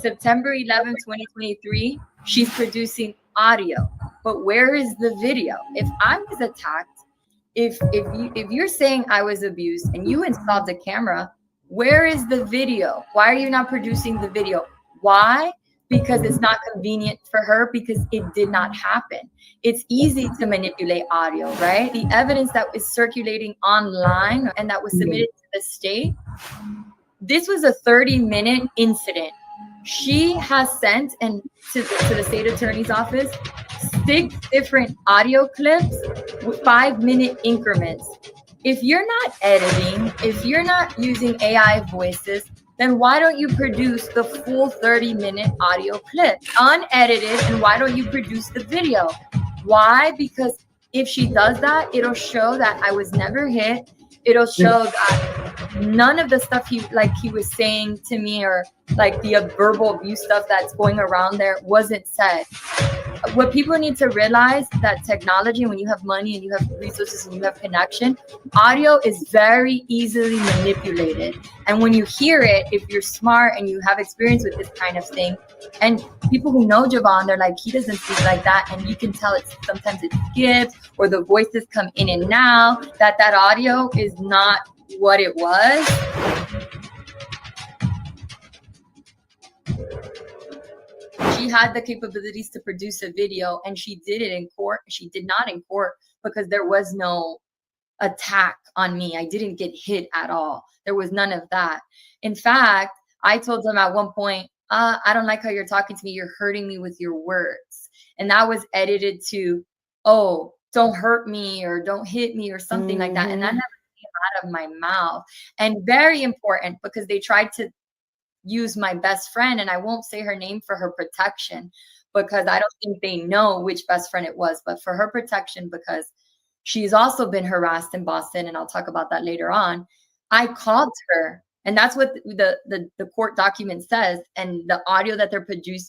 September 11, 2023, she's producing audio. But where is the video? If I was attacked, if you're saying I was abused and you installed the camera, where is the video? Why are you not producing the video? Why? Because it's not convenient for her, because it did not happen. It's easy to manipulate audio, right? The evidence that is circulating online and that was submitted to the state, this was a 30-minute incident. She has sent and to the state attorney's office 6 different audio clips with 5-minute increments. If you're not editing, if you're not using AI voices, then why don't you produce the full 30-minute audio clip unedited? And why don't you produce the video? Why? Because if she does that, it'll show that I was never hit. It'll show that none of the stuff he was saying to me, or like the verbal abuse stuff that's going around there, wasn't said. What people need to realize, that technology, when you have money and you have resources and you have connection, audio is very easily manipulated. And when you hear it, if you're smart and you have experience with this kind of thing, and people who know Javon, they're like, he doesn't speak like that. And you can tell sometimes it skips, or the voices come in and out, that audio is not what it was. She had the capabilities to produce a video, and she did it in court. She did not in court because there was no attack on me. I didn't get hit at all. There was none of that. In fact, I told them at one point, I don't like how you're talking to me. You're hurting me with your words. And that was edited to, oh, don't hurt me or don't hit me or something like that. And that never came out of my mouth. And very important, because they tried to use my best friend, and I won't say her name for her protection, because I don't think they know which best friend it was, but for her protection, because she's also been harassed in Boston, and I'll talk about that later on. I called her, and that's what the court document says, and the audio that they're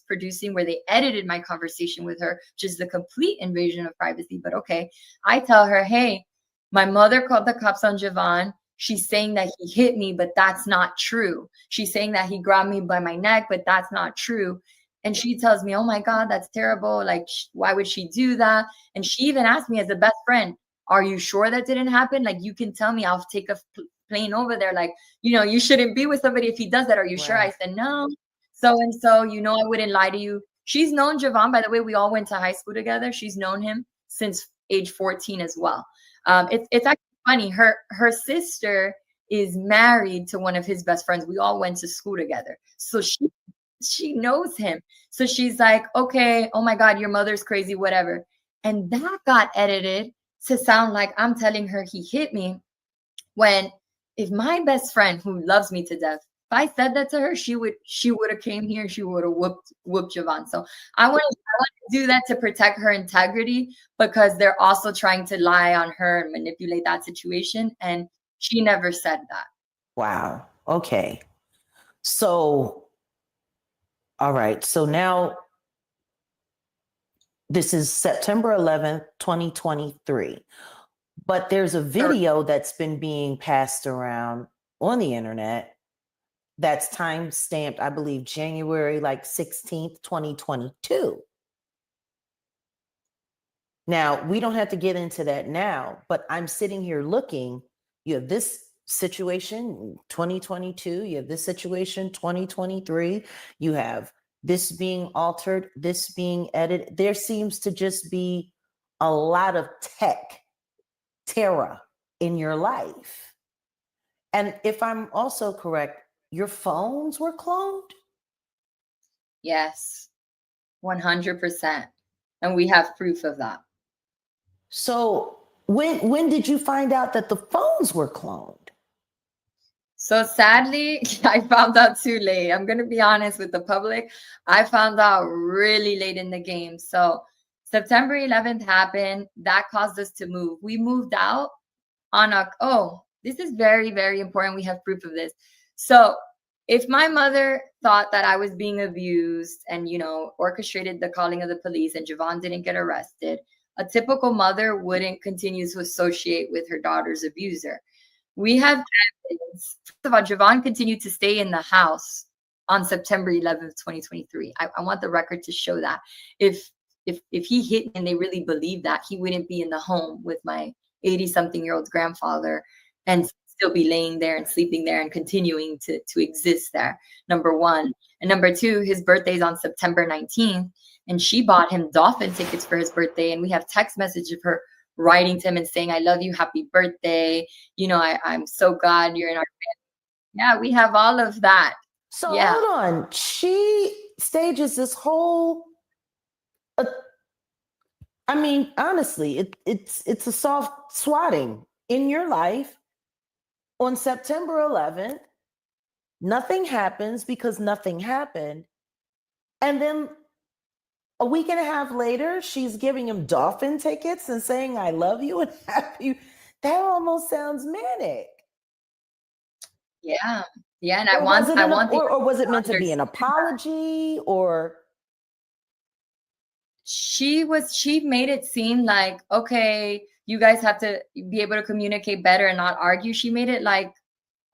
producing where they edited my conversation with her, which is the complete invasion of privacy. But okay, I tell her, hey, my mother called the cops on Javon. She's saying that he hit me, but that's not true. She's saying that he grabbed me by my neck, but that's not true. And she tells me, oh my God, that's terrible. Like, why would she do that? And she even asked me as a best friend, are you sure that didn't happen? Like, you can tell me, I'll take a plane over there. Like, you shouldn't be with somebody if he does that. Are you sure? I said, no. So-and-so, I wouldn't lie to you. She's known Javon, by the way. We all went to high school together. She's known him since age 14 as well. It's actually funny. Her sister is married to one of his best friends. We all went to school together. So she knows him. So she's like, okay, oh my God, your mother's crazy, whatever. And that got edited to sound like I'm telling her he hit me, when if my best friend, who loves me to death, if I said that to her, she would have came here, she would have whooped Javon. So I want to do that to protect her integrity, because they're also trying to lie on her and manipulate that situation. And she never said that. Wow. Okay. So, all right. So now this is September 11th, 2023. But there's a video that's been being passed around on the internet that's time stamped, I believe, January 16th, 2022. Now, we don't have to get into that now, but I'm sitting here looking, you have this situation 2022, you have this situation 2023, you have this being altered, this being edited. There seems to just be a lot of tech terror in your life. And if I'm also correct, your phones were cloned? Yes, 100%. And we have proof of that. So when did you find out that the phones were cloned? So sadly, I found out too late. I'm going to be honest with the public. I found out really late in the game. So September 11th happened. That caused us to move. We moved out on this is very, very important. We have proof of this. So if my mother thought that I was being abused and, orchestrated the calling of the police and Javon didn't get arrested, a typical mother wouldn't continue to associate with her daughter's abuser. We have evidence. First of all, Javon continued to stay in the house on September 11th, 2023. I want the record to show that. If he hit me and they really believe that, he wouldn't be in the home with my 80-something-year-old grandfather and still be laying there and sleeping there and continuing to exist there, number one. And number two, his birthday's on September 19th, and she bought him dolphin tickets for his birthday. And we have text message of her writing to him and saying, I love you, happy birthday. You know, I'm so glad you're in our family. Yeah, we have all of that. So yeah. hold on. She stages this whole I mean, honestly, it's a soft swatting in your life on September 11th. Nothing happens because nothing happened. And then a week and a half later, she's giving him dolphin tickets and saying, I love you and happy. That almost sounds manic. Yeah. Yeah. And or was it meant to be an apology or? She made it seem like, okay, you guys have to be able to communicate better and not argue. She made it like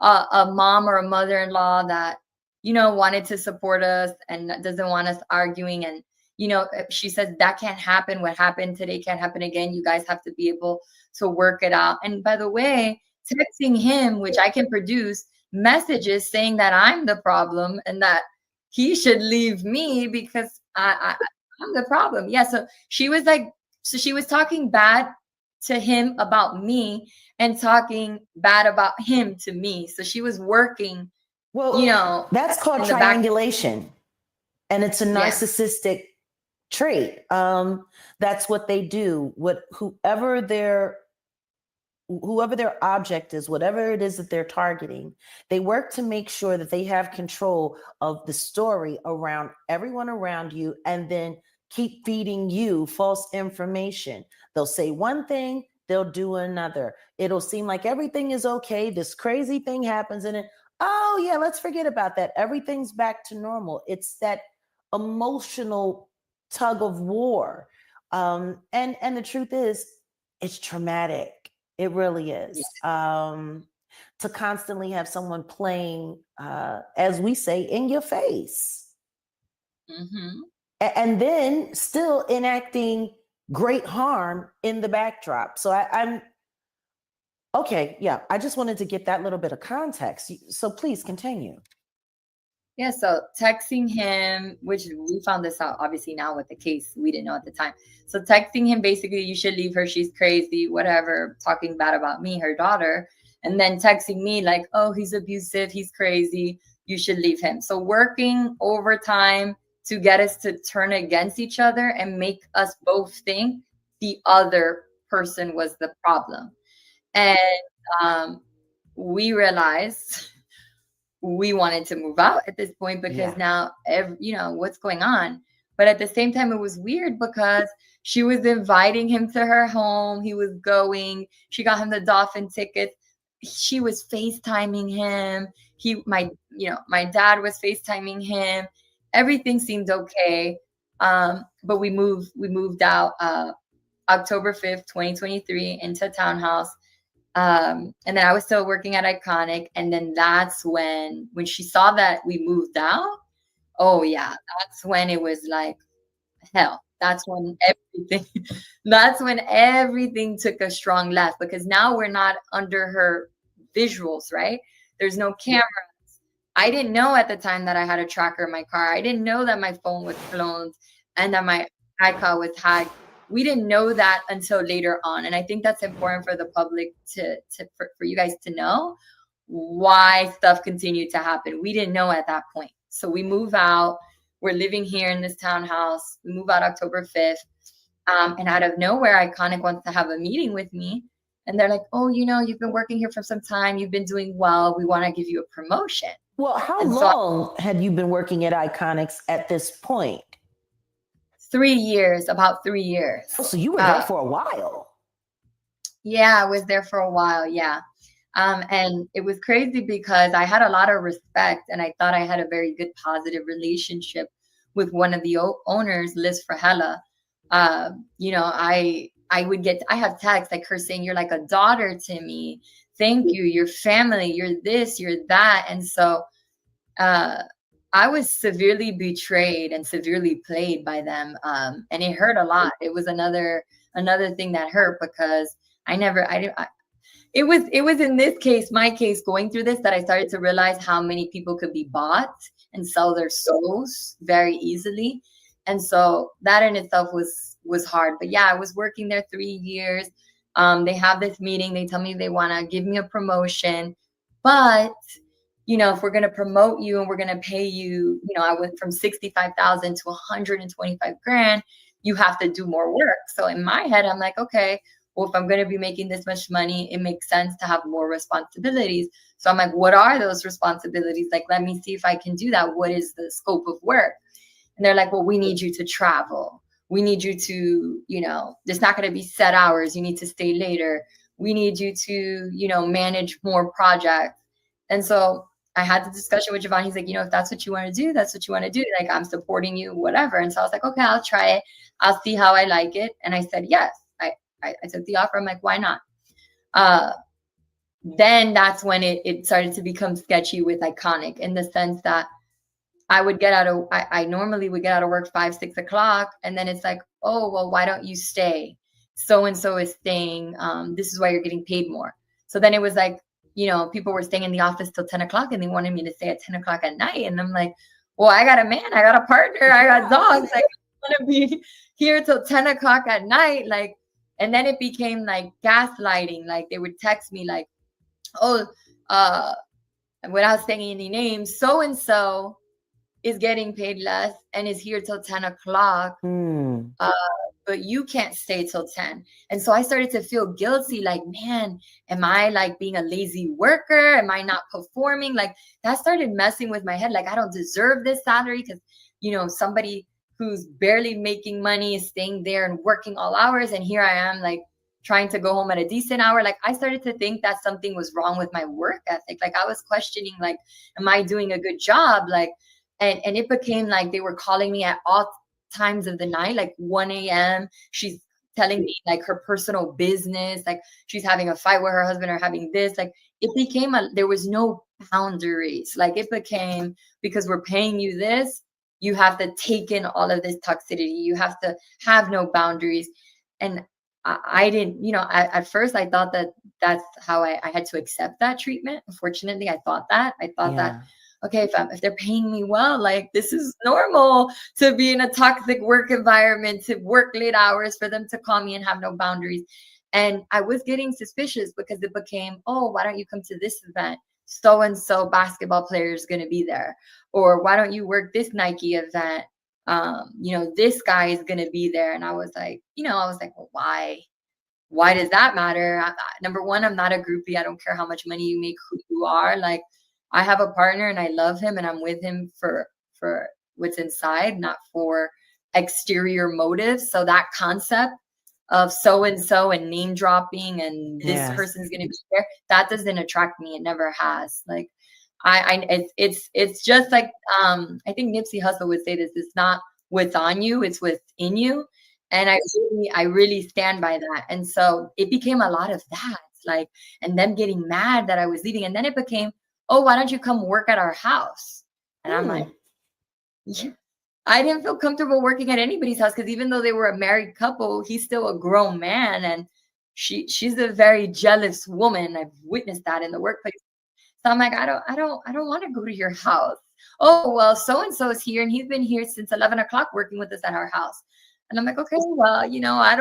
a mom or a mother-in-law that, you know, wanted to support us and doesn't want us arguing. And, you know, she says that can't happen. What happened today can't happen again. You guys have to be able to work it out. And by the way, texting him, which I can produce, messages saying that I'm the problem and that he should leave me because I'm the problem. Yeah. So she was talking bad to him about me and talking bad about him to me. So she was working, well, you know. That's called triangulation. And it's a narcissistic trait. That's what they do. Whoever their object is, whatever it is that they're targeting, they work to make sure that they have control of the story around everyone around you and then keep feeding you false information. They'll say one thing, they'll do another. It'll seem like everything is okay. This crazy thing happens and oh yeah, let's forget about that. Everything's back to normal. It's that emotional tug of war. And the truth is, it's traumatic. It really is. To constantly have someone playing, as we say, in your face. Mm-hmm. And then still enacting great harm in the backdrop. So I'm okay. Yeah, I just wanted to get that little bit of context. So please continue. Yeah, so texting him, which we found this out obviously now with the case, we didn't know at the time. So texting him basically, you should leave her, she's crazy, whatever, talking bad about me, her daughter, and then texting me like, oh, he's abusive, he's crazy, you should leave him. So working overtime to get us to turn against each other and make us both think the other person was the problem. And we realized we wanted to move out at this point because now, you know, what's going on? But at the same time, it was weird because she was inviting him to her home. He was going. She got him the dolphin tickets. She was FaceTiming him. My dad was FaceTiming him. Everything seemed okay. But we moved out October 5th, 2023 into a townhouse. And then I was still working at Iconic. And then that's when she saw that we moved out, oh yeah, that's when it was like hell. That's when everything took a strong left, because now we're not under her visuals, right? There's no cameras. I didn't know at the time that I had a tracker in my car. I didn't know that my phone was cloned and that my iCloud was hacked. We didn't know that until later on. And I think that's important for the public for you guys to know why stuff continued to happen. We didn't know at that point. So we move out. We're living here in this townhouse. We move out October 5th. And out of nowhere, Iconic wants to have a meeting with me. And they're like, oh, you know, you've been working here for some time. You've been doing well. We want to give you a promotion. Well, how long had you been working at Iconics at this point? 3 years, about 3 years. Oh, so you were there for a while. Yeah, I was there for a while. Yeah. And it was crazy because I had a lot of respect and I thought I had a very good, positive relationship with one of the owners, Liz Frahella. You know, I have texts like her saying, you're like a daughter to me. Thank you. You're family. You're this, you're that. And so, I was severely betrayed and severely played by them. And it hurt a lot. It was another thing that hurt, because it was in this case, my case, going through this, that I started to realize how many people could be bought and sell their souls very easily. And so that in itself was hard. But yeah, I was working there 3 years. They have this meeting. They tell me they want to give me a promotion, but if we're going to promote you and we're going to pay you, I went from 65,000 to 125 grand. You have to do more work. So in my head, I'm like, okay, well, if I'm going to be making this much money, it makes sense to have more responsibilities. So I'm like, what are those responsibilities? Like, let me see if I can do that. What is the scope of work? And they're like, well, we need you to travel. We need you to, there's not going to be set hours. You need to stay later. We need you to, manage more projects. And so I had the discussion with Javon. He's like, if that's what you want to do, that's what you want to do. Like, I'm supporting you, whatever. And so I was like, okay, I'll try it. I'll see how I like it. And I said, yes. I took the offer. I'm like, why not? Then that's when it started to become sketchy with Iconic, in the sense that I normally would get out of work 5, 6 o'clock. And then it's like, oh, well, why don't you stay? So-and-so is staying. This is why you're getting paid more. So then it was like, people were staying in the office till 10 o'clock and they wanted me to stay at 10 o'clock at night. And I'm like, well, I got a man, I got a partner, I got dogs. Like, I want to be here till 10 o'clock at night. Like, and then it became like gaslighting. Like, they would text me like, oh, without saying any names, so-and-so is getting paid less and is here till 10 o'clock. But you can't stay till 10. And so I started to feel guilty. Like, man, am I like being a lazy worker? Am I not performing? Like, that started messing with my head. Like, I don't deserve this salary because, somebody who's barely making money is staying there and working all hours. And here I am, like, trying to go home at a decent hour. Like, I started to think that something was wrong with my work ethic. Like, I was questioning, like, am I doing a good job? Like, and it became like they were calling me at all times of the night, like 1 a.m. She's telling me like her personal business, like she's having a fight with her husband or having this. Like, it became there was no boundaries. Like, it became, because we're paying you this, you have to take in all of this toxicity. You have to have no boundaries. And I didn't, at first I thought that that's how I had to accept that treatment. Unfortunately, I thought that, okay, if they're paying me well, like, this is normal to be in a toxic work environment, to work late hours, for them to call me and have no boundaries. And I was getting suspicious because it became, oh, why don't you come to this event? So-and-so basketball player is going to be there. Or why don't you work this Nike event? This guy is going to be there. And I was like, well, why does that matter? Number one, I'm not a groupie. I don't care how much money you make, who you are. Like, I have a partner and I love him and I'm with him for what's inside, not for exterior motives. So that concept of so-and-so and name dropping and this person's going to be there, that doesn't attract me. It never has. Like, it's just like, I think Nipsey Hussle would say this, it's not what's on you, it's within you. And I really stand by that. And so it became a lot of that, like, and them getting mad that I was leaving. And then it became, oh, why don't you come work at our house? And I'm like, yeah. I didn't feel comfortable working at anybody's house, because even though they were a married couple, he's still a grown man. And she's a very jealous woman. I've witnessed that in the workplace. So I'm like, I don't want to go to your house. Oh, well, so-and-so is here and he's been here since 11 o'clock working with us at our house. And I'm like, okay, well, I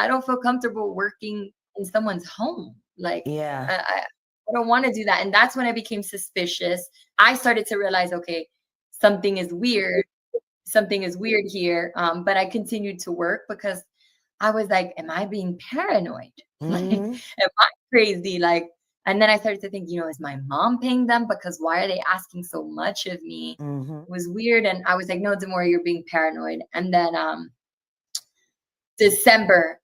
don't feel comfortable working in someone's home. Like, I don't want to do that. And that's when I became suspicious. I started to realize, okay, something is weird. Something is weird here. But I continued to work because I was like, am I being paranoid? Like, am I crazy? Like, and then I started to think, is my mom paying them? Because why are they asking so much of me? It was weird. And I was like, no, Demoee, you're being paranoid. And then December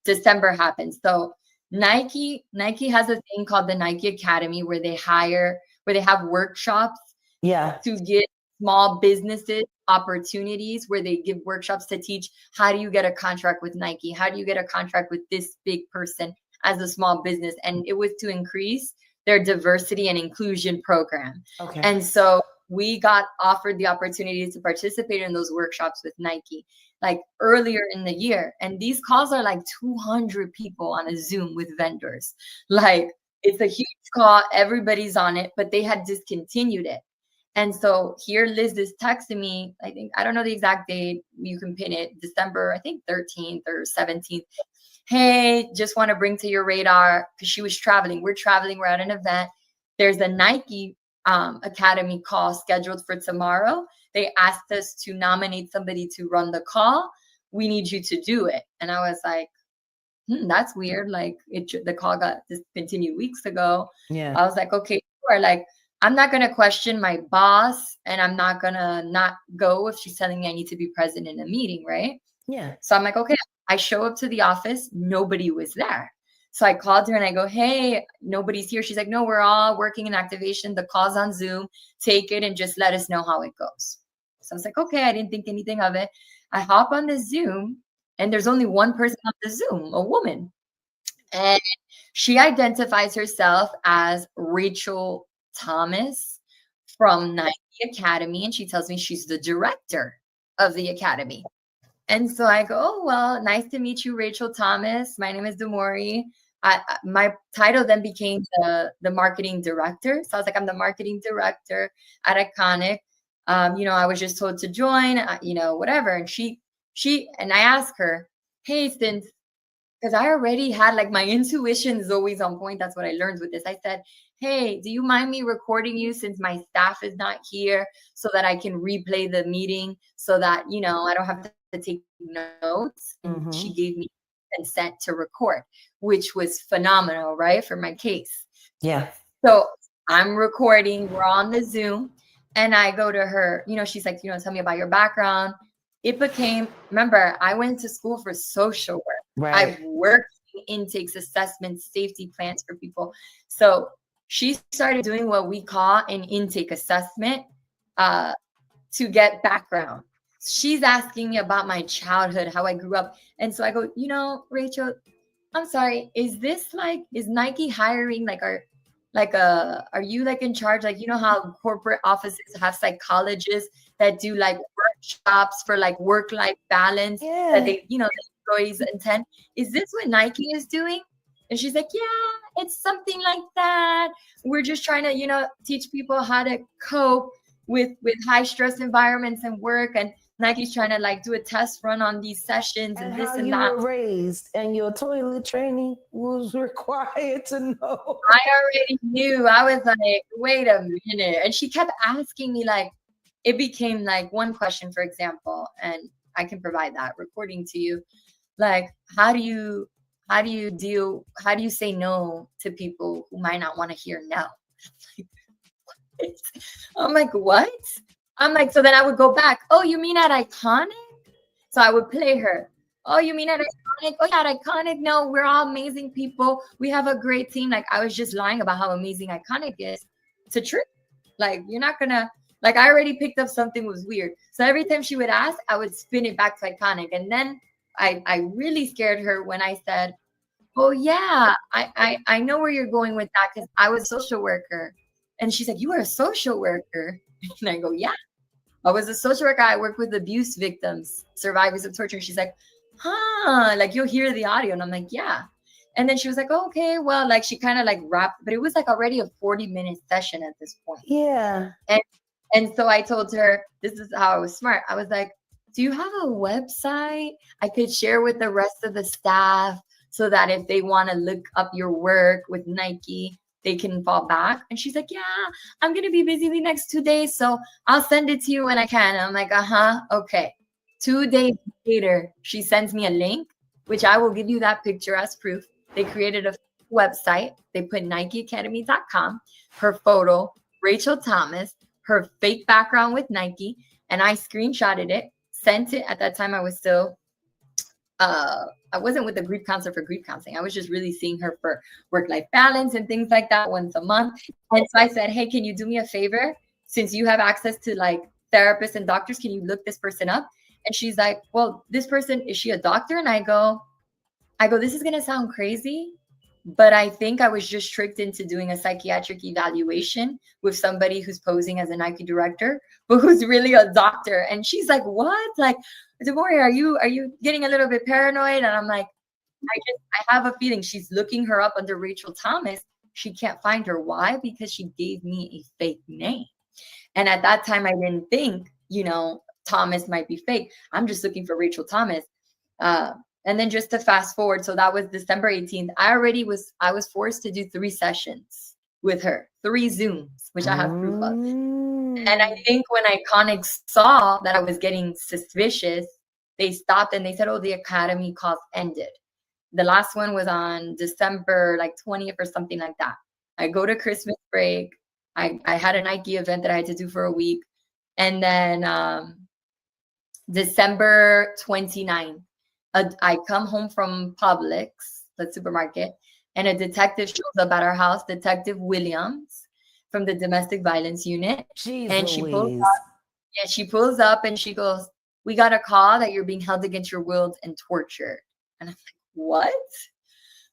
happens. So Nike has a thing called the Nike Academy where they have workshops to get small businesses opportunities, where they give workshops to teach, how do you get a contract with Nike? How do you get a contract with this big person as a small business? And it was to increase their diversity and inclusion program. Okay. And so we got offered the opportunity to participate in those workshops with Nike like earlier in the year. And these calls are like 200 people on a Zoom with vendors. Like it's a huge call. Everybody's on it, but they had discontinued it. And so here Liz is texting me, I think, I don't know the exact date, you can pin it, December, I think 13th or 17th. Hey, just want to bring to your radar, because she was traveling. We're traveling, we're at an event. There's a Nike Academy call scheduled for tomorrow. They asked us to nominate somebody to run the call. We need you to do it. And I was like, that's weird. Like the call got discontinued weeks ago. Yeah. I was like, okay, sure. Like, I'm not going to question my boss, and I'm not going to not go if she's telling me I need to be present in a meeting, right? Yeah. So I'm like, okay. I show up to the office. Nobody was there. So I called her and I go, hey, nobody's here. She's like, no, we're all working in activation. The call's on Zoom. Take it and just let us know how it goes. So I was like, okay, I didn't think anything of it. I hop on the Zoom and there's only one person on the Zoom, a woman. And she identifies herself as Rachel Thomas from Nike Academy. And she tells me she's the director of the Academy. And so I go, oh, well, nice to meet you, Rachel Thomas. My name is Demoee. My title then became the marketing director. So I was like, I'm the marketing director at Iconic. I was just told to join, whatever. And and I asked her, hey, since, because I already had, like, my intuition is always on point. That's what I learned with this. I said, hey, do you mind me recording you since my staff is not here, so that I can replay the meeting, so that, I don't have to take notes? And she gave me consent to record, which was phenomenal, right, for my case. Yeah. So I'm recording, we're on the Zoom, and I go to her, she's like, tell me about your background. It became, remember, I went to school for social work. Right. I've worked in intakes, assessments, safety plans for people. So she started doing what we call an intake assessment to get background. She's asking me about my childhood, how I grew up. And so I go, Rachel, I'm sorry, is Nike hiring, are you like in charge? Like, how corporate offices have psychologists that do like workshops for like work-life balance that they, the employees intend. Is this what Nike is doing? And she's like, yeah, it's something like that. We're just trying to, teach people how to cope with high stress environments and work. And Nike's trying to like do a test run on these sessions and this and that. How you were raised and your toilet training was required to know. I already knew. I was like, wait a minute. And she kept asking me, like, it became like one question, for example, and I can provide that recording to you. Like, how do you say no to people who might not want to hear no? I'm like, what? I'm like, so then I would go back. Oh, you mean at Iconic? So I would play her. Oh, you mean at Iconic? Oh, yeah, at Iconic. No, we're all amazing people. We have a great team. Like, I was just lying about how amazing Iconic is. It's a trick. Like, you're not gonna, like, I already picked up something was weird. So every time she would ask, I would spin it back to Iconic. And then I really scared her when I said, oh yeah, I know where you're going with that, because I was a social worker. And she's like, you were a social worker? And I go, yeah, I was a social worker. I work with abuse victims, survivors of torture. And she's like, huh, like you'll hear the audio. And I'm like, yeah. And then she was like, oh, okay, well, like she kind of like wrapped, but it was like already a 40-minute session at this point. Yeah. And so I told her, this is how I was smart. I was like, do you have a website I could share with the rest of the staff, so that if they want to look up your work with Nike, they can fall back? And she's like, yeah, I'm going to be busy the next 2 days, so I'll send it to you when I can. And I'm like, okay. 2 days later, she sends me a link, which I will give you that picture as proof. They created a website. They put NikeAcademy.com, her photo, Rachel Thomas, her fake background with Nike, and I screenshotted it, sent it. At that time, I was still I wasn't with the grief counselor for grief counseling. I was just really seeing her for work-life balance and things like that once a month. And so I said, hey, can you do me a favor? Since you have access to like therapists and doctors, can you look this person up? And she's like, well, this person, is she a doctor? And I go, this is going to sound crazy, But I think I was just tricked into doing a psychiatric evaluation with somebody who's posing as a Nike director, but who's really a doctor. And she's like, "What? Like, Demoee, are you getting a little bit paranoid?" And I'm like, I have a feeling she's looking her up under Rachel Thomas. She can't find her. Why? Because she gave me a fake name. And at that time, I didn't think, Thomas might be fake. I'm just looking for Rachel Thomas. And then just to fast forward, so that was December 18th. I was forced to do 3 sessions with her, 3 Zooms, which I have proof of. And I think when Iconic saw that I was getting suspicious, they stopped and they said, "Oh, the Academy course ended." The last one was on December 20th or something like that. I go to Christmas break. I had a Nike event that I had to do for a week. And then December 29th, I come home from Publix, the supermarket, and a detective shows up at our house, Detective Williams from the Domestic Violence Unit. Jeez and Louise. she pulls up and she goes, "We got a call that you're being held against your will and tortured." And I'm like, "What?"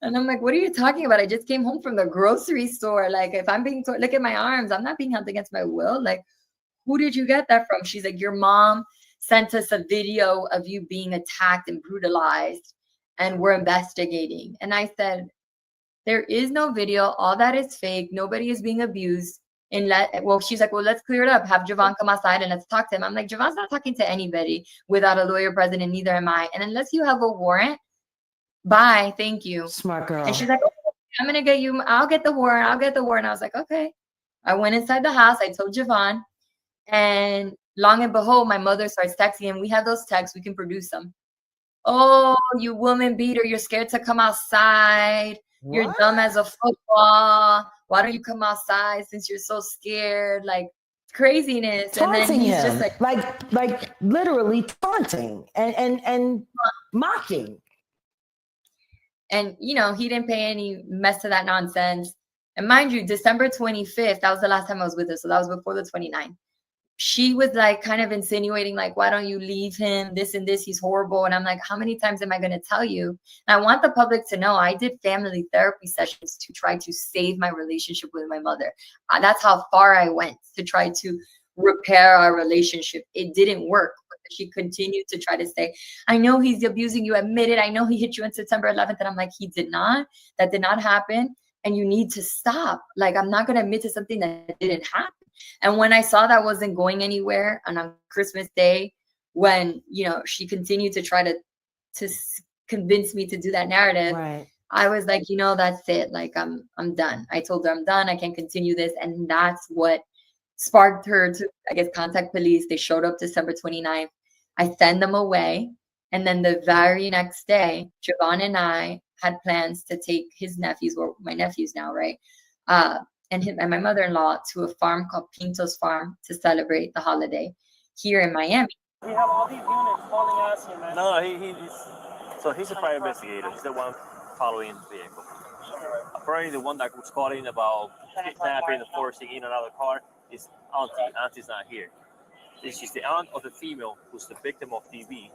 And I'm like, "What are you talking about? I just came home from the grocery store. Like, if I'm being look at my arms, I'm not being held against my will. Like, who did you get that from?" She's like, "Your mom sent us a video of you being attacked and brutalized, and we're investigating." And I said, "There is no video. All that is fake. Nobody is being abused." And she's like, "Well, let's clear it up. Have Javon come outside and let's talk to him." I'm like, "Javon's not talking to anybody without a lawyer present, and neither am I. And unless you have a warrant, bye, thank you." Smart girl. And she's like, "Okay, I'm gonna get you. I'll get the warrant. I'll get the warrant." I was like, "Okay." I went inside the house. I told Javon, and long and behold, my mother starts texting him. We have those texts. We can produce them. "Oh, you woman beater! You're scared to come outside. You're dumb as a football. Why don't you come outside since you're so scared?" Like, craziness. Taunting and then he's him, just like literally taunting and mocking. And he didn't pay any mess to that nonsense. And mind you, December 25th, that was the last time I was with her. So that was before the 29th. She was like kind of insinuating, like, "Why don't you leave him? This and this, he's horrible." And I'm like, "How many times am I going to tell you?" And I want the public to know I did family therapy sessions to try to save my relationship with my mother. That's how far I went to try to repair our relationship. It didn't work. She continued to try to say, "I know he's abusing you. Admit it. I know he hit you on September 11th. And I'm like, "He did not. That did not happen. And you need to stop. Like, I'm not going to admit to something that didn't happen." And when I saw that wasn't going anywhere, and on Christmas Day, when she continued to try to convince me to do that narrative, Right. I was like, "That's it. Like, I'm done." I told her I'm done. I can't continue this, and that's what sparked her to, I guess, contact police. They showed up December 29th. I send them away, and then the very next day, Javon and I had plans to take his nephews, or my nephews now, right? And my mother-in-law to a farm called Pinto's Farm to celebrate the holiday here in Miami. We have all these units calling us, man. No, he's a private investigator. He's the one following the vehicle. Apparently, the one that was calling about kidnapping and forcing in another car is Auntie. Auntie's not here. She's the aunt of the female who's the victim of DV.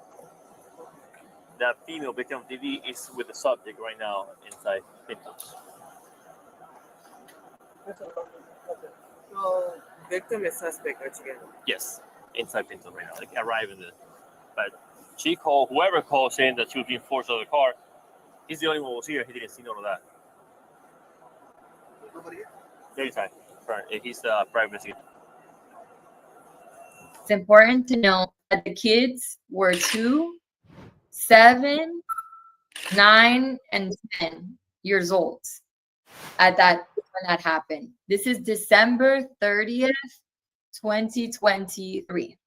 That female victim of DV is with the subject right now inside Pinto's. So, victim and suspect are together? Yes, inside Pinto right now. Like, arriving there. But she called, whoever called saying that she was being forced out of the car, he's the only one who was here. He didn't see none of that. Nobody here? Very fine. He's the private investigator. It's important to know that the kids were 2, 7, 9, and 10 years old at that when that happened. This is December 30th, 2023.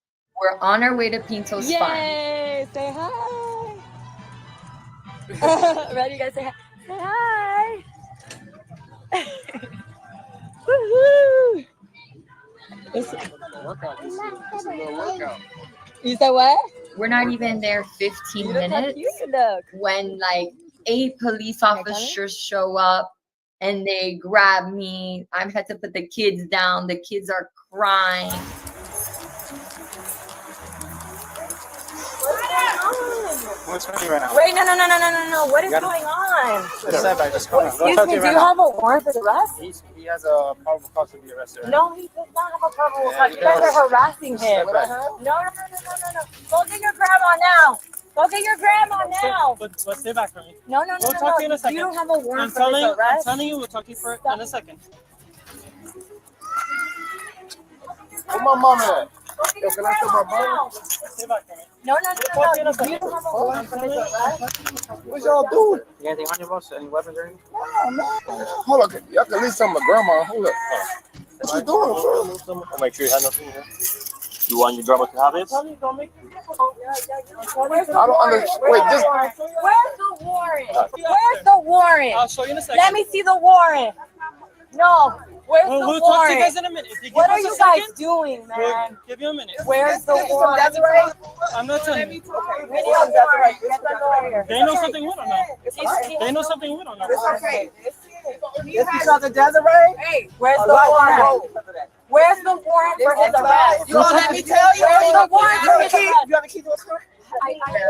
We're on our way to Pinto's Farm. Yay! Say hi. Ready? You guys say hi. Say hi. Woohoo! This is a little workout. You said what? We're not even there 15 Look how minutes cute you look. when 8 police officers show up and they grab me. I had to put the kids down. The kids are crying. What's happening right now? Wait, no. What is going on? on. Setback, just come on. Excuse me, do you have a warrant for the arrest? He has a probable cause to be arrested. No, he does not have a probable Yeah, cause. he You guys does. are harassing him. Setback. No. Go get your grandma now. Go get your grandma now. But stay back from me. No. We'll talk to you in a second. You don't have a warrant I'm for this telling arrest. you, we'll talk to you for in a second. Where my mom at? Yo, can I show my mom? Stay back from me. No. You don't have a warrant for this arrest. What y'all doing? You anything on your boss? Any weapons or anything? Hold on, y'all can leave some of my grandma. Hold up. What you doing, sir? I'll make sure you have nothing here. You want your grandma to have it? I don't understand. Wait, just Where's the warrant? Where's the warrant? I'll show you in a second. Let me see the warrant. No. Where's the We'll talk to you guys warrant? in a minute. If you give What are us a you guys second, doing, we'll man? give you a minute. Where's the warrant? I'm not telling you. Get the lawyer. They know something we don't know. They know something we don't know. Okay. This is Dr. Desiree. Hey, where's the warrant? Where's the warrant for his arrest? You gonna let me tell you? Where's the warrant for his arrest? You have a key to a car?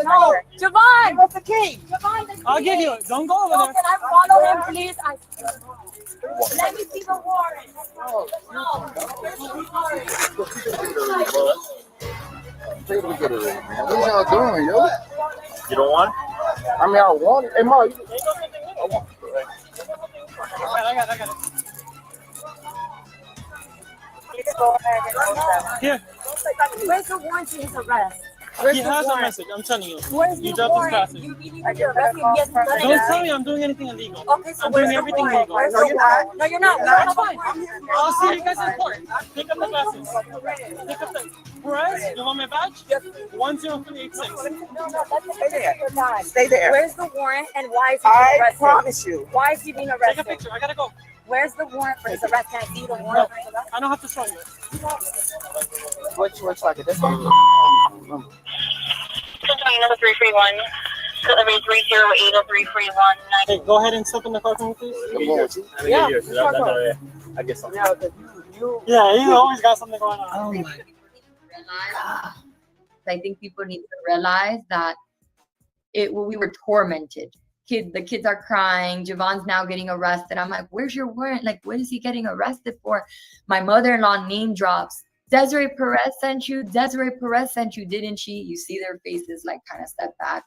No, Javon. What's the key? Javon, I'll give you it. Don't go over No, there. can I follow him, please? Let me see the warrant. No. what y'all doing, yo? You don't want? I mean, I want it. Hey, Ma, I got it. Here. Where's the warrant for his arrest? He has a message. I'm telling you. Where's You the dropped his warrant? passage. You need to arrest him. He hasn't done Don't it. tell me I'm doing anything illegal. Okay, so I'm where's doing the everything warrant? legal. Where's the warrant? No, you're not. That's fine. I'll see you guys in court. Pick up the glasses. Pick up the Perez. You want my badge? 10386. No, Stay there. Where's the warrant and why is he being I arrested? promise you. Why is he being Take a arrested? picture. I gotta go. Where's the warrant for his arrest? Can I see the warrant for his arrest? I don't have to show you. Which like it? This one? Another 331, delivery 3080331. Hey, go ahead and step in the car for me, please. Yeah. I guess so. Yeah, because you Yeah, you always got something going on. Oh my Realize. I think people need to realize that we were tormented. The kids are crying. Javon's now getting arrested. I'm like, where's your warrant? Like, what is he getting arrested for? My mother-in-law name drops. Desiree Perez sent you. Desiree Perez sent you, didn't she? You see their faces like kind of step back.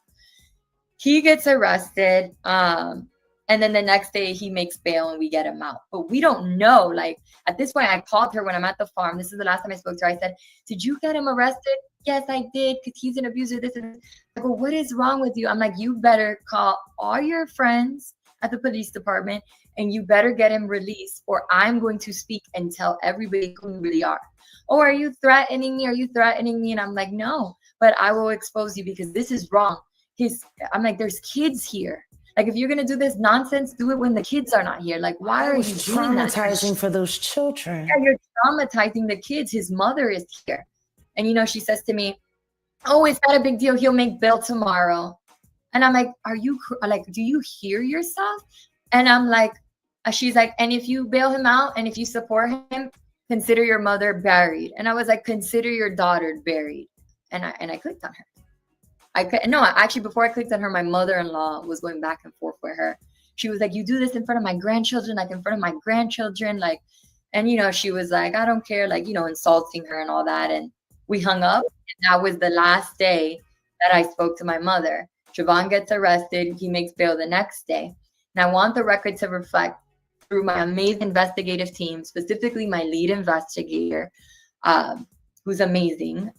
He gets arrested. And then the next day he makes bail and we get him out. But we don't know. Like at this point, I called her when I'm at the farm. This is the last time I spoke to her. I said, did you get him arrested? Yes, I did, because he's an abuser. This and this. I go, what is wrong with you? I'm like, you better call all your friends at the police department and you better get him released or I'm going to speak and tell everybody who you really are. Oh, are you threatening me? Are you threatening me? And I'm like, no, but I will expose you because this is wrong. I'm like, there's kids here. Like, if you're going to do this nonsense, do it when the kids are not here. Like, why are you doing that? traumatizing for those children. Yeah, you're traumatizing the kids. His mother is here. And, you know, she says to me, oh, it's not a big deal. He'll make bail tomorrow. And I'm like, do you hear yourself? And I'm like, she's like, and if you bail him out and if you support him, consider your mother buried. And I was like, consider your daughter buried. And I clicked on her. Actually, before I clicked on her, my mother-in-law was going back and forth with her. She was like, you do this in front of my grandchildren, like in front of my grandchildren, like, and, you know, she was like, I don't care, like, you know, insulting her and all that. And we hung up. And that was the last day that I spoke to my mother. Javon gets arrested. He makes bail the next day. And I want the record to reflect through my amazing investigative team, specifically my lead investigator, who's amazing.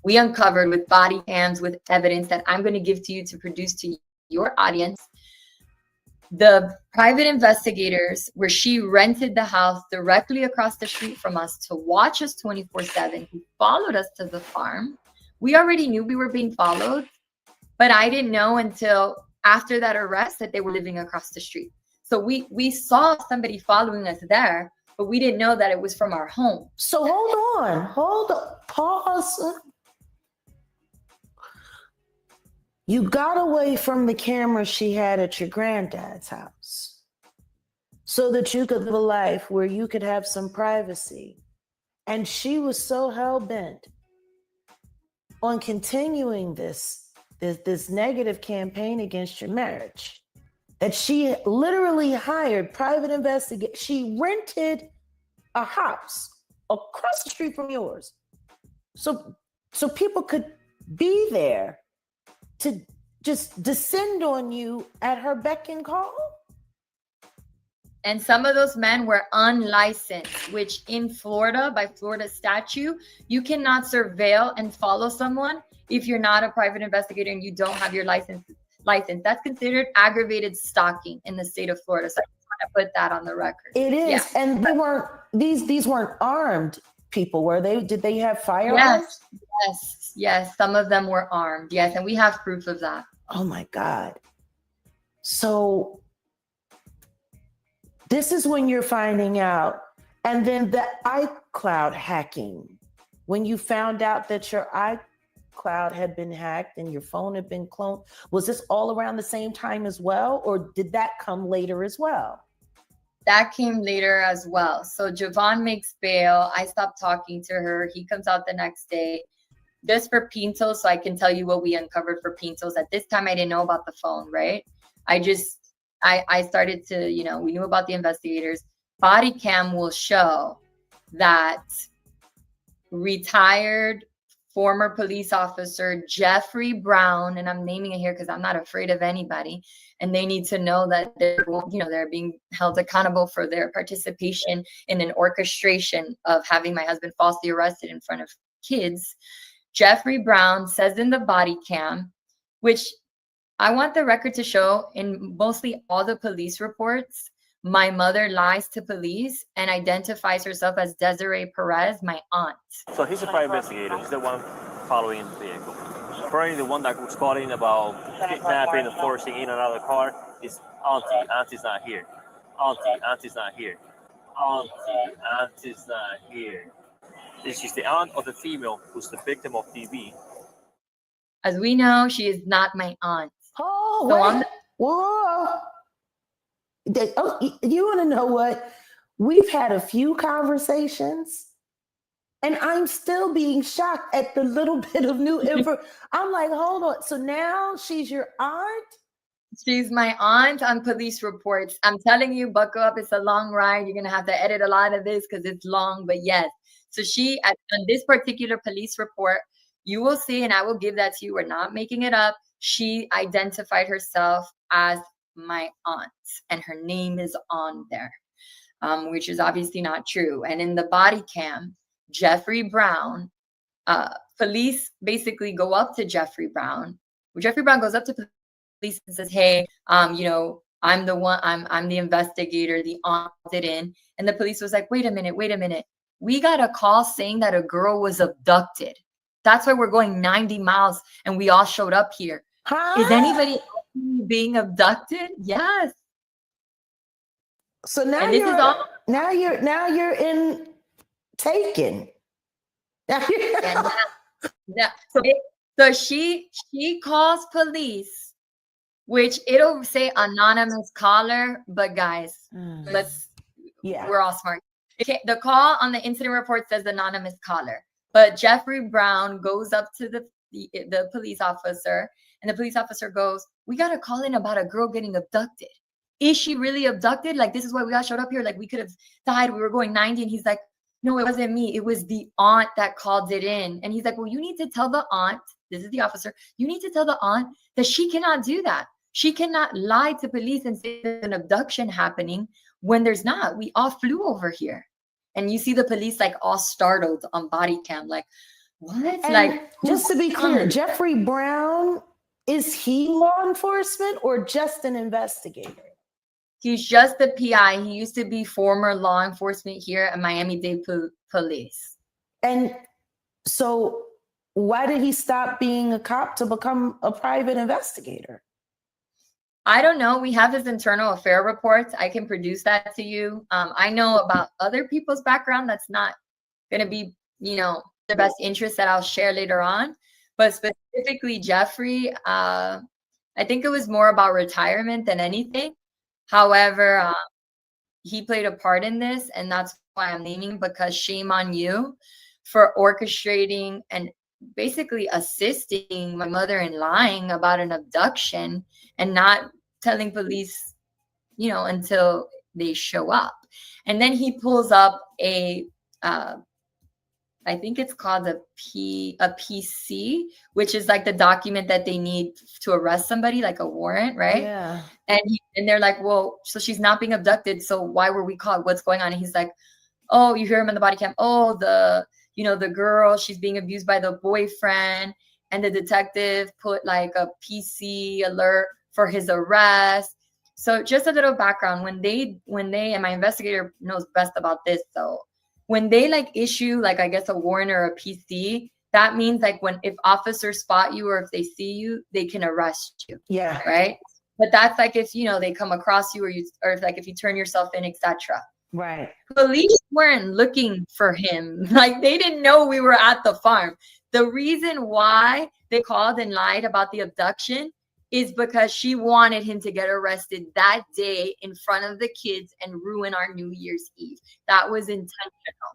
We uncovered with body cams, with evidence that I'm going to give to you to produce to your audience, the private investigators where she rented the house directly across the street from us to watch us 24/7, who followed us to the farm. We already knew we were being followed, but I didn't know until after that arrest that they were living across the street. So we saw somebody following us there, but we didn't know that it was from our home. So hold on, pause. You got away from the camera she had at your granddad's house so that you could live a life where you could have some privacy. And she was so hell-bent on continuing this negative campaign against your marriage that she literally hired private investigators. She rented a house across the street from yours, so people could be there to just descend on you at her beck and call. And some of those men were unlicensed, which in Florida, by Florida statute, you cannot surveil and follow someone if you're not a private investigator and you don't have your license. That's considered aggravated stalking in the state of Florida. So I just want to put that on the record. It is. Yeah. And they weren't, these weren't armed people, were they? Did they have firearms? Yes. Some of them were armed. Yes. And we have proof of that. Oh my God. So this is when you're finding out. And then the iCloud hacking, when you found out that your iCloud had been hacked and your phone had been cloned, was this all around the same time as well? Or did that come later as well? That came later as well. So Javon makes bail. I stopped talking to her. He comes out the next day. Just for Pintos, so I can tell you what we uncovered for Pintos. At this time, I didn't know about the phone, right? I started to, we knew about the investigators. Body cam will show that retired former police officer Jeffrey Brown, and I'm naming it here because I'm not afraid of anybody, and they need to know that they're being held accountable for their participation in an orchestration of having my husband falsely arrested in front of kids. Jeffrey Brown says in the body cam, which I want the record to show in mostly all the police reports, my mother lies to police and identifies herself as Desiree Perez, my aunt. So he's a private investigator. He's the one following in the vehicle. Apparently the one that was calling about kidnapping and forcing in and out of the car is Auntie. Auntie's not here. Auntie's not here. Auntie's not here. Is she the aunt of the female who's the victim of TV? As we know, she is not my aunt. Oh, So whoa. You want to know what? We've had a few conversations and I'm still being shocked at the little bit of new info. I'm like, hold on. So now she's your aunt? She's my aunt on police reports. I'm telling you, buckle up. It's a long ride. You're going to have to edit a lot of this because it's long, but yes. So she, on this particular police report, you will see, and I will give that to you. We're not making it up. She identified herself as my aunt, and her name is on there, which is obviously not true. And in the body cam, Jeffrey Brown, police basically go up to Jeffrey Brown. Jeffrey Brown goes up to police and says, "Hey, I'm the one. I'm the investigator. The aunt did in." And the police was like, "Wait a minute. We got a call saying that a girl was abducted. That's why we're going 90 miles and we all showed up here. Huh? Is anybody being abducted?" Yes. So now you're in Taken. So she calls police, which it'll say anonymous caller, but guys, we're all smart. The call on the incident report says anonymous caller, but Jeffrey Brown goes up to the police officer, and the police officer goes, "We got a call in about a girl getting abducted. Is she really abducted? Like, this is why we all showed up here. Like, we could have died. We were going 90." And he's like, "No, it wasn't me. It was the aunt that called it in." And he's like, "Well, you need to tell the aunt," this is the officer, "you need to tell the aunt that she cannot do that. She cannot lie to police and say there's an abduction happening when there's not. We all flew over here." And you see the police like all startled on body cam, like, what? And like, just to be clear, Jeffrey Brown, is he law enforcement or just an investigator? He's just the PI. He used to be former law enforcement here at Miami-Dade Police. And so why did he stop being a cop to become a private investigator? I don't know. We have his internal affair reports. I can produce that to you. I know about other people's background. That's not going to be, the best interest that I'll share later on. But specifically Jeffrey, I think it was more about retirement than anything. However, he played a part in this, and that's why I'm naming, because shame on you for orchestrating and basically assisting my mother in lying about an abduction and not telling police until they show up. And then he pulls up a I think it's called a PC, which is like the document that they need to arrest somebody, like a warrant, right? Yeah. And they're like, well, so she's not being abducted, so why were we caught? What's going on? And he's like, oh, you hear him in the body cam. Oh, the girl, she's being abused by the boyfriend, and the detective put like a PC alert for his arrest. So just a little background, when they and my investigator knows best about this, so when they like issue like I guess a warrant or a PC, that means like if officers spot you or if they see you, they can arrest you. Yeah. Right. But that's like if they come across you or if you turn yourself in, etc. Right. Police weren't looking for him. Like they didn't know we were at the farm. The reason why they called and lied about the abduction is because she wanted him to get arrested that day in front of the kids and ruin our New Year's Eve. That was intentional.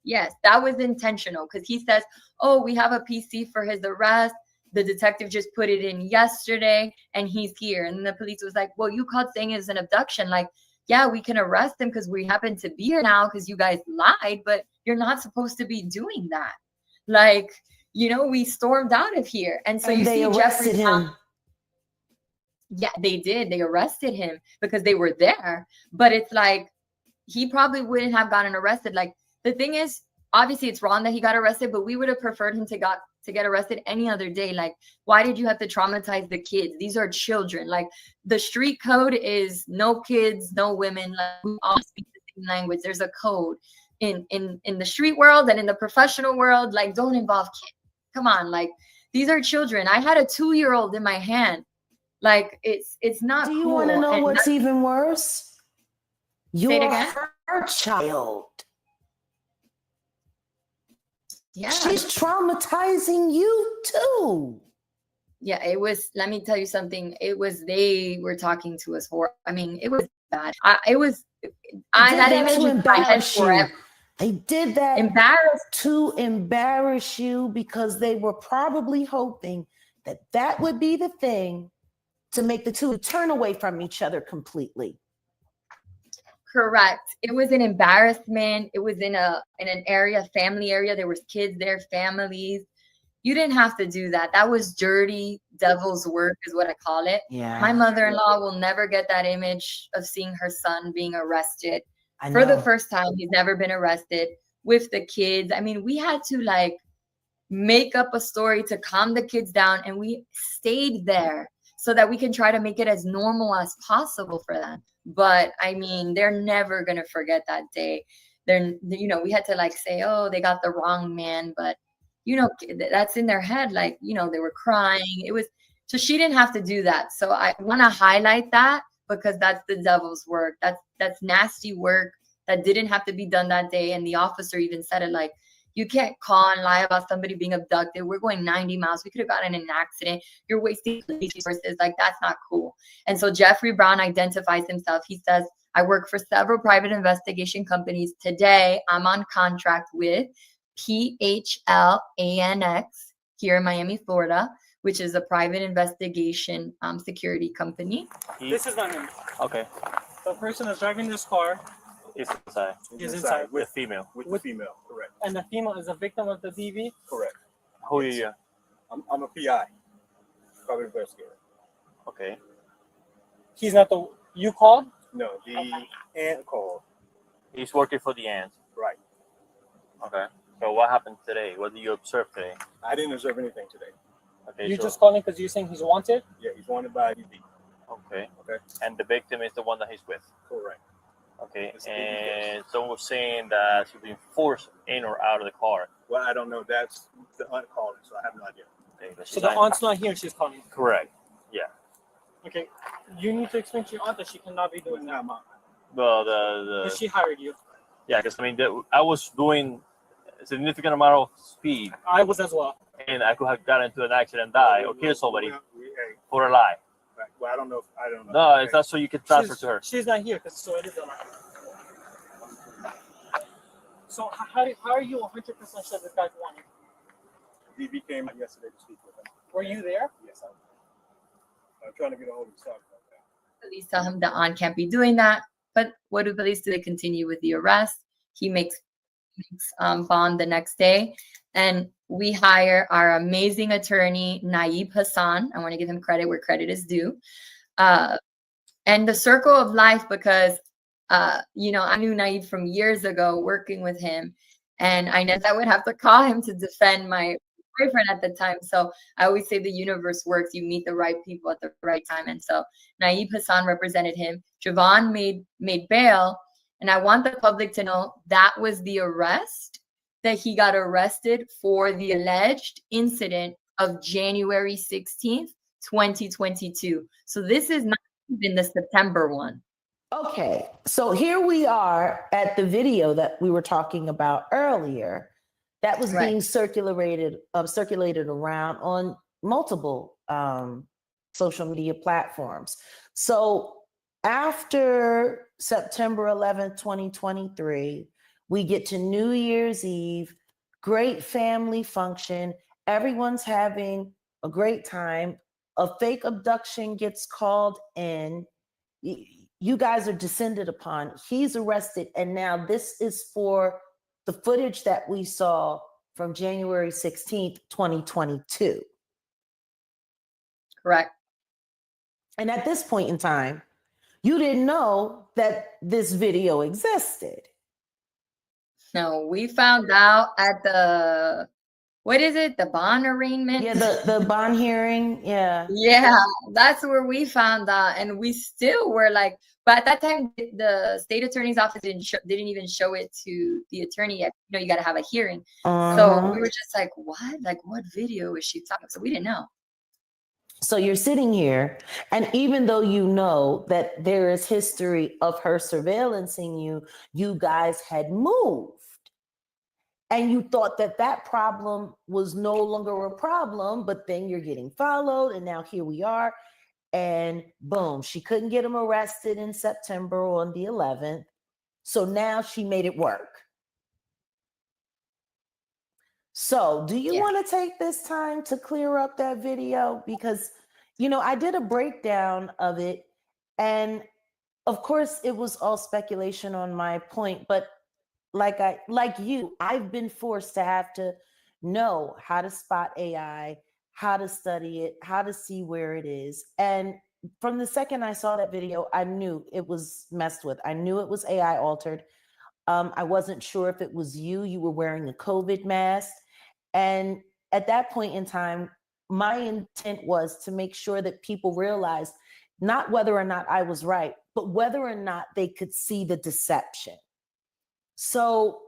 Yes, that was intentional because he says, oh, we have a PC for his arrest. The detective just put it in yesterday and he's here. And the police was like, well, you called saying it's an abduction. Like, yeah, we can arrest him because we happen to be here now because you guys lied, but you're not supposed to be doing that. Like, we stormed out of here. And so they arrested him. Yeah, they did. They arrested him because they were there. But it's like, he probably wouldn't have gotten arrested. Like, the thing is, obviously it's wrong that he got arrested, but we would have preferred him to get arrested any other day. Like, why did you have to traumatize the kids? These are children. Like, the street code is no kids, no women. Like, we all speak the same language. There's a code in the street world and in the professional world. Like, don't involve kids. Come on. Like, these are children. I had a 2-year-old in my hand. Like, it's not cool. Do you want to know what's even worse? You're her child. Yeah. She's traumatizing you too. Yeah, it was, let me tell you something. They were talking to us it was bad. I had images in my head forever. They did that to embarrass you because they were probably hoping that would be the thing to make the two turn away from each other completely. Correct. It was an embarrassment. It was in an area, family area. There was kids there, families. You didn't have to do that. That was dirty devil's work is what I call it. Yeah. My mother-in-law will never get that image of seeing her son being arrested. For the first time. He's never been arrested with the kids. I mean, we had to like make up a story to calm the kids down, and we stayed there so that we can try to make it as normal as possible for them. But I mean, they're never going to forget that day. We had to like say, oh, they got the wrong man. But, that's in their head. Like, they were crying. So she didn't have to do that. So I want to highlight that because that's the devil's work. That's nasty work that didn't have to be done that day. And the officer even said it like, you can't call and lie about somebody being abducted. We're going 90 miles. We could have gotten in an accident. You're wasting police resources. Like, that's not cool. And so Jeffrey Brown identifies himself. He says, I work for several private investigation companies. Today, I'm on contract with PHLANX here in Miami, Florida, which is a private investigation security company. This is not him. Okay. The person that's driving this car Is inside. is inside. With female. With the female, correct. And the female is a victim of the DV? Correct. Who are you? I'm a PI, private investigator. Okay. He's not you called? No, the aunt called. He's working for the aunt. Right. Okay. So what happened today? What did you observe today? I didn't observe anything today. Okay. You just calling because you're saying he's wanted? Yeah, he's wanted by DV. Okay. Okay. And the victim is the one that he's with. Correct. Okay. It's And someone was saying that she's being forced in or out of the car. Well, I don't know. That's the aunt calling, so I have no idea. Okay. But So she's the not- aunt's not here, she's calling. Correct. Yeah. Okay. You need to explain to your aunt that she cannot be doing that. Well, Because she hired you. yeah, because I was doing a significant amount of speed, I was as well. and I could have gotten into an accident, and die, or kill somebody Hey, for a lie. right. Well, I don't know. No, it's not so you can transfer to her. She's not here, so it is a lie. So how are you 100% sure this guy's wanted? DV came yesterday to speak with him. Were you there? Yes, I'm trying to get a hold of his son right now. Police tell him that On can't be doing that. But what do police do? They continue with the arrest. He makes bond the next day. And we hire our amazing attorney, Naib Hassan. I want to give him credit where credit is due. And the circle of life, because, you know, I knew Naib from years ago working with him. And I know I would have to call him to defend my boyfriend at the time. So I always say the universe works. You meet the right people at the right time. And so Naib Hassan represented him. Javon made bail. And I want the public to know that was the arrest, that he got arrested for the alleged incident of January 16th, 2022. So this is not even the September one. Okay, so here we are at the video that we were talking about earlier that was Right. being circulated around on multiple social media platforms. So after September 11th, 2023, we get to New Year's Eve, great family function. Everyone's having a great time. A fake abduction gets called in. You guys are descended upon. He's arrested. And now this is for the footage that we saw from January 16th, 2022. Correct. And at this point in time, you didn't know that this video existed. No, we found out at the, what is it? The bond arraignment? Yeah, the bond hearing. Yeah. Yeah, that's where we found out. And we still were like, but at that time, the state attorney's office didn't even show it to the attorney yet. You know, you got to have a hearing. So we were just like, what? Like, what video is she talking? So we didn't know. So you're sitting here, and even though you know that there is history of her surveillancing you, you guys had moved. And you thought that that problem was no longer a problem, but then you're getting followed, and now here we are. And boom, she couldn't get him arrested in September on the 11th. So now she made it work. So do you want to take this time to clear up that video? Because, you know, I did a breakdown of it. And of course, it was all speculation on my point. But like you, I've been forced to have to know how to spot AI, how to study it, how to see where it is. And from the second I saw that video, I knew it was messed with. I knew it was AI altered. I wasn't sure if it was you. You were wearing a COVID mask. And at that point in time, my intent was to make sure that people realized not whether or not I was right, but whether or not they could see the deception. So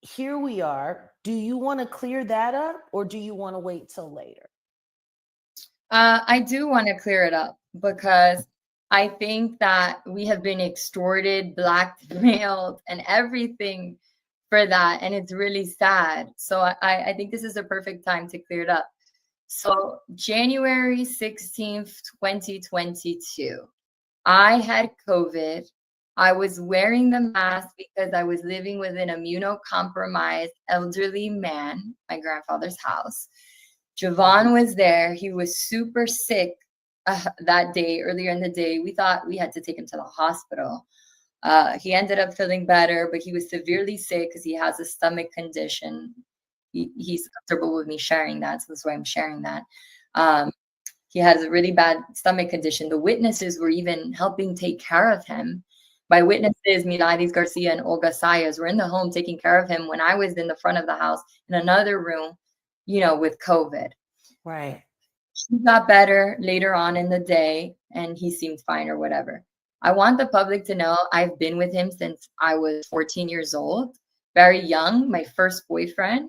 here we are. Do you want to clear that up, or do you want to wait till later? I do want to clear it up, because I think that we have been extorted, blackmailed, and everything for that. And it's really sad. So I think this is a perfect time to clear it up. So January 16th, 2022, I had COVID. I was wearing the mask because I was living with an immunocompromised elderly man, my grandfather's house. Javon was there. He was super sick that day, earlier in the day. We thought we had to take him to the hospital. He ended up feeling better, but he was severely sick because he has a stomach condition. He's comfortable with me sharing that, so that's why I'm sharing that. He has a really bad stomach condition. The witnesses were even helping take care of him. By witnesses, Milagros Garcia and Olga Sayas were in the home taking care of him when I was in the front of the house in another room, you know, with COVID. Right. He got better later on in the day, and he seemed fine or whatever. I want the public to know I've been with him since I was 14 years old, very young, my first boyfriend,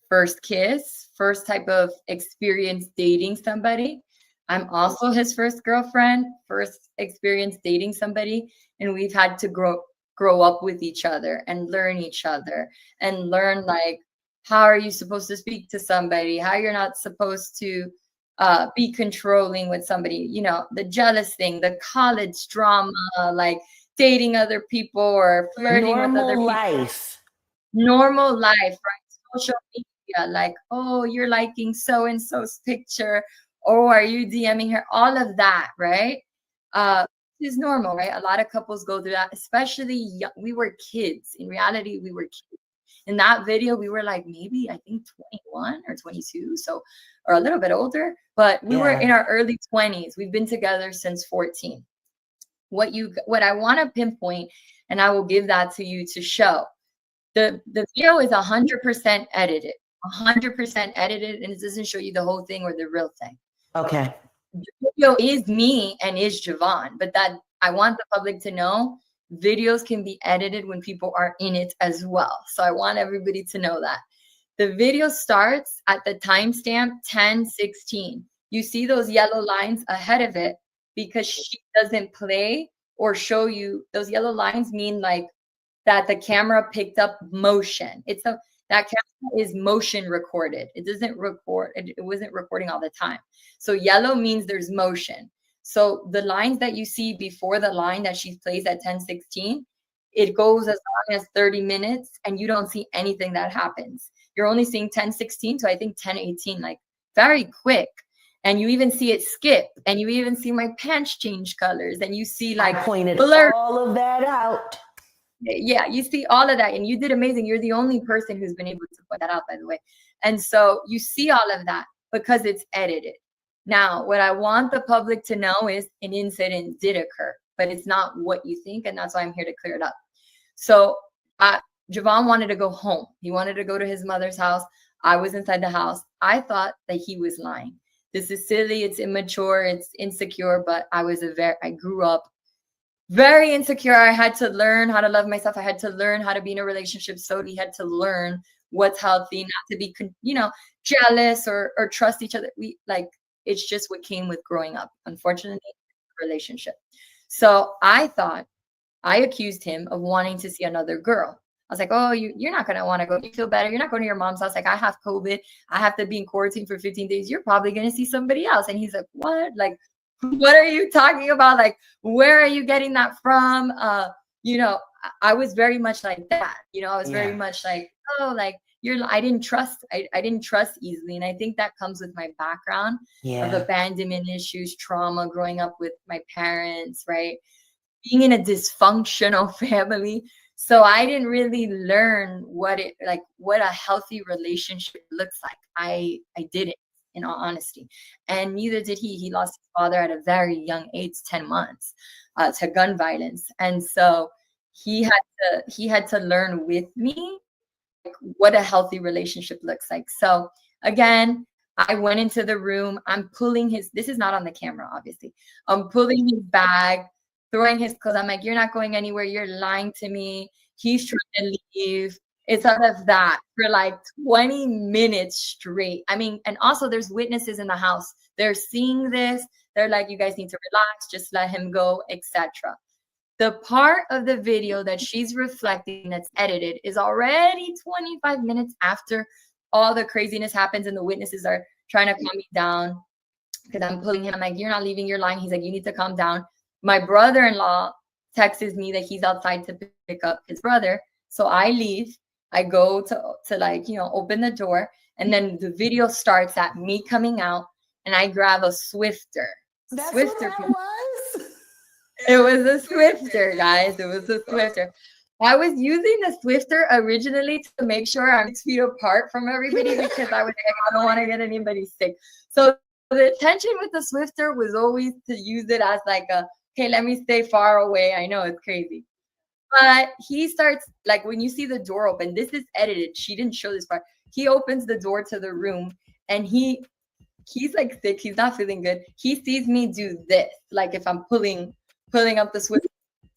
first kiss, first type of experience dating somebody. I'm also his first girlfriend, first experience dating somebody, and we've had to grow up with each other and learn each other and learn, like, how are you supposed to speak to somebody, how you're not supposed to be controlling with somebody, you know, the jealous thing, the college drama, like dating other people or flirting with other people. Normal life, right? Social media, like, oh, you're liking so-and-so's picture, Oh, are you DMing her? All of that, right? Is normal, right? A lot of couples go through that, especially we were kids. In reality, we were kids. In that video, we were like maybe I think 21 or 22, so or a little bit older, but we were in our early 20s. We've been together since 14. What I want to pinpoint, and I will give that to you to show. The video is 100% edited. 100% edited, and it doesn't show you the whole thing or the real thing. Okay. The video is me and is Javon, but that I want the public to know videos can be edited when people are in it as well. So I want everybody to know that. The video starts at the timestamp 10:16. You see those yellow lines ahead of it because she doesn't play or show you. Those yellow lines mean like that the camera picked up motion. That camera is motion recorded. It doesn't record, it wasn't recording all the time. So yellow means there's motion. So the lines that you see before the line that she plays at 10:16, it goes as long as 30 minutes and you don't see anything that happens. You're only seeing 10:16 to I think 10:18, like very quick. And you even see it skip, and you even see my pants change colors, and you see like I pointed blur. all of that out. Yeah, you see all of that, and you did amazing. You're the only person who's been able to point that out, by the way. And so you see all of that because it's edited. Now, what I want the public to know is an incident did occur, but it's not what you think, and that's why I'm here to clear it up. So Javon wanted to go home. He wanted to go to his mother's house. I was inside the house. I thought that he was lying. This is silly, it's immature, it's insecure, but I grew up very insecure. I had to learn how to love myself. I had to learn how to be in a relationship. So we had to learn what's healthy, not to be, jealous or trust each other. It's just what came with growing up, unfortunately, relationship. So I accused him of wanting to see another girl. I was like, oh, you're not going to want to go. You feel better. You're not going to your mom's house. Like, I have COVID. I have to be in quarantine for 15 days. You're probably going to see somebody else. And he's like, what? Like, what are you talking about? Like, where are you getting that from? I was very much like that. I was very much like, oh, like I didn't trust easily. And I think that comes with my background of abandonment issues, trauma, growing up with my parents, right? Being in a dysfunctional family. So I didn't really learn what a healthy relationship looks like. I didn't, in all honesty. And neither did he. He lost his father at a very young age, 10 months, to gun violence. And so he had to learn with me what a healthy relationship looks like. So again, I went into the room. I'm pulling this is not on the camera, obviously. I'm pulling his bag, throwing his clothes. I'm like, you're not going anywhere. You're lying to me. He's trying to leave. It's out of that for like 20 minutes straight. I mean, and also there's witnesses in the house. They're seeing this. They're like, you guys need to relax. Just let him go, etc. The part of the video that she's reflecting that's edited is already 25 minutes after all the craziness happens and the witnesses are trying to calm me down because I'm pulling him. I'm like, you're not leaving, you're lying. He's like, you need to calm down. My brother-in-law texts me that he's outside to pick up his brother. So I leave. I go to open the door. And then the video starts at me coming out and I grab a Swifter. That's Swifter. what that was? It was a Swifter, guys. It was a Swifter. I was using the Swifter originally to make sure I'm 6 feet apart from everybody because I was like, I don't want to get anybody sick. So the intention with the Swifter was always to use it as like okay, let me stay far away. I know it's crazy. But he starts, like when you see the door open, this is edited. She didn't show this part. He opens the door to the room and he's like sick. He's not feeling good. He sees me do this, like if I'm pulling up the Swifter.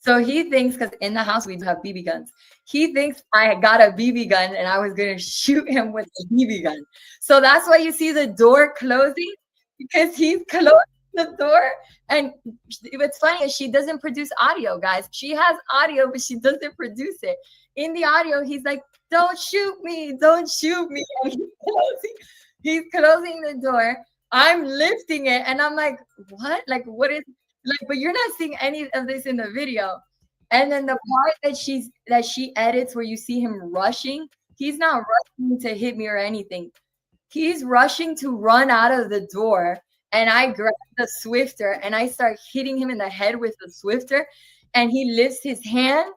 So he thinks, because in the house we do have BB guns, he thinks I got a BB gun and I was going to shoot him with a BB gun. So that's why you see the door closing, because he's closing the door. And what's funny is she doesn't produce audio, guys. She has audio, but she doesn't produce it. In the audio, he's like, don't shoot me, don't shoot me. And he's closing the door. I'm lifting it and I'm like, what? Like, what is... Like, but you're not seeing any of this in the video. And then the part that she edits where you see him rushing, he's not rushing to hit me or anything. He's rushing to run out of the door and I grab the swifter and I start hitting him in the head with the swifter, and he lifts his hand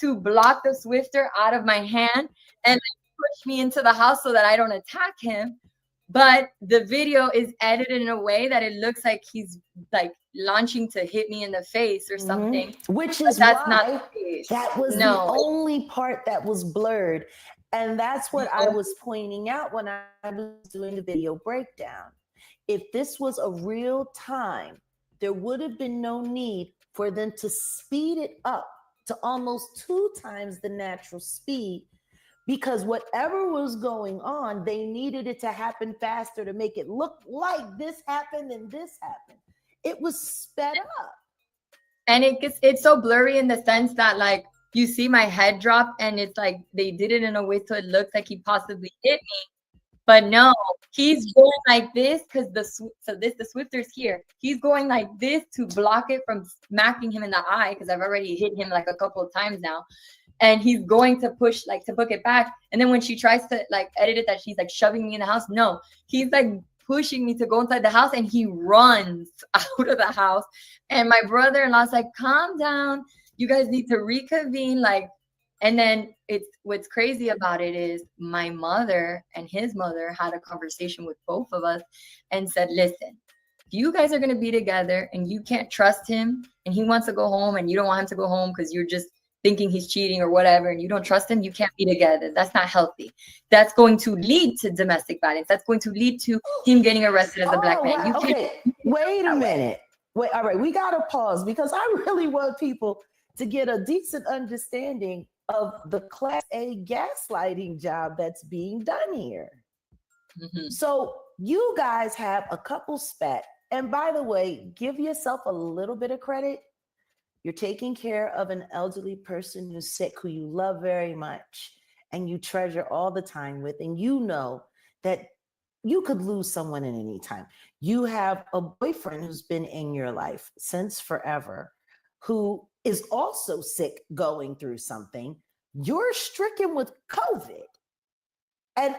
to block the swifter out of my hand and push me into the house so that I don't attack him. But the video is edited in a way that it looks like he's like launching to hit me in the face or something. Which But is that's why not the case. that was the only part that was blurred. And that's what I was pointing out when I was doing the video breakdown. If this was a real time, there would have been no need for them to speed it up to almost 2 times the natural speed, because whatever was going on, they needed it to happen faster to make it look like this happened and this happened. It was sped up. And it's so blurry in the sense that like you see my head drop and it's like they did it in a way so it looks like he possibly hit me. But no, he's going like this because the swifter's here. He's going like this to block it from smacking him in the eye, because I've already hit him like a couple of times now. And he's going to push, like, to book it back. And then when she tries to like edit it that she's like shoving me in the house, no, he's like pushing me to go inside the house, and he runs out of the house. And my brother-in-law's like, calm down, you guys need to reconvene. Like, and then what's crazy about it is my mother and his mother had a conversation with both of us and said, listen, if you guys are going to be together and you can't trust him and he wants to go home and you don't want him to go home because you're just thinking he's cheating or whatever, and you don't trust him, you can't be together. That's not healthy. That's going to lead to domestic violence. That's going to lead to him getting arrested as a black man. Wow. Okay, wait a minute. Wait, all right, we got to pause, because I really want people to get a decent understanding of the Class A gaslighting job that's being done here. Mm-hmm. So you guys have a couple spat. And by the way, give yourself a little bit of credit. You're taking care of an elderly person who's sick, who you love very much and you treasure all the time with, and you know that you could lose someone at any time. You have a boyfriend who's been in your life since forever, who is also sick, going through something. You're stricken with COVID. And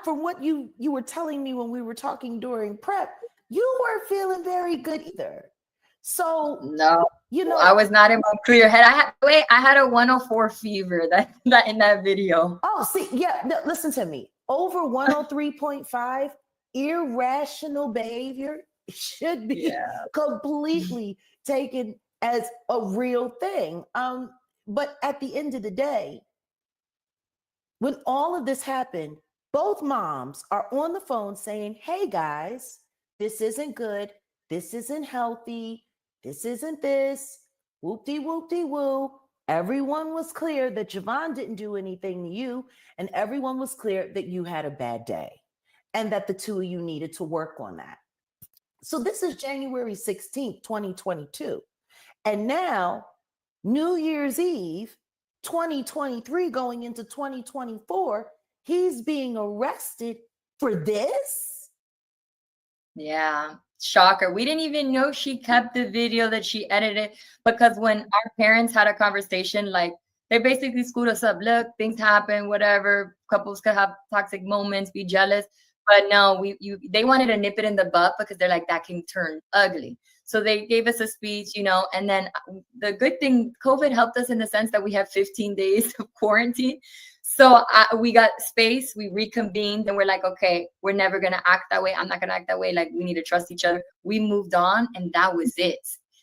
from what you were telling me when we were talking during prep, you weren't feeling very good either. So no, you know, I was not in my clear head. I had a 104 fever that in that video. Oh, see, yeah, no, listen to me. Over 103.5, irrational behavior should be completely taken as a real thing. But at the end of the day, when all of this happened, both moms are on the phone saying, hey guys, this isn't good. This isn't healthy. This isn't this. Whoop-de-whoop-de-woo. Everyone was clear that Javon didn't do anything to you, and everyone was clear that you had a bad day and that the two of you needed to work on that. So this is January 16th, 2022. And now, New Year's Eve, 2023 going into 2024, he's being arrested for this? Yeah. Shocker. We didn't even know she kept the video that she edited, because when our parents had a conversation, like they basically schooled us up. Look, things happen, whatever. Couples could have toxic moments, be jealous. But no, they wanted to nip it in the butt, because they're like, that can turn ugly. So they gave us a speech, and then the good thing, COVID helped us in the sense that we have 15 days of quarantine. So we got space, we reconvened, and we're like, okay, we're never going to act that way. I'm not going to act that way. Like, we need to trust each other. We moved on, and that was it.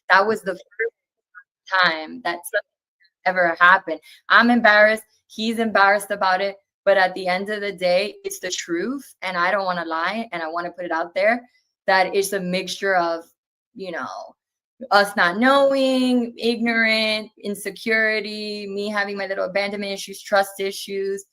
That was the first time that something ever happened. I'm embarrassed. He's embarrassed about it. But at the end of the day, it's the truth. And I don't want to lie. And I want to put it out there that it's a mixture of, us not knowing, ignorant, insecurity, me having my little abandonment issues, trust issues,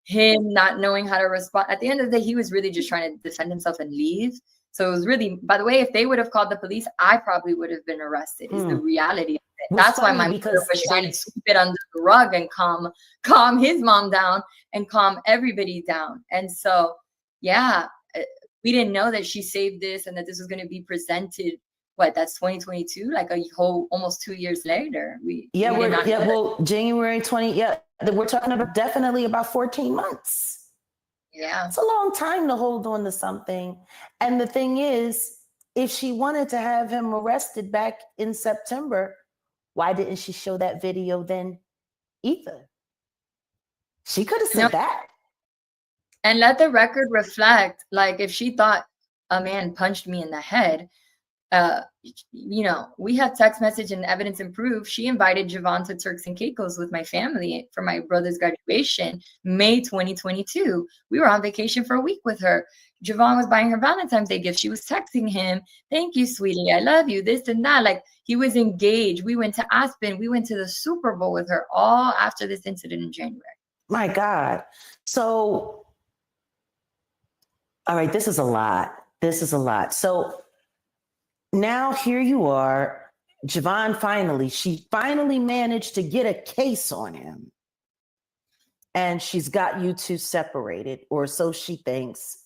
him not knowing how to respond. At the end of the day, he was really just trying to defend himself and leave. So it was really, by the way, if they would have called the police, I probably would have been arrested, is the reality of it. That's why my mother was trying to sweep it under the rug and calm his mom down and calm everybody down. And so, yeah, we didn't know that she saved this and that this was going to be presented. That's 2022, like a whole almost 2 years later. January 20. Yeah, we're talking about definitely about 14 months. Yeah, it's a long time to hold on to something. And the thing is, if she wanted to have him arrested back in September, why didn't she show that video then either? She could have said that. And let the record reflect, like, if she thought a man punched me in the head, you know, we have text message and evidence and proof. She invited Javon to Turks and Caicos with my family for my brother's graduation, May 2022. We were on vacation for a week with her. Javon was buying her Valentine's Day gift. She was texting him, "Thank you, sweetie. I love you," this and that. Like, he was engaged. We went to Aspen. We went to the Super Bowl with her, all after this incident in January. My God. So, all right, this is a lot. This is a lot. So now here you are, Javon she finally managed to get a case on him. And she's got you two separated, or so she thinks.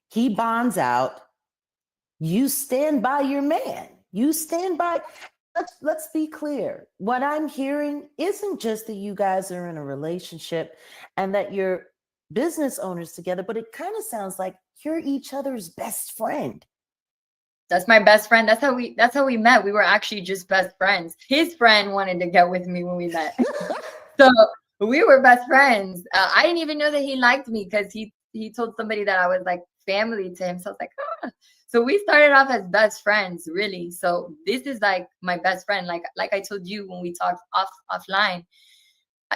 He bonds out. You stand by your man. You stand by. Let's be clear. What I'm hearing isn't just that you guys are in a relationship and that you're business owners together, but it kind of sounds like you're each other's best friend. That's my best friend. That's how we met. We were actually just best friends. His friend wanted to get with me when we met. So we were best friends. I didn't even know that he liked me because he told somebody that I was like family to him. So I was like, ah. So we started off as best friends, really. So this is like my best friend. Like I told you when we talked offline,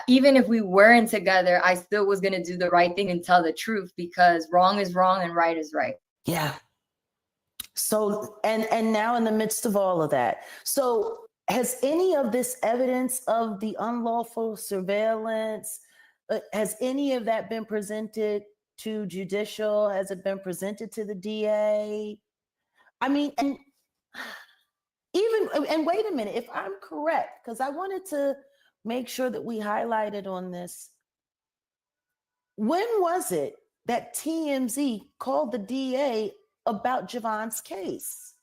even if we weren't together, I still was going to do the right thing and tell the truth, because wrong is wrong and right is right. Yeah. So, and now in the midst of all of that, so has any of this evidence of the unlawful surveillance, has any of that been presented to judicial? Has it been presented to the DA? I mean, and wait a minute, if I'm correct, because I wanted to make sure that we highlighted on this. When was it that TMZ called the DA about Javon's case?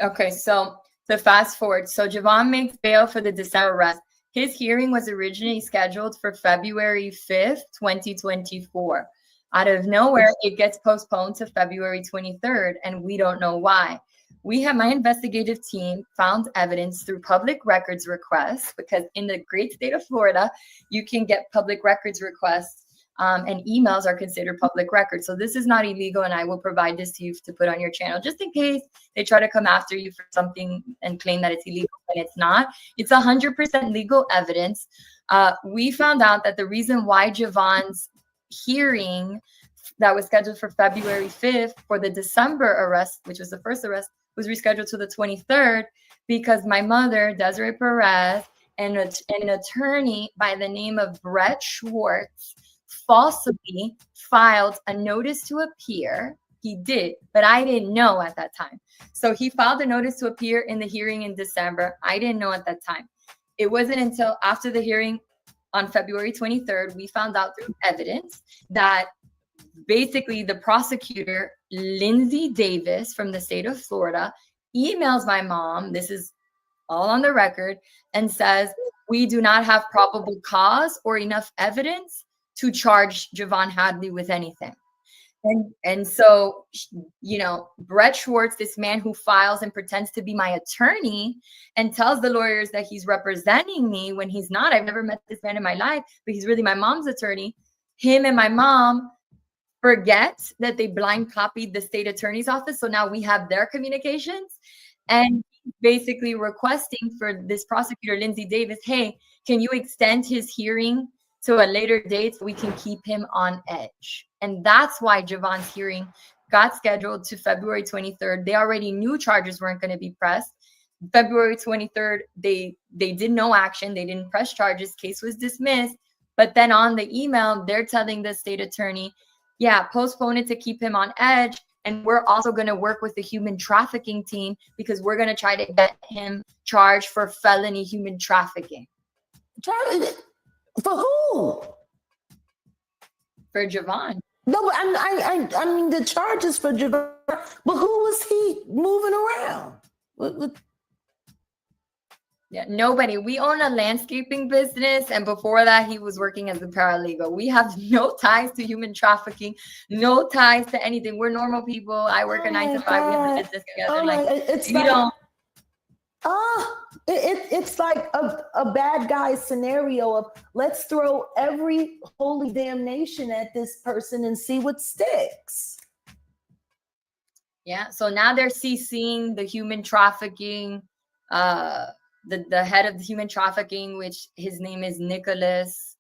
Okay, so to fast forward, so Javon makes bail for the December arrest. His hearing was originally scheduled for February 5th, 2024. Out of nowhere, it gets postponed to February 23rd, and we don't know why. My investigative team found evidence through public records requests, because in the great state of Florida, you can get public records requests, and emails are considered public records. So this is not illegal, and I will provide this to you to put on your channel, just in case they try to come after you for something and claim that it's illegal when it's not. It's 100% legal evidence. We found out that the reason why Javon's hearing that was scheduled for February 5th for the December arrest, which was the first arrest, was rescheduled to the 23rd, because my mother, Desiree Perez, and an attorney by the name of Brett Schwartz falsely filed a notice to appear. He did, but I didn't know at that time. So he filed a notice to appear in the hearing in December. I didn't know at that time. It wasn't until after the hearing on February 23rd, we found out through evidence that basically the prosecutor, Lindsay Davis from the state of Florida, emails my mom, this is all on the record, and says, "We do not have probable cause or enough evidence to charge Javon Hadley with anything." And so, you know, Brett Schwartz, this man who files and pretends to be my attorney and tells the lawyers that he's representing me when he's not. I've never met this man in my life, but he's really my mom's attorney. Him and my mom forget that they blind copied the state attorney's office. So now we have their communications, and basically requesting for this prosecutor, Lindsay Davis, hey, can you extend his hearing to a later date so we can keep him on edge? And that's why Javon's hearing got scheduled to February 23rd. They already knew charges weren't going to be pressed. February 23rd, they did no action. They didn't press charges. Case was dismissed. But then on the email, they're telling the state attorney, yeah, postpone it to keep him on edge. And we're also going to work with the human trafficking team, because we're going to try to get him charged for felony human trafficking. For who? For Javon. No, but I mean the charges for Javon, but who was he moving around? Yeah, nobody. We own a landscaping business, and before that, he was working as a paralegal. We have no ties to human trafficking, no ties to anything. We're normal people. I work a 9 to 5. We have a business together. Oh like, it's you like, don't. It's like a bad guy scenario of let's throw every holy damnation at this person and see what sticks. Yeah. So now they're CCing the human trafficking, the head of the human trafficking, which his name is Nicholas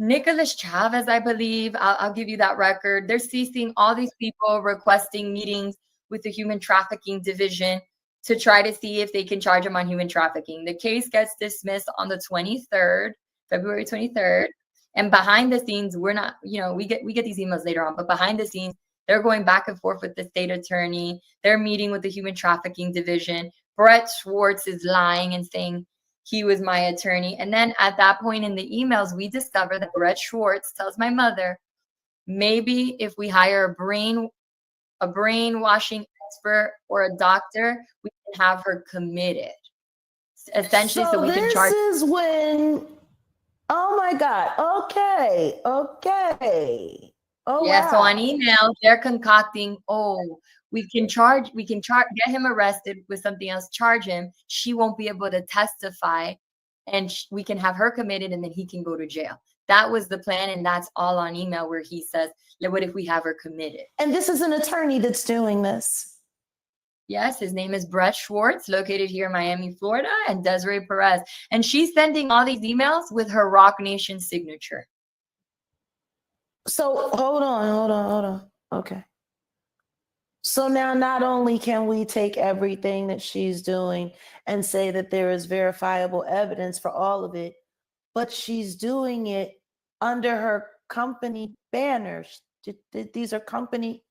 Chavez, I believe. I'll give you that record. They're CCing all these people requesting meetings with the human trafficking division to try to see if they can charge him on human trafficking. The case gets dismissed on the 23rd, February 23rd. And behind the scenes, we're not, we get these emails later on, but behind the scenes, they're going back and forth with the state attorney. They're meeting with the human trafficking division. Brett Schwartz is lying and saying he was my attorney. And then at that point in the emails, we discover that Brett Schwartz tells my mother, maybe if we hire a brainwashing expert or a doctor, we can have her committed. Essentially, so we can charge. This is when, oh my God, okay. Oh, yeah, wow. so on email, they're concocting, we can get him arrested with something else, charge him. She won't be able to testify, and we can have her committed, and then he can go to jail. That was the plan, and that's all on email where he says, what if we have her committed? And this is an attorney that's doing this. Yes, his name is Brett Schwartz, located here in Miami, Florida, and Desiree Perez. And she's sending all these emails with her Rock Nation signature. So hold on. Okay. So now not only can we take everything that she's doing and say that there is verifiable evidence for all of it, but she's doing it under her company banners. These are company.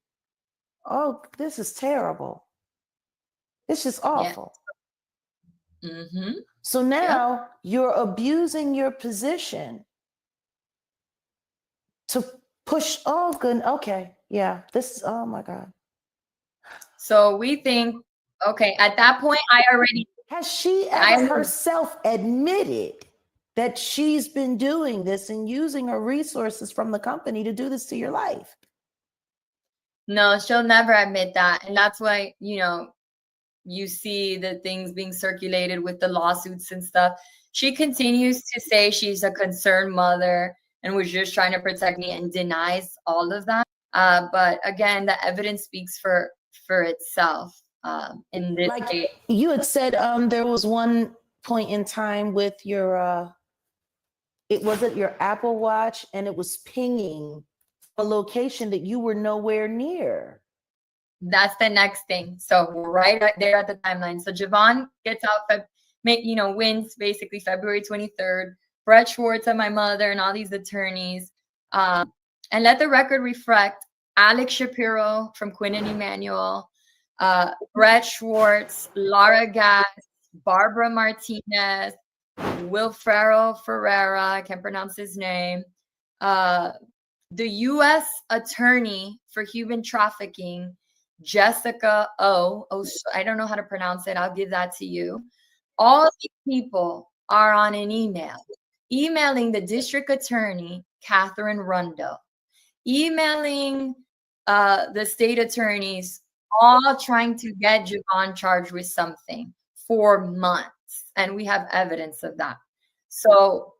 Oh, this is terrible. It's just awful. Yeah. Mm-hmm. So now you're abusing your position to push. Oh, good. Okay. Yeah. This is, oh my God. So we think, okay, at that point, Has she ever herself admitted that she's been doing this and using her resources from the company to do this to your life? No, she'll never admit that. And that's why, you see the things being circulated with the lawsuits and stuff. She continues to say she's a concerned mother and was just trying to protect me and denies all of that. But again, the evidence speaks for itself. In this case, you had said there was one point in time with your it wasn't your Apple Watch, and it was pinging a location that you were nowhere near. That's the next thing. So we're right there at the timeline. So Javon gets out, wins basically February 23rd. Brett Schwartz and my mother and all these attorneys. And let the record reflect Alex Shapiro from Quinn and Emanuel, Brett Schwartz, Laura Gass, Barbara Martinez, Wilfredo Ferreira, I can't pronounce his name, the U.S. Attorney for Human Trafficking, Jessica O. I don't know how to pronounce it. I'll give that to you. All these people are on an emailing the district attorney, Catherine Rundo, emailing the state attorneys, all trying to get Javon charged with something for months. And we have evidence of that. So,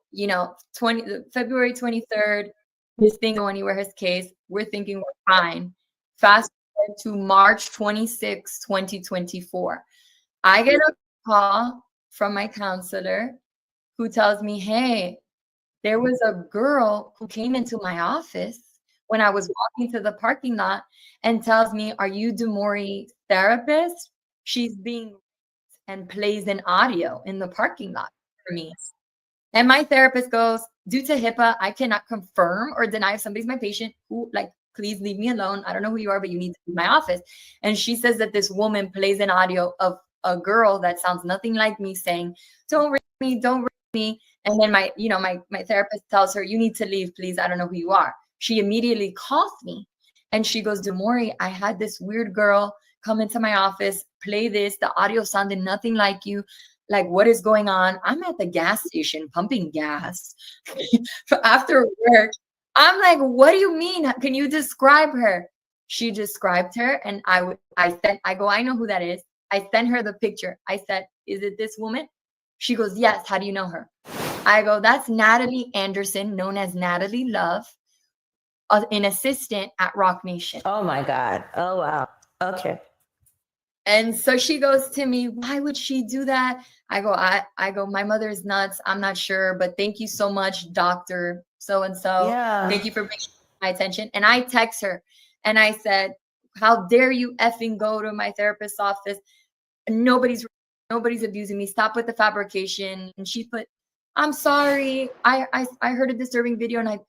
February 23rd, this thing going anywhere, his case, we're thinking we're fine. Fast forward to March 26, 2024. I get a call from my counselor who tells me, hey, there was a girl who came into my office when I was walking to the parking lot and tells me, are you Demoee's therapist? She's being and plays an audio in the parking lot for me. And my therapist goes, due to HIPAA, I cannot confirm or deny if somebody's my patient. Please leave me alone. I don't know who you are, but you need to leave my office. And she says that this woman plays an audio of a girl that sounds nothing like me saying, don't rape me. And then my therapist tells her, you need to leave, please. I don't know who you are. She immediately calls me and she goes, Demoee, I had this weird girl come into my office, play this. The audio sounded nothing like you. Like, what is going on? I'm at the gas station pumping gas after work. I'm like, what do you mean? Can you describe her? She described her, and I go, I know who that is. I sent her the picture. I said, is it this woman? She goes, yes. How do you know her? I go, that's Natalie Anderson, known as Natalie Love, an assistant at Rock Nation. Oh my God. Oh, wow. Okay. And so she goes to me, why would she do that? I go, my mother is nuts. I'm not sure, but thank you so much, Dr. So-and-so. Yeah. Thank you for bringing my attention. And I text her and I said, how dare you effing go to my therapist's office? Nobody's abusing me. Stop with the fabrication. And she put, I'm sorry. I heard a disturbing video and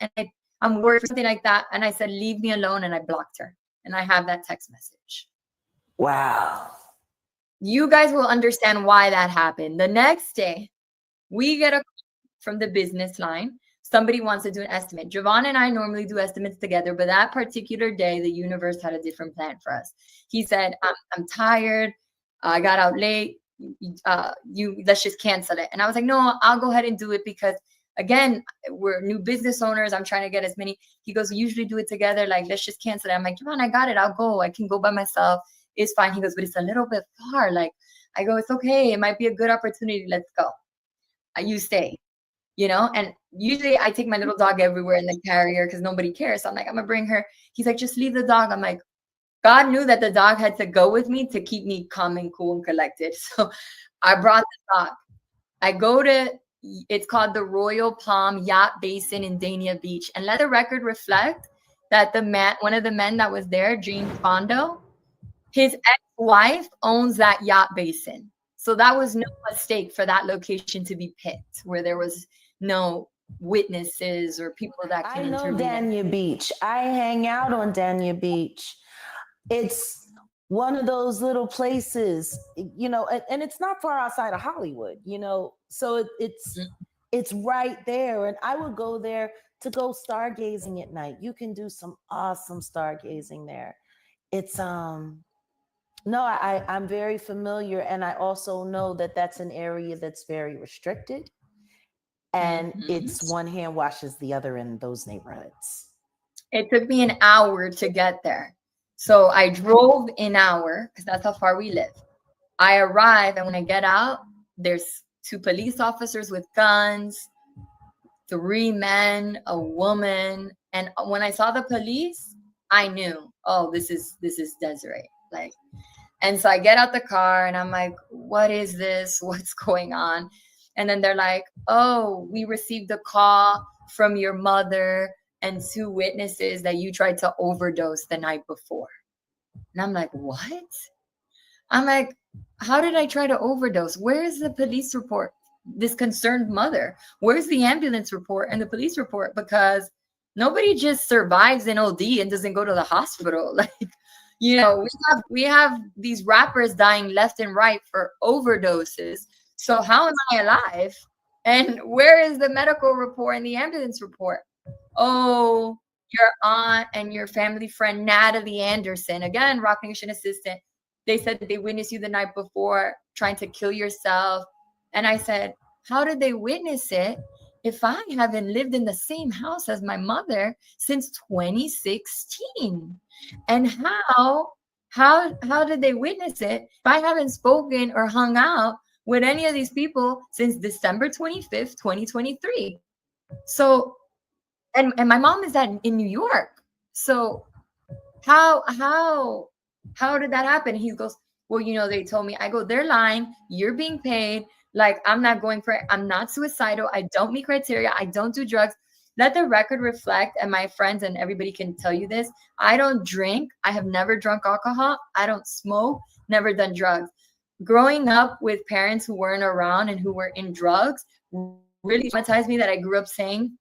I'm worried for something like that. And I said, leave me alone. And I blocked her. And I have that text message. Wow. You guys will understand why that happened. The next day, we get a call from the business line. Somebody wants to do an estimate. Javon and I normally do estimates together, but that particular day, the universe had a different plan for us. He said, I'm tired. I got out late. Let's just cancel it. And I was like, no, I'll go ahead and do it because, again, we're new business owners. I'm trying to get as many. He goes, we usually do it together. Like, let's just cancel it. I'm like, Javon, I got it. I'll go. I can go by myself. It's fine. He goes, but it's a little bit far. Like, I go, it's okay. It might be a good opportunity. Let's go. You stay, and usually I take my little dog everywhere in the carrier because nobody cares. So I'm like, I'm going to bring her. He's like, just leave the dog. I'm like, God knew that the dog had to go with me to keep me calm and cool and collected. So I brought the dog. I go to, it's called the Royal Palm Yacht Basin in Dania Beach. And let the record reflect that one of the men that was there, James Fondo, his ex-wife owns that yacht basin. So that was no mistake for that location to be picked where there was no witnesses or people that can intervene. I know Dania Beach. I hang out on Dania Beach. It's one of those little places, and it's not far outside of Hollywood, so it's right there. And I would go there to go stargazing at night. You can do some awesome stargazing there. It's, no, I'm very familiar. And I also know that that's an area that's very restricted. And it's one hand washes the other in those neighborhoods. It took me an hour to get there. So I drove an hour because that's how far we live. I arrive, and when I get out, there's 2 police officers with guns, 3 men, a woman. And when I saw the police, I knew, oh, this is Desiree. Like, and so I get out the car and I'm like, what is this? What's going on? And then they're like, oh, we received a call from your mother and 2 witnesses that you tried to overdose the night before. And I'm like, what? I'm like, how did I try to overdose? Where's the police report? This concerned mother. Where's the ambulance report and the police report? Because nobody just survives an OD and doesn't go to the hospital. Like, we have these rappers dying left and right for overdoses. So how am I alive? And where is the medical report and the ambulance report? Oh, your aunt and your family friend, Natalie Anderson, again, Rock Nation assistant. They said that they witnessed you the night before trying to kill yourself. And I said, how did they witness it if I haven't lived in the same house as my mother since 2016? And how did they witness it if I haven't spoken or hung out with any of these people since December 25th, 2023? So, and my mom is in New York. So how did that happen? He goes, well, they told me. I go, they're lying. You're being paid. Like, I'm not going for it. I'm not suicidal. I don't meet criteria. I don't do drugs. Let the record reflect, and my friends and everybody can tell you this. I don't drink. I have never drunk alcohol. I don't smoke, never done drugs. Growing up with parents who weren't around and who were in drugs really traumatized me that I grew up saying,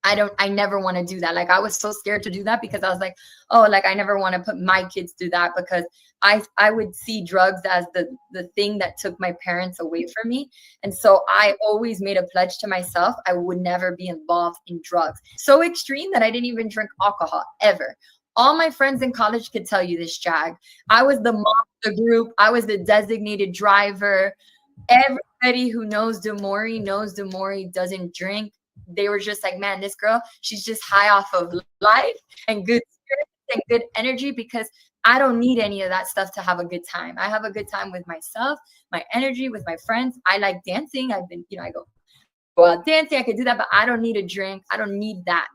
I never want to do that. Like, I was so scared to do that because I was like, oh, like, I never want to put my kids through that because I would see drugs as the thing that took my parents away from me. And so I always made a pledge to myself. I would never be involved in drugs. So extreme that I didn't even drink alcohol ever. All my friends in college could tell you this, Jag. I was the mom of the group. I was the designated driver. Every Anybody who knows Demoee doesn't drink. They were just like, man, this girl, she's just high off of life and good spirits and good energy, because I don't need any of that stuff to have a good time. I have a good time with myself, my energy, with my friends. I like dancing. I've been, I go out dancing. I could do that, but I don't need a drink. I don't need that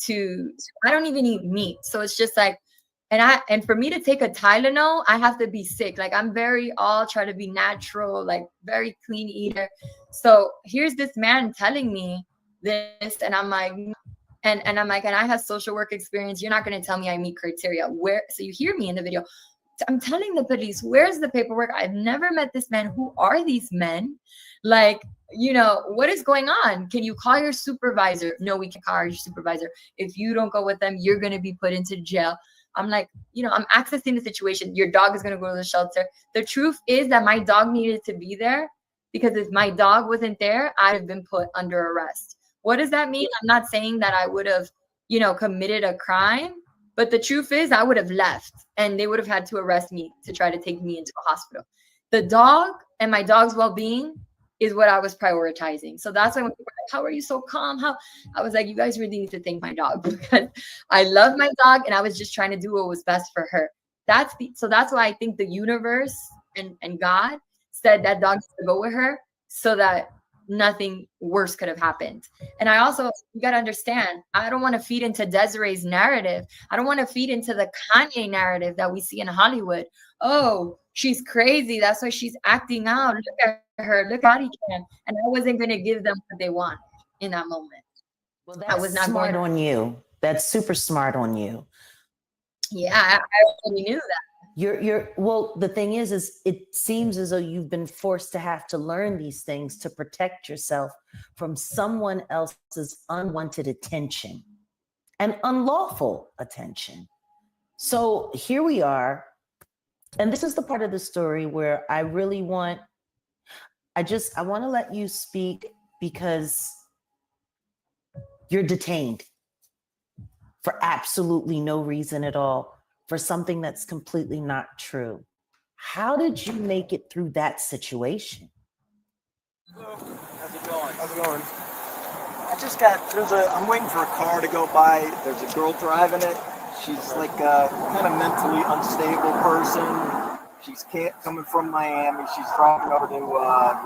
I don't even eat meat. So it's just like, and for me to take a Tylenol, I have to be sick. Like I'm try to be natural, like very clean eater. So here's this man telling me this, and I'm like, and I have social work experience. You're not going to tell me I meet criteria. So you hear me in the video. I'm telling the police, where's the paperwork? I've never met this man. Who are these men? Like, what is going on? Can you call your supervisor? No, we can't call your supervisor. If you don't go with them, you're going to be put into jail. I'm like, I'm accessing the situation. Your dog is going to go to the shelter. The truth is that my dog needed to be there, because if my dog wasn't there, I'd have been put under arrest. What does that mean? I'm not saying that I would have, committed a crime, but the truth is I would have left and they would have had to arrest me to try to take me into a hospital. The dog and my dog's well-being is what I was prioritizing. So that's why when people were like, how are you so calm? I was like, you guys really need to thank my dog, because I love my dog and I was just trying to do what was best for her. So that's why I think the universe and God said that dog to go with her, so that nothing worse could have happened. And you got to understand, I don't want to feed into Desiree's narrative. I don't want to feed into the Kanye narrative that we see in Hollywood. Oh, she's crazy. That's why she's acting out. Look at her. Look at body cam. And I wasn't going to give them what they want in that moment. Well, that's smart on you. That's super smart on you. Yeah, I already knew that. Well, the thing is it seems as though you've been forced to have to learn these things to protect yourself from someone else's unwanted attention and unlawful attention. So here we are. And this is the part of the story where I really want to let you speak, because you're detained for absolutely no reason at all, for something that's completely not true. How did you make it through that situation? Hello. How's it going? How's it going? I just I'm waiting for a car to go by. There's a girl driving it. She's like a kind of mentally unstable person. She's coming from Miami. She's driving over to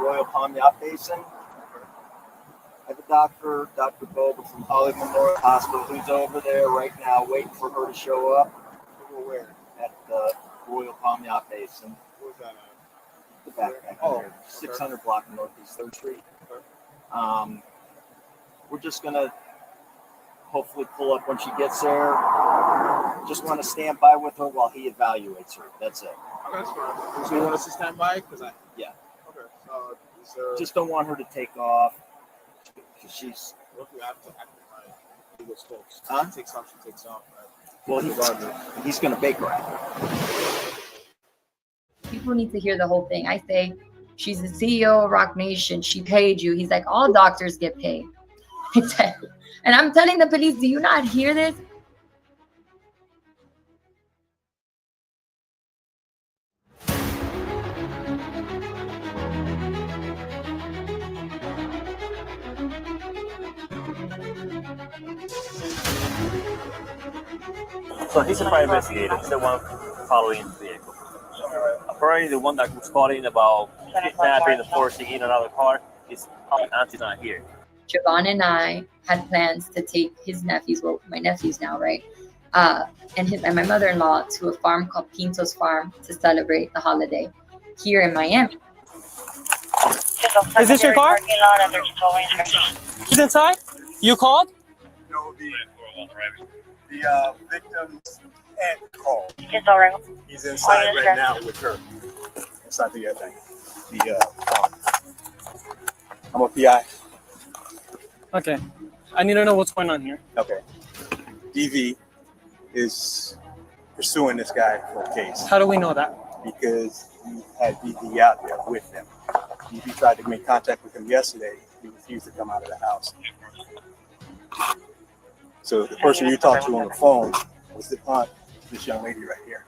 Royal Palm Yacht Basin. I have a doctor, Dr. Boba from Hollywood Memorial Hospital, who's over there right now waiting for her to show up. Where? At the Royal Palm Yacht Basin. Where's that at? The back. Oh, 600 block Northeast 3rd Street. Okay. We're just going to hopefully pull up when she gets there. Just want to stand by with her while he evaluates her. That's it. Okay, that's fine. So you want us to stand by? Yeah. Okay. Just don't want her to take off. She's... What if we have to act like legal folks? Huh? She takes off, she takes off. Right? Well, he's going to bake her out. People need to hear the whole thing. I say, she's the CEO of Rock Nation. She paid you. He's like, all doctors get paid. And I'm telling the police, do you not hear this? So he's a private investigator. He's the one following the vehicle. Apparently, the one that was calling about kidnapping and forcing in another car is Auntie's not here. Javon and I had plans to take his nephews, well, my nephews now, right? And my mother-in-law to a farm called Pinto's Farm to celebrate the holiday here in Miami. Is this your car? He's inside? You called? No, the victim's aunt called. It's all right. He's inside right now with her. Inside the farm. I'm a PI. Okay. I need to know what's going on here. Okay. DV is pursuing this guy for a case. How do we know that? Because he had DV out there with him. DV tried to make contact with him yesterday. He refused to come out of the house. So the person you talked to on the phone was the aunt, this young lady right here.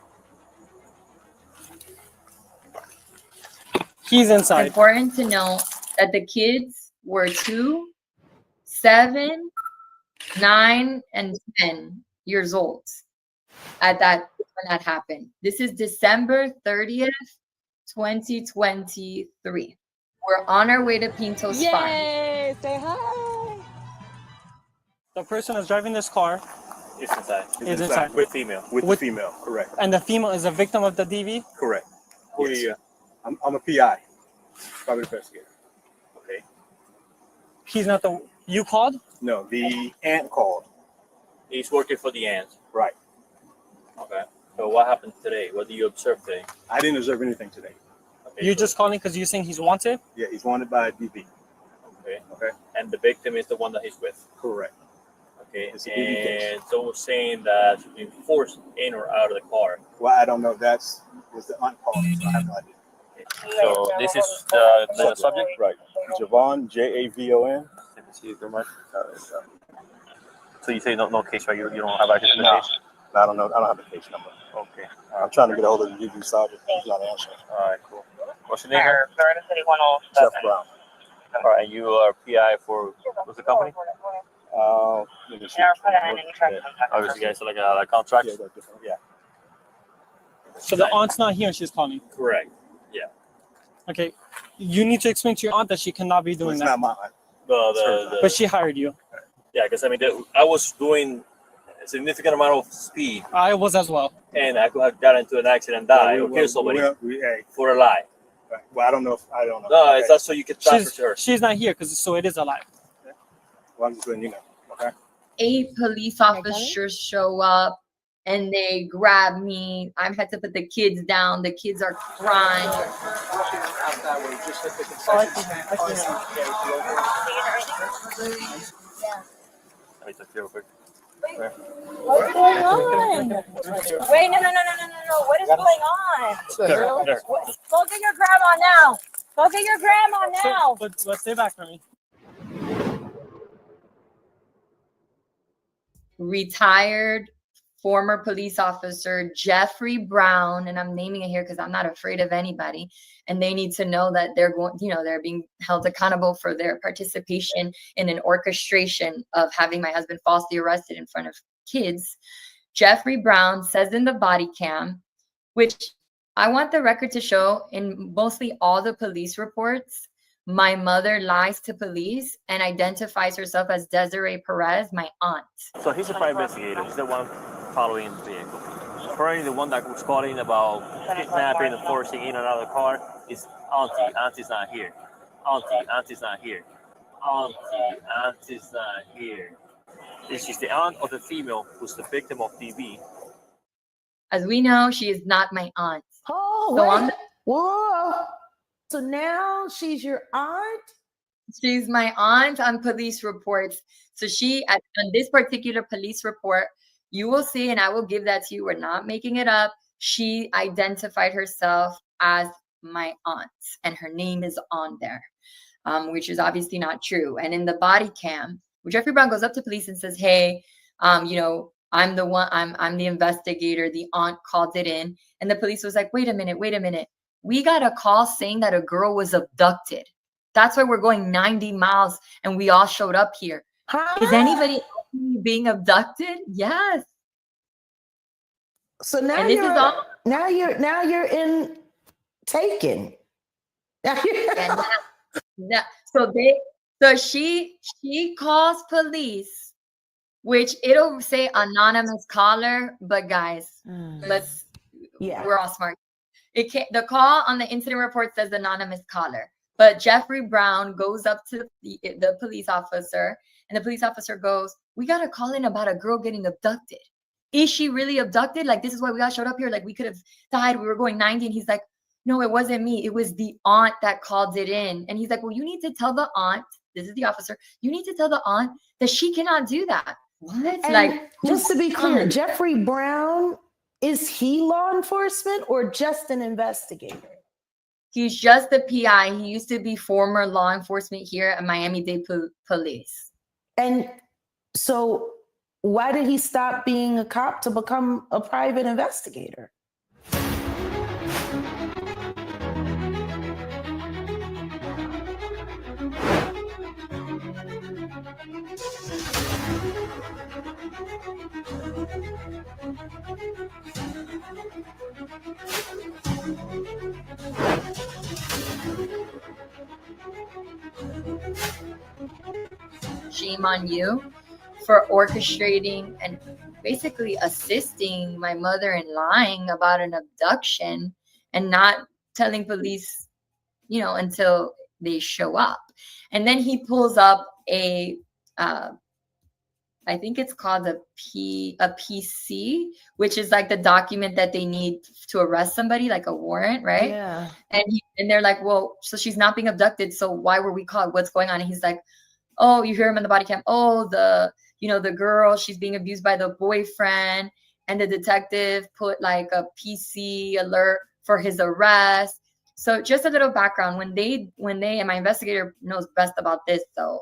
He's inside. Important to know that the kids were 2, 7, 9, and 10 years old at that when that happened. This is December 30th, 2023. We're on our way to Pinto's farm. Yay! Say hi. The person that's driving this car It's inside. is inside. With female. With the female, correct. And the female is a victim of the DV? Correct. Who are Yes. you? I'm a PI, private investigator. Okay. He's not the... You called? No, the aunt called. He's working for the aunt. Right. Okay. So what happened today? What did you observe today? I didn't observe anything today. Okay, You're so- just calling because you're saying he's wanted? Yeah, he's wanted by DV. Okay. Okay. And the victim is the one that he's with. Correct. Okay. It's a DV case. And someone's saying that she's being forced in or out of the car. Well, I don't know. That's was the aunt calling, so I have no idea. So this is the subject? Right. Javon, Javon. So you say no case, right? You don't have access to the No. case? I don't know. I don't have the case number. Okay. I'm trying to get a hold of the DV sergeant. He's not answering. All right, cool. What's your name? here? Jeff Brown. All right, you are PI for what's the company? Let me see. Obviously, guys, so like a contract. Yeah, they're different. Yeah. So the aunt's not here and she's calling. Correct. Okay. You need to explain to your aunt that she cannot be Well, doing it's that. not my aunt. But she hired you. Yeah, because I mean, I was doing a significant amount of speed, I was as well. and I could have gotten into an accident and died or killed somebody Hey, for a lie. well, I don't know. I don't know. No, Okay. it's not so you can transfer to her. She's not here because so it is a lie. Well, I'm just letting you know. Okay. 8 police officers show up and they grab me. I had to put the kids down. The kids are crying. Let me talk to you real quick. What's going on? Wait, no. What is going on? There. Go get your grandma now. Go get your grandma now. But stay back from me. Retired former police officer Jeffrey Brown, and I'm naming it here because I'm not afraid of anybody, and they need to know that they're going, they're being held accountable for their participation in an orchestration of having my husband falsely arrested in front of kids. Jeffrey Brown says in the body cam, which I want the record to show in mostly all the police reports, my mother lies to police and identifies herself as Desiree Perez, my aunt. So he's a private investigator. He's the one following the vehicle. Apparently, the one that was calling about kidnapping and forcing in and out of the car is Auntie. Auntie's not here. Auntie's not here. Auntie's not here. This is the aunt of the female who's the victim of DV. As we know, she is not my aunt. Oh, So wait. I'm Whoa. So now she's your aunt? She's my aunt on police reports. So on this particular police report, you will see, and I will give that to you. We're not making it up. She identified herself as my aunt, and her name is on there, which is obviously not true. And in the body cam, Jeffrey Brown goes up to police and says, "Hey, I'm the one. I'm the investigator. The aunt called it in." And the police was like, "Wait a minute. We got a call saying that a girl was abducted. That's why we're going 90 miles and we all showed up here. Huh? Is anybody being abducted?" Yes. So now And this is all. now you're in Taken. Now So she calls police, which it'll say anonymous caller, but guys, we're all smart. The call on the incident report says anonymous caller, but Jeffrey Brown goes up to the police officer, and the police officer goes, "We got a call in about a girl getting abducted. Is she really abducted? Like, this is why we all showed up here. Like, we could have died. We were going 90." And he's like, "No, it wasn't me. It was the aunt that called it in." And he's like, "Well, you need to tell the aunt," this is the officer, "you need to tell the aunt that she cannot do that." What? And like, just to be clear, aunt? Jeffrey Brown, is he law enforcement or just an investigator? He's just the PI. He used to be former law enforcement here at Miami-Dade Police. And so why did he stop being a cop to become a private investigator? shame on you for orchestrating and basically assisting my mother in lying about an abduction and not telling police, you know, until they show up. And then he pulls up a I think it's called a PC, which is like the document that they need to arrest somebody, like a warrant, right? Yeah. And they're like, well, so she's not being abducted, so why were we called? What's going on? And he's like, oh, you hear him in the body cam. Oh, the girl, she's being abused by the boyfriend, and the detective put like a PC alert for his arrest. So just a little background. When they, and my investigator knows best about this, though.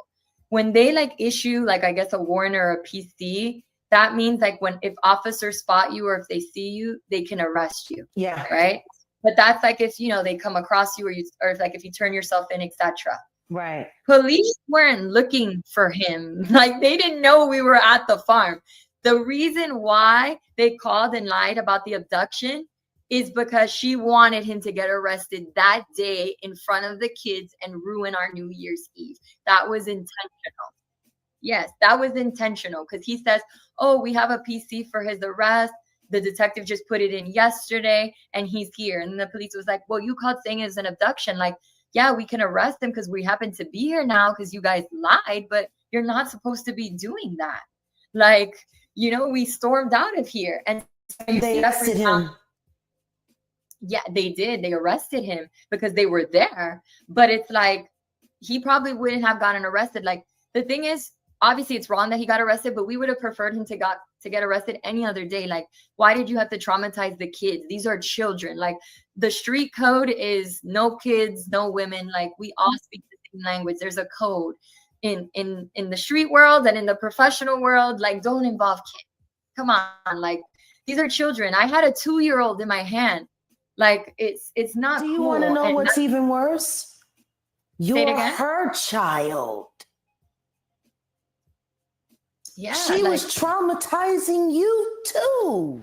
When they like issue like, I guess, a warrant or a PC, that means like if officers spot you or if they see you, they can arrest you. Yeah. Right. But that's like if, you know, they come across you or if like if you turn yourself in, etc. Right. Police weren't looking for him. Like they didn't know we were at the farm. The reason why they called and lied about the abduction is because she wanted him to get arrested that day in front of the kids and ruin our New Year's Eve. That was intentional. Yes, that was intentional because he says, oh, we have a PC for his arrest. The detective just put it in yesterday and he's here. And the police was like, well, you called saying it's an abduction. Like, yeah, we can arrest him because we happen to be here now because you guys lied, but you're not supposed to be doing that. Like, you know, we stormed out of here. And so they arrested him. Yeah, they did. They arrested him because they were there. But it's like, he probably wouldn't have gotten arrested. Like, the thing is, obviously it's wrong that he got arrested, but we would have preferred him to get arrested any other day. Like, why did you have to traumatize the kids? These are children. Like, the street code is no kids, no women. Like, we all speak the same language. There's a code in the street world and in the professional world. Like, don't involve kids. Come on. Like, these are children. I had a 2-year-old in my hand. Like, it's not cool. Do you want to know what's even worse? You're again? her child. Yeah, she was traumatizing you too.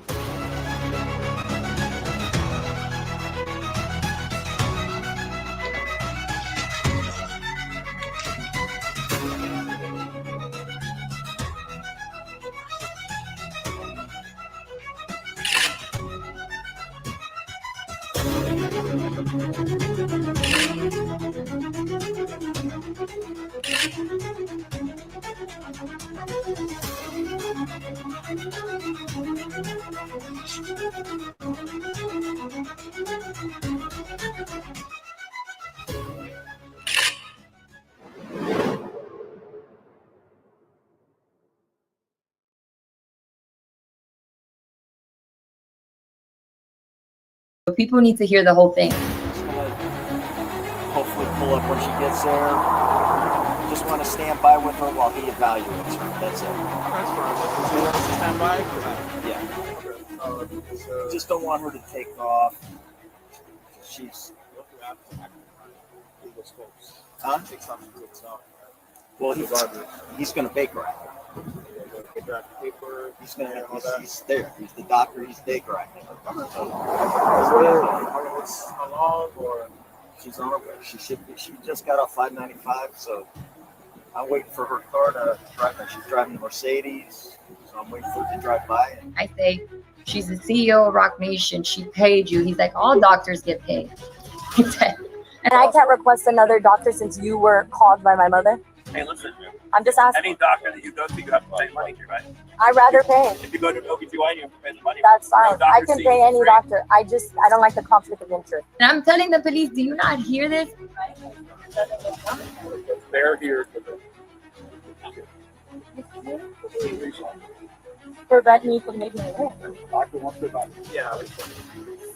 People need to hear the whole thing. Just gonna hopefully pull up when she gets there. Just want to stand by with her while he evaluates her. That's it. That's fine. Stand by. Yeah. Just don't want her to take off. She's. Huh? Well, he's going to bake her. He's there. He's the doctor. He's baker. How long or? She's on her way. She just got off 595, so I'm waiting for her car to drive. She's driving the Mercedes, so I'm waiting for her to drive by. And I say, she's the CEO of Rock Nation. She paid you. He's like, all doctors get paid. And I can't request another doctor since you were called by my mother? Hey, listen, I'm just asking. any doctor that you go to, you have to pay money to, right? I'd rather pay. If you go to OBGYN, you have to pay the money. That's fine. No I doctor can sees pay you any free. doctor. I don't like the conflict of interest. And I'm telling the police, do you not hear this? They're here Prevent me from making it work. Yeah.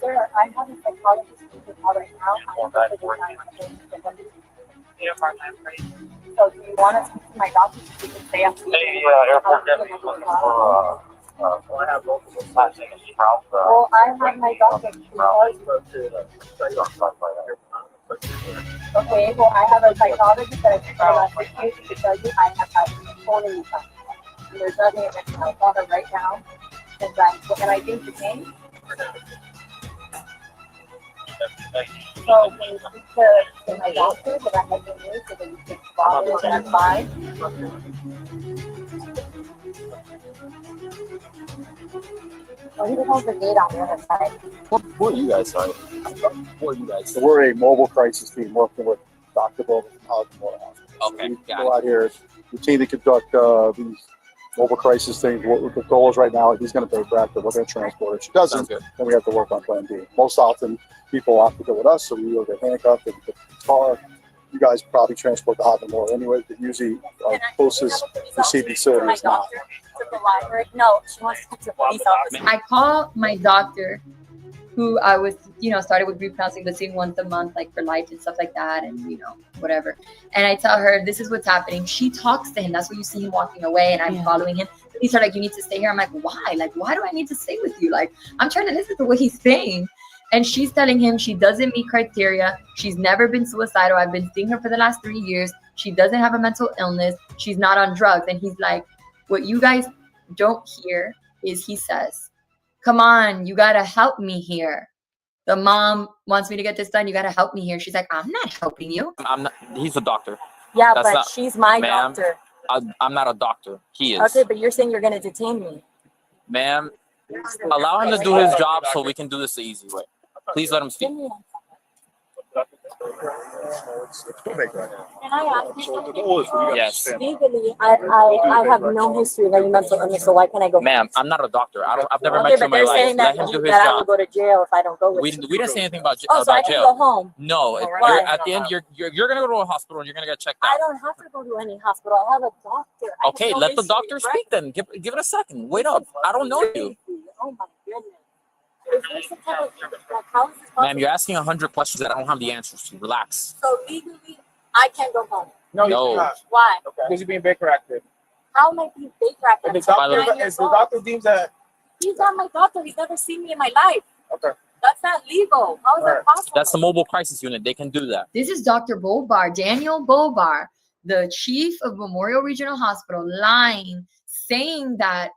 Sir, I have a psychologist right now. So do you want to speak to my doctor so you can stay up? Airport deputy looking for, I have multiple last name is Sprout. Well, I have my doctor. Okay, well, I have a psychologist that I can tell last week to tell you I have had phone in time. And there's nothing in my father right now. And can I think the name? So can you speak to my doctor that I have been with so that you can follow it and I'm fine? Well, he has the gate on the other side. Who are you guys? Sorry. Who are you guys? So we're a mobile crisis team working with Dr. Bowman from Hollywood Hospital. Okay, We got go out here, routinely conduct these mobile crisis things. What the goal is right now, he's going to pay back, but we're going to transport her. If she doesn't, then we have to work on plan B. Most often, people have to go with us, so we will get handcuffed and get the car. You guys probably transport the Hollywood more anyway, but usually our closest receiving facility is not. To the library. No, she wants to talk to the police officer. I call my doctor, who I was, started with grief counseling, but seeing once a month, like for life and stuff like that, and whatever. And I tell her, this is what's happening. She talks to him. That's why you see him walking away, and I'm following him. He's like, you need to stay here. I'm like, why? Like, why do I need to stay with you? Like, I'm trying to listen to what he's saying. And she's telling him she doesn't meet criteria. She's never been suicidal. I've been seeing her for the last 3 years. She doesn't have a mental illness. She's not on drugs. And he's like, what you guys don't hear is he says, come on, you got to help me here. The mom wants me to get this done. You got to help me here. She's like, I'm not helping you. I'm not. He's a doctor. Yeah, That's but not- she's my ma'am, doctor. I'm not a doctor. He is. Okay, but you're saying you're going to detain me. Ma'am, allow him to do his job so we can do this the easy way. Please let him speak. Can I ask you So the goal is for you guys Yes. to stand. legally, I have no history of any mental illness, so why can't I go? Ma'am, I'm not a doctor. I've never Okay, met you but in my they're life. saying Let that, him do his that I will job. go to jail if I don't go with We you. didn't say anything about Oh, so I about can jail. go home. No, Right. at the end, you're gonna go to a hospital and you're gonna get checked I out. don't have to go to any hospital. I have a doctor. I have Okay, no let the history, doctor right? speak then. Give it a second. Wait up. I don't know you. Oh my goodness. Is there some type of, like, how is this possible? Ma'am, you're asking 100 questions that I don't have the answers to. Relax. So legally, I can't go home. No, No. you're not. Why? Because you're being Baker active. How am I being fake If the active? doctor deems that. He's not my doctor. He's never seen me in my life. Okay. That's not legal. How is that possible? That's the mobile crisis unit. They can do that. This is Dr. Bobar, Daniel Bobar, the chief of Memorial Regional Hospital, lying, saying that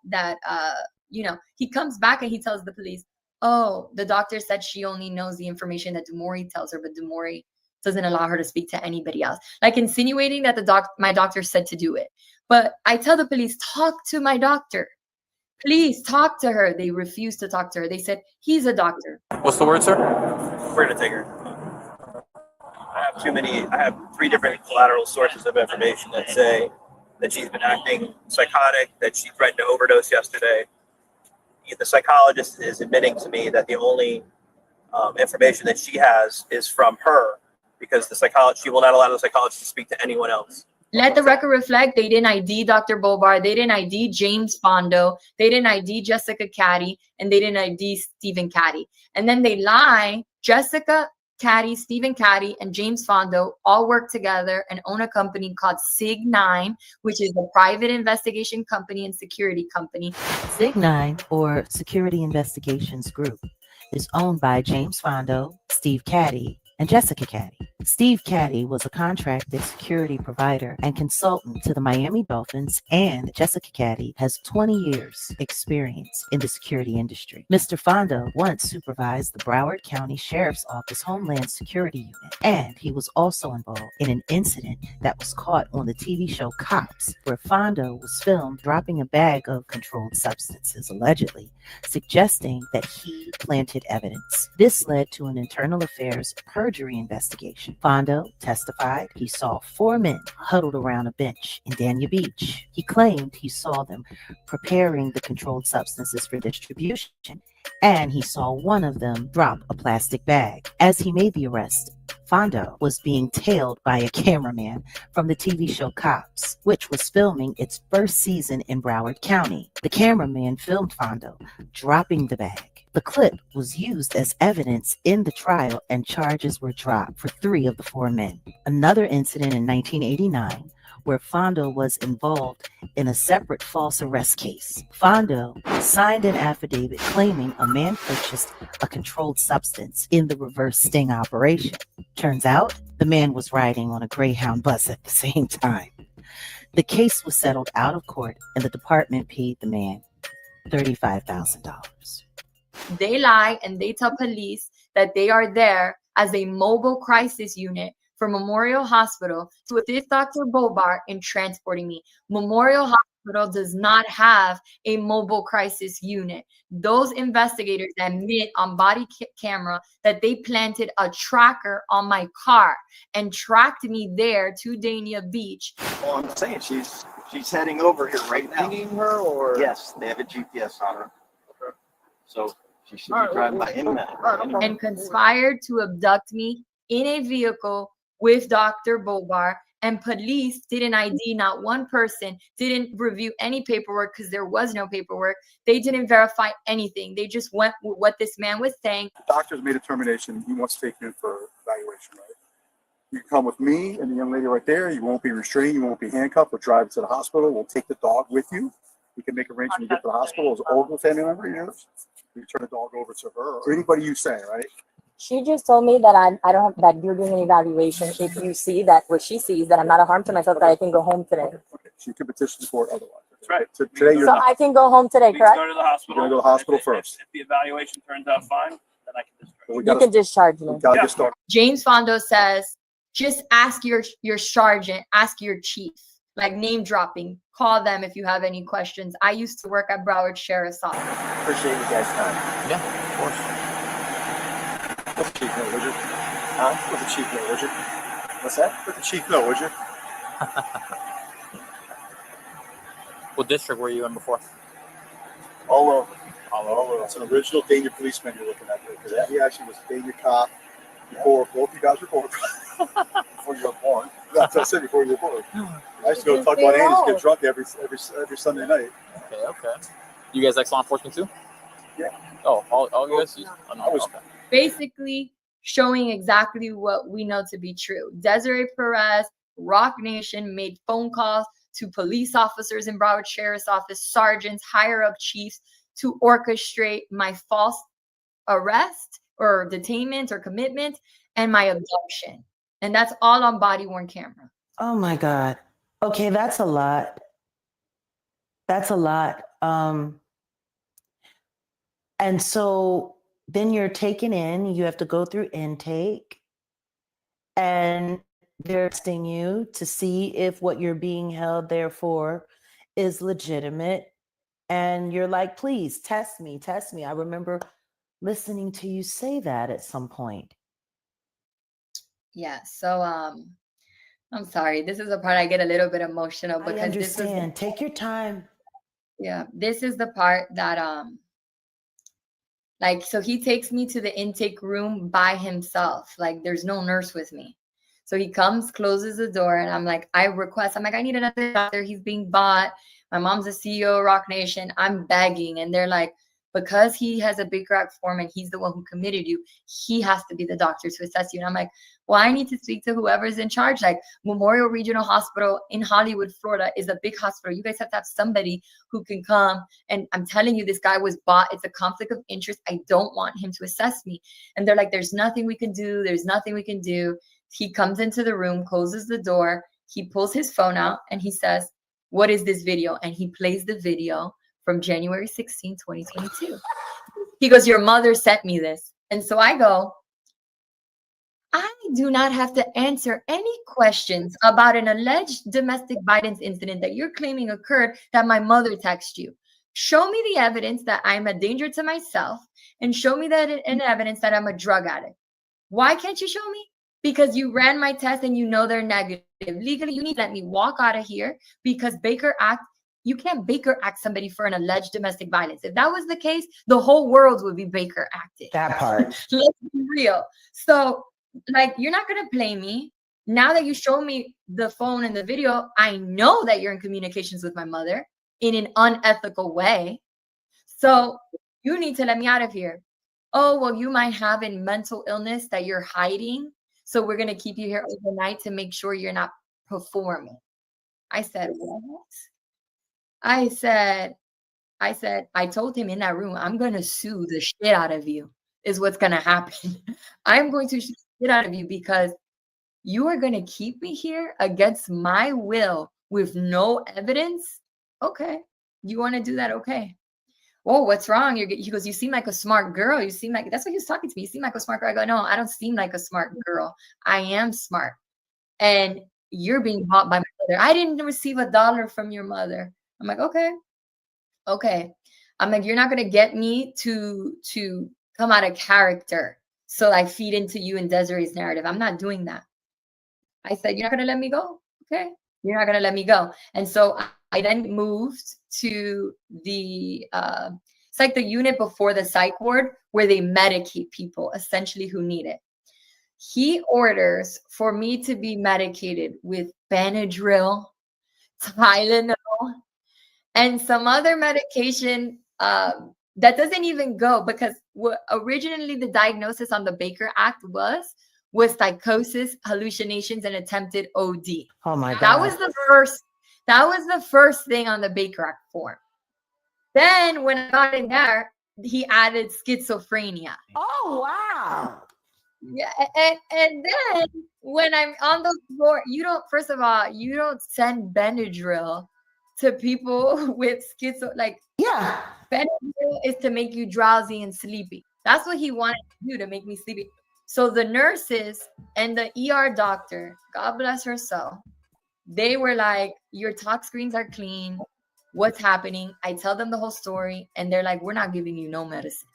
he comes back and he tells the police, oh, the doctor said she only knows the information that Demoee tells her, but Demoee doesn't allow her to speak to anybody else. Like insinuating that my doctor said to do it. But I tell the police, talk to my doctor. Please talk to her. They refuse to talk to her. They said, he's a doctor. What's the word, sir? We're gonna take her. I have 3 different collateral sources of information that say that she's been acting psychotic, that she threatened to overdose yesterday. The psychologist is admitting to me that the only information that she has is from her, because she will not allow the psychologist to speak to anyone else. Let the record reflect they didn't ID Dr. Bobar, they didn't ID James Fondo, they didn't ID Jessica Caddy, and they didn't ID Stephen Caddy. And then they lie. Jessica Caddy, Stephen Caddy, and James Fondo all work together and own a company called Sig9, which is a private investigation company and security company. Sig9, or Security Investigations Group, is owned by James Fondo, Steve Caddy, and Jessica Caddy. Steve Caddy was a contracted security provider and consultant to the Miami Dolphins, and Jessica Caddy has 20 years experience in the security industry. Mr. Fondo once supervised the Broward County Sheriff's Office Homeland Security Unit, and he was also involved in an incident that was caught on the TV show Cops, where Fondo was filmed dropping a bag of controlled substances, allegedly, suggesting that he planted evidence. This led to an internal affairs perjury investigation. Fondo testified he saw 4 men huddled around a bench in Dania Beach. He claimed he saw them preparing the controlled substances for distribution, and he saw one of them drop a plastic bag. As he made the arrest, Fondo was being tailed by a cameraman from the TV show Cops, which was filming its first season in Broward County. The cameraman filmed Fondo dropping the bag. The clip was used as evidence in the trial, and charges were dropped for 3 of the 4 men. Another incident in 1989, where Fondo was involved in a separate false arrest case. Fondo signed an affidavit claiming a man purchased a controlled substance in the reverse sting operation. Turns out, the man was riding on a Greyhound bus at the same time. The case was settled out of court, and the department paid the man $35,000. They lie and they tell police that they are there as a mobile crisis unit for Memorial Hospital to assist Dr. Bobar in transporting me. Memorial Hospital hospital does not have a mobile crisis unit. Those investigators admit on body camera that they planted a tracker on my car and tracked me there to Dania Beach. Well, I'm saying she's heading over here right now. Pinging her or? Yes, they have a GPS on her. Okay. So she should be driving by any minute. And conspired to abduct me in a vehicle with Dr. Bobar. And police didn't ID not one person, didn't review any paperwork because there was no paperwork. They didn't verify anything. They just went with what this man was saying. The doctor's made a determination. He wants to take you in for evaluation, right? You can come with me and the young lady right there. You won't be restrained. You won't be handcuffed. We'll drive to the hospital. We'll take the dog with you. We can make arrangements to get to the hospital. As an older family member, you turn the dog over to her or anybody you say, right? She just told me that I don't have, that you're doing an evaluation. If you see that what she sees, that I'm not a harm to myself, that I can go home today. Okay, she could petition the court otherwise. That's right. Today you're So not. I can go home today, We can correct? go to the hospital. You're gonna go to the hospital If- first. If the evaluation turns out fine, then I can discharge. But we You gotta, can discharge me. we gotta Yeah. get started. James Fondo says, just ask your sergeant, ask your chief, like name dropping. Call them if you have any questions. I used to work at Broward Sheriff's Office. Appreciate you guys' time. Yeah, of course. Let the chief know, would you? Huh? Let the chief know, would you? What's that? Let the chief know, would you? What district were you in before? All over. All over. It's an original Dania policeman you're looking at there. Because he actually was a Dania cop before both you guys were born. Before you were born. That's what I said, before you were born. I used to go to Tuck on Andes, get drunk every Sunday night. Okay. You guys ex law enforcement too? Yeah. Oh, all you guys? Oh, no, I was- okay. Basically showing exactly what we know to be true. Desiree Perez, Rock Nation made phone calls to police officers in Broward Sheriff's Office, sergeants, higher up chiefs to orchestrate my false arrest or detainment or commitment and my abduction. And that's all on body worn camera. Oh my God. Okay, that's a lot. That's a lot. And so then you're taken in, you have to go through intake, and they're testing you to see if what you're being held there for is legitimate. And you're like, please test me, test me. I remember listening to you say that at some point. Yeah. So I'm sorry. This is the part I get a little bit emotional I because understand. Take your time. this is the part that like, so he takes me to the intake room by himself. Like, there's no nurse with me. So he comes, closes the door, and I'm like, I need another doctor. He's being bought. My mom's the CEO of Rock Nation. I'm begging. And they're like, because he has a Baker Act form and he's the one who committed you, he has to be the doctor to assess you. And I'm like, well, I need to speak to whoever's in charge. Like, Memorial Regional Hospital in Hollywood, Florida is a big hospital. You guys have to have somebody who can come. And I'm telling you, this guy was bought. It's a conflict of interest. I don't want him to assess me. And they're like, there's nothing we can do. There's nothing we can do. He comes into the room, closes the door. He pulls his phone out and he says, what is this video? And he plays the video from January 16, 2022. He goes, your mother sent me this. And so I go, I do not have to answer any questions about an alleged domestic violence incident that you're claiming occurred that my mother texted you. Show me the evidence that I'm a danger to myself and show me that an evidence that I'm a drug addict. Why can't you show me? Because you ran my test and you know they're negative. Legally, you need to let me walk out of here because Baker Act, you can't Baker Act somebody for an alleged domestic violence. If that was the case, the whole world would be Baker Acted. That part. Let's be real. So, like, you're not going to play me. Now that you show me the phone and the video, I know that you're in communications with my mother in an unethical way. So you need to let me out of here. Oh, well, you might have a mental illness that you're hiding. So we're going to keep you here overnight to make sure you're not performing. I said, what? I told him in that room, I'm going to sue the shit out of you is what's going to happen. I'm going to sue the shit out of you because you are going to keep me here against my will with no evidence. Okay. You want to do that? Okay. Whoa, what's wrong? He goes, you seem like a smart girl. You seem like, that's what he was talking to me. You seem like a smart girl. I go, no, I don't seem like a smart girl. I am smart. And you're being bought by my mother. I didn't receive $1 from your mother. I'm like, okay. I'm like, you're not gonna get me to come out of character. So I feed into you and Desiree's narrative. I'm not doing that. I said, you're not gonna let me go? Okay. You're not gonna let me go. And so I then moved to the it's like the unit before the psych ward where they medicate people essentially who need it. He orders for me to be medicated with Benadryl, Tylenol, and some other medication that doesn't even go, because what originally the diagnosis on the Baker Act was psychosis, hallucinations, and attempted OD. Oh my God. That was the first thing on the Baker Act form. Then when I got in there, he added schizophrenia. Oh wow. Yeah, and then when I'm on the floor, first of all, you don't send Benadryl to people with schizo. Like, Yeah. Benadryl is to make you drowsy and sleepy. That's what he wanted to do, to make me sleepy. So the nurses and the ER doctor, God bless her soul, they were like, your talk screens are clean. What's happening? I tell them the whole story, and they're like, we're not giving you no medicine.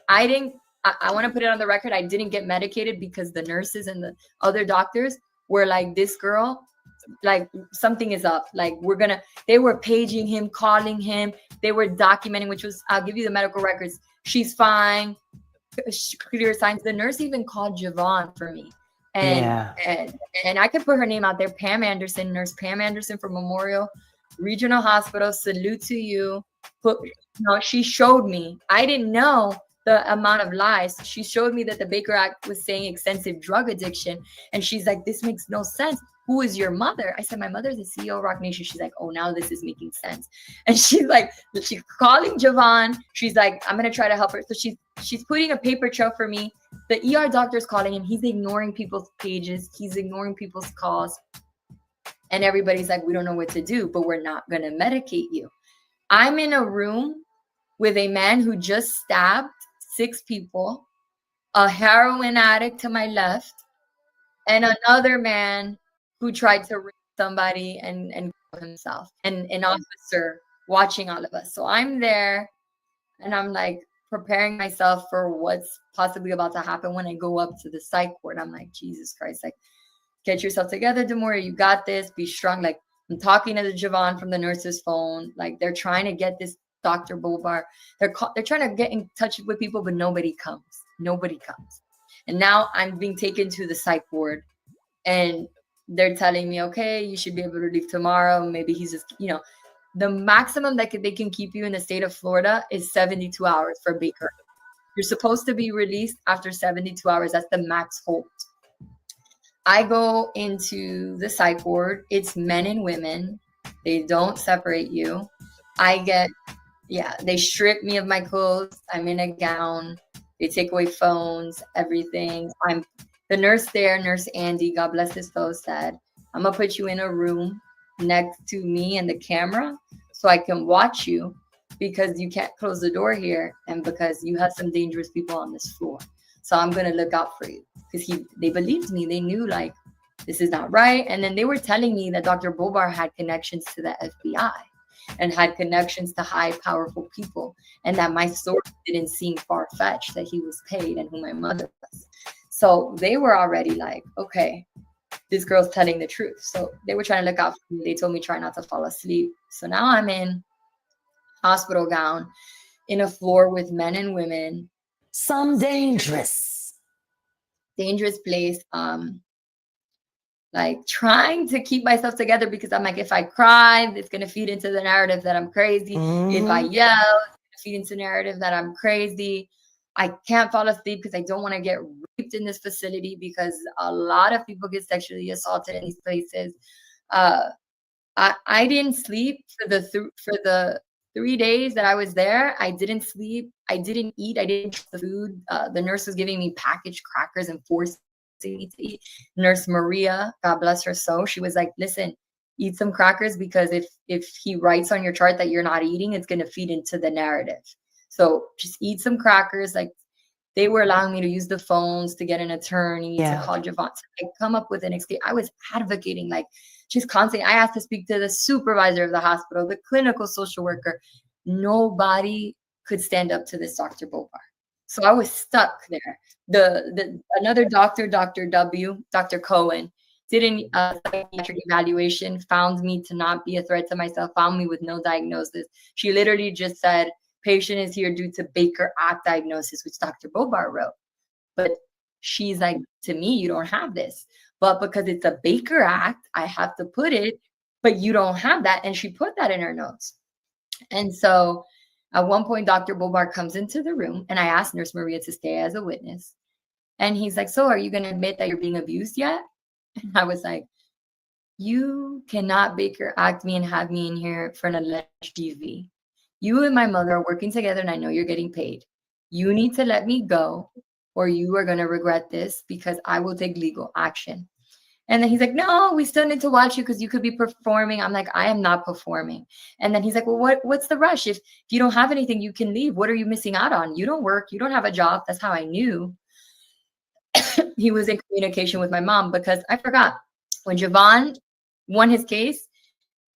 I want to put it on the record. I didn't get medicated because the nurses and the other doctors were like, this girl, like something is up. Like they were paging him, calling him. They were documenting, which was, I'll give you the medical records. She's fine. Clear signs. The nurse even called Javon for me. And I could put her name out there. Pam Anderson, nurse Pam Anderson from Memorial Regional Hospital. Salute to you. She showed me. I didn't know the amount of lies. She showed me that the Baker Act was saying extensive drug addiction. And she's like, this makes no sense. Who is your mother? I said, my mother's the CEO of Rock Nation. She's like, oh, now this is making sense. And she's calling Javon. She's like, I'm going to try to help her. So she's putting a paper trail for me. The ER doctor's calling him. He's ignoring people's pages. He's ignoring people's calls. And everybody's like, we don't know what to do, but we're not going to medicate you. I'm in a room with a man who just stabbed 6 people, a heroin addict to my left, and another man who tried to rape somebody and kill himself, and an officer watching all of us. So I'm there, and I'm like preparing myself for what's possibly about to happen when I go up to the psych ward. I'm like, Jesus Christ, like, get yourself together, Demoee. You got this. Be strong. Like, I'm talking to the Javon from the nurse's phone. Like, they're trying to get this Dr. Bobar. They're trying to get in touch with people, but nobody comes. Nobody comes. And now I'm being taken to the psych ward, and they're telling me, okay, you should be able to leave tomorrow. Maybe he's just, the maximum that they can keep you in the state of Florida is 72 hours for Baker. You're supposed to be released after 72 hours. That's the max hold. I go into the psych ward. It's men and women. They don't separate you. They strip me of my clothes. I'm in a gown. They take away phones, everything. The nurse there, Nurse Andy, God bless his soul, said, I'm going to put you in a room next to me and the camera so I can watch you, because you can't close the door here and because you have some dangerous people on this floor. So I'm going to look out for you. Because they believed me. They knew, like, this is not right. And then they were telling me that Dr. Bobar had connections to the FBI and had connections to high, powerful people, and that my story didn't seem far-fetched, that he was paid and who my mother was. So they were already like, okay, this girl's telling the truth. So they were trying to look out for me. They told me try not to fall asleep. So now I'm in hospital gown in a floor with men and women. Some dangerous place. Like trying to keep myself together, because I'm like, if I cry, it's going to feed into the narrative that I'm crazy. If I yell, it's going to feed into the narrative that I'm crazy. I can't fall asleep because I don't want to get raped in this facility, because a lot of people get sexually assaulted in these places. I didn't sleep for the 3 days that I was there. I didn't sleep. I didn't eat. I didn't eat the food. The nurse was giving me packaged crackers and forcing me to eat. Nurse Maria, God bless her soul, she was like, listen, eat some crackers, because if he writes on your chart that you're not eating, it's going to feed into the narrative. So just eat some crackers. Like, they were allowing me to use the phones to get an attorney, to call Javon, to come up with an escape. I was advocating, like, She's constantly, I asked to speak to the supervisor of the hospital, the clinical social worker. Nobody could stand up to this Dr. Bobar. So I was stuck there. Another doctor, Dr. W, Dr. Cohen, did a psychiatric evaluation, found me to not be a threat to myself, found me with no diagnosis. She literally just said, patient is here due to Baker Act diagnosis, which Dr. Bobar wrote. But she's like, to me, you don't have this. But because it's a Baker Act, I have to put it, but you don't have that. And she put that in her notes. And so at one point, Dr. Bobar comes into the room, and I asked Nurse Maria to stay as a witness. And he's like, so are you going to admit that you're being abused yet? And I was like, you cannot Baker Act me and have me in here for an alleged DV. You and my mother are working together, and I know you're getting paid. You need to let me go, or you are going to regret this, because I will take legal action. And then he's like, no, we still need to watch you because you could be performing. I'm like, I am not performing. And then he's like, well, what's the rush? If you don't have anything, you can leave. What are you missing out on? You don't work. You don't have a job. That's how I knew he was in communication with my mom, because I forgot when Javon won his case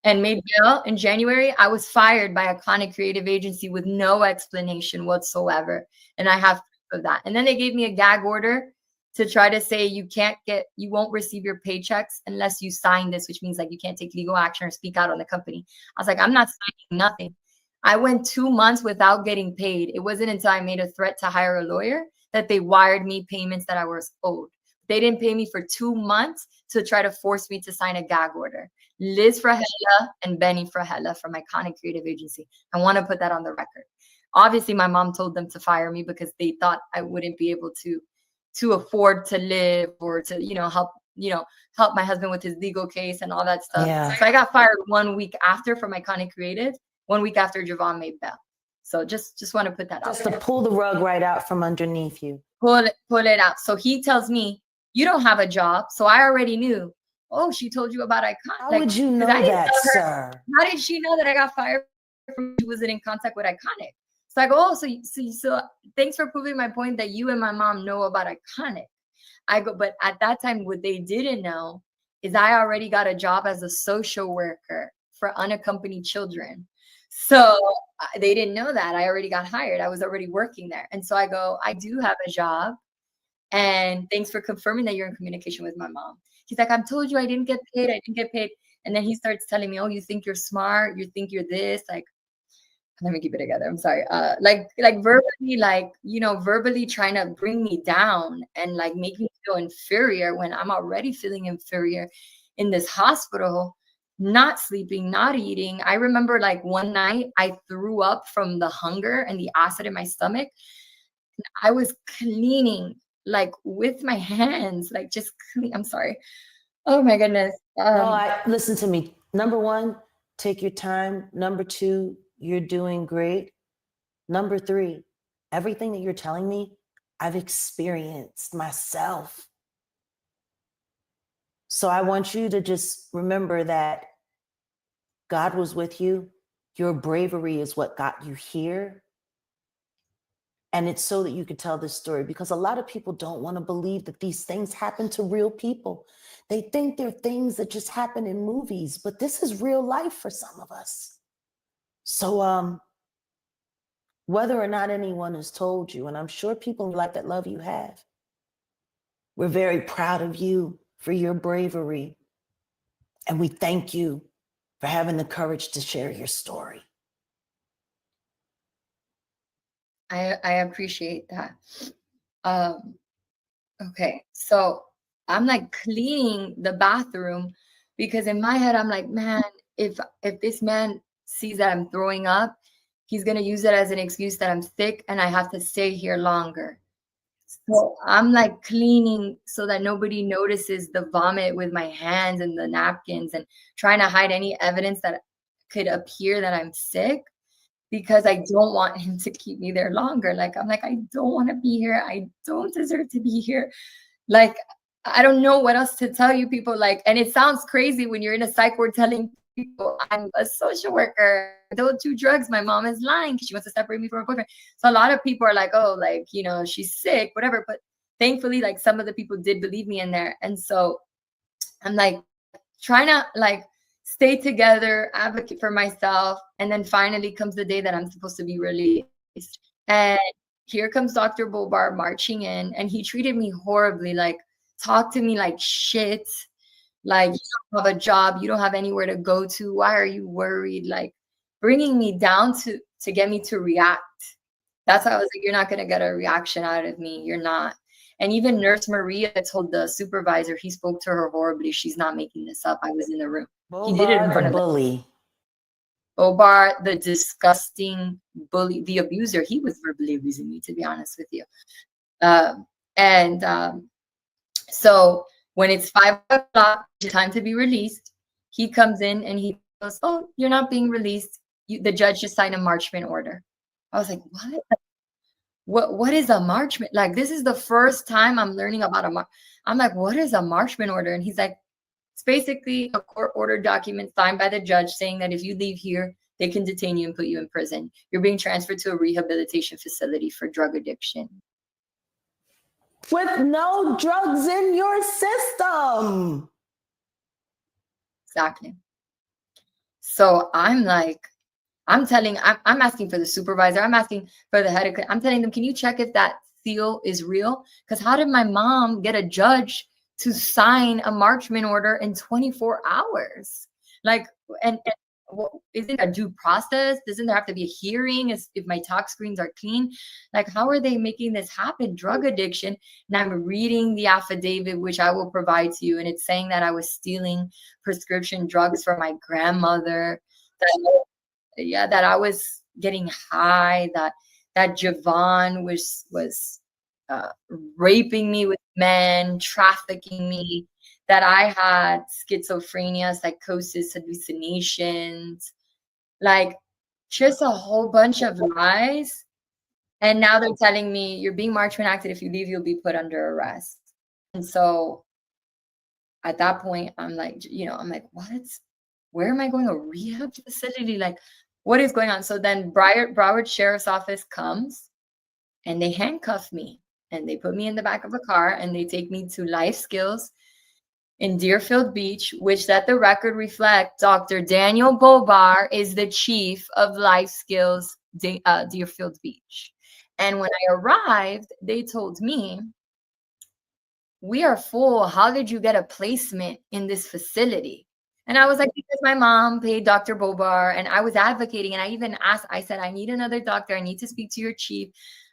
and made bail in January, I was fired by Iconic Creative Agency with no explanation whatsoever. And I have proof of that. And then they gave me a gag order to try to say you won't receive your paychecks unless you sign this, which means like you can't take legal action or speak out on the company. I was like, I'm not signing nothing. I went 2 months without getting paid. It wasn't until I made a threat to hire a lawyer that they wired me payments that I was owed. They didn't pay me for 2 months to try to force me to sign a gag order. Liz Frahella and Benny Frahella from Iconic Creative Agency. I want to put that on the record. Obviously, my mom told them to fire me because they thought I wouldn't be able to afford to live or to, help my husband with his legal case and all that stuff. Yeah. So I got fired 1 week after from Iconic Creative, 1 week after Javon made bail. So just want to put that out. Just to pull the rug right out from underneath you. Pull it out. So he tells me, you don't have a job. So I already knew, oh, she told you about Iconic. How would you know that, sir? How did she know that I got fired from she wasn't in contact with Iconic? So I go, oh, so thanks for proving my point that you and my mom know about Iconic. I go, but at that time, what they didn't know is I already got a job as a social worker for unaccompanied children. So they didn't know that. I already got hired. I was already working there. And so I go, I do have a job. And thanks for confirming that you're in communication with my mom. He's like, I told you I didn't get paid. And then he starts telling me, oh, you think you're smart? You think you're this? Like, let me keep it together. I'm sorry. Like verbally trying to bring me down and like make me feel inferior when I'm already feeling inferior in this hospital, not sleeping, not eating. I remember like one night I threw up from the hunger and the acid in my stomach. I was cleaning like with my hands, like just clean. I'm sorry. Oh my goodness. Listen to me. Number one, take your time. Number two, you're doing great. Number three, everything that you're telling me, I've experienced myself. So I want you to just remember that God was with you. Your bravery is what got you here. And it's so that you could tell this story, because a lot of people don't want to believe that these things happen to real people. They think they're things that just happen in movies, but this is real life for some of us. So whether or not anyone has told you, and I'm sure people in life that love you have, we're very proud of you for your bravery. And we thank you for having the courage to share your story. I appreciate that. Okay, so I'm like cleaning the bathroom because in my head I'm like, man, if this man sees that I'm throwing up, he's gonna use it as an excuse that I'm sick and I have to stay here longer. So I'm like cleaning so that nobody notices the vomit with my hands and the napkins and trying to hide any evidence that could appear that I'm sick, because I don't want him to keep me there longer. Like, I'm like, I don't want to be here. I don't deserve to be here. Like, I don't know what else to tell you people. Like, and it sounds crazy when you're in a psych ward telling people I'm a social worker. Don't do drugs. My mom is lying because she wants to separate me from her boyfriend. So a lot of people are like, oh, like, she's sick, whatever. But thankfully, like some of the people did believe me in there. And so I'm like trying to like stay together, advocate for myself. And then finally comes the day that I'm supposed to be released. And here comes Dr. Bobar marching in, and he treated me horribly, like talked to me like shit. Like, you don't have a job, you don't have anywhere to go to. Why are you worried? Like bringing me down to get me to react. That's why I was like, you're not going to get a reaction out of me. You're not. And even Nurse Maria told the supervisor, he spoke to her horribly. She's not making this up. I was in the room. He did it in front of the bully. Bobar, the disgusting bully, the abuser. He was verbally abusing me, to be honest with you. So when it's 5 o'clock, time to be released, he comes in and he goes, "Oh, you're not being released. The judge just signed a marchment order." I was like, what is a marchment? Like, this is the first time I'm learning about a I'm like, what is a marchment order? And he's like, it's basically a court ordered document signed by the judge saying that if you leave here, they can detain you and put you in prison. You're being transferred to a rehabilitation facility for drug addiction. With no drugs in your system. Exactly. So I'm like, I'm asking for the supervisor. I'm asking for the head of, I'm telling them, can you check if that seal is real? Because how did my mom get a judge to sign a marchment order in 24 hours? Like, and isn't a due process? Doesn't there have to be a hearing if my talk screens are clean? Like, how are they making this happen? Drug addiction. And I'm reading the affidavit, which I will provide to you. And it's saying that I was stealing prescription drugs from my grandmother. That I was getting high, that Javon was raping me with men, trafficking me, that I had schizophrenia, psychosis, hallucinations, like just a whole bunch of lies. And now they're telling me you're being marchment acted. If you leave, you'll be put under arrest. And so at that point, I'm like, what? Where am I going? A rehab facility? Like, what is going on? So then Broward Sheriff's Office comes and they handcuff me and they put me in the back of a car and they take me to Life Skills in Deerfield Beach, which let the record reflect Dr. Daniel Bobar is the chief of Life Skills Deerfield Beach. And when I arrived, they told me, "We are full. How did you get a placement in this facility?" And I was like, because my mom paid Dr. Bobar, and I was advocating. And I even asked, I said, I need another doctor. I need to speak to your chief.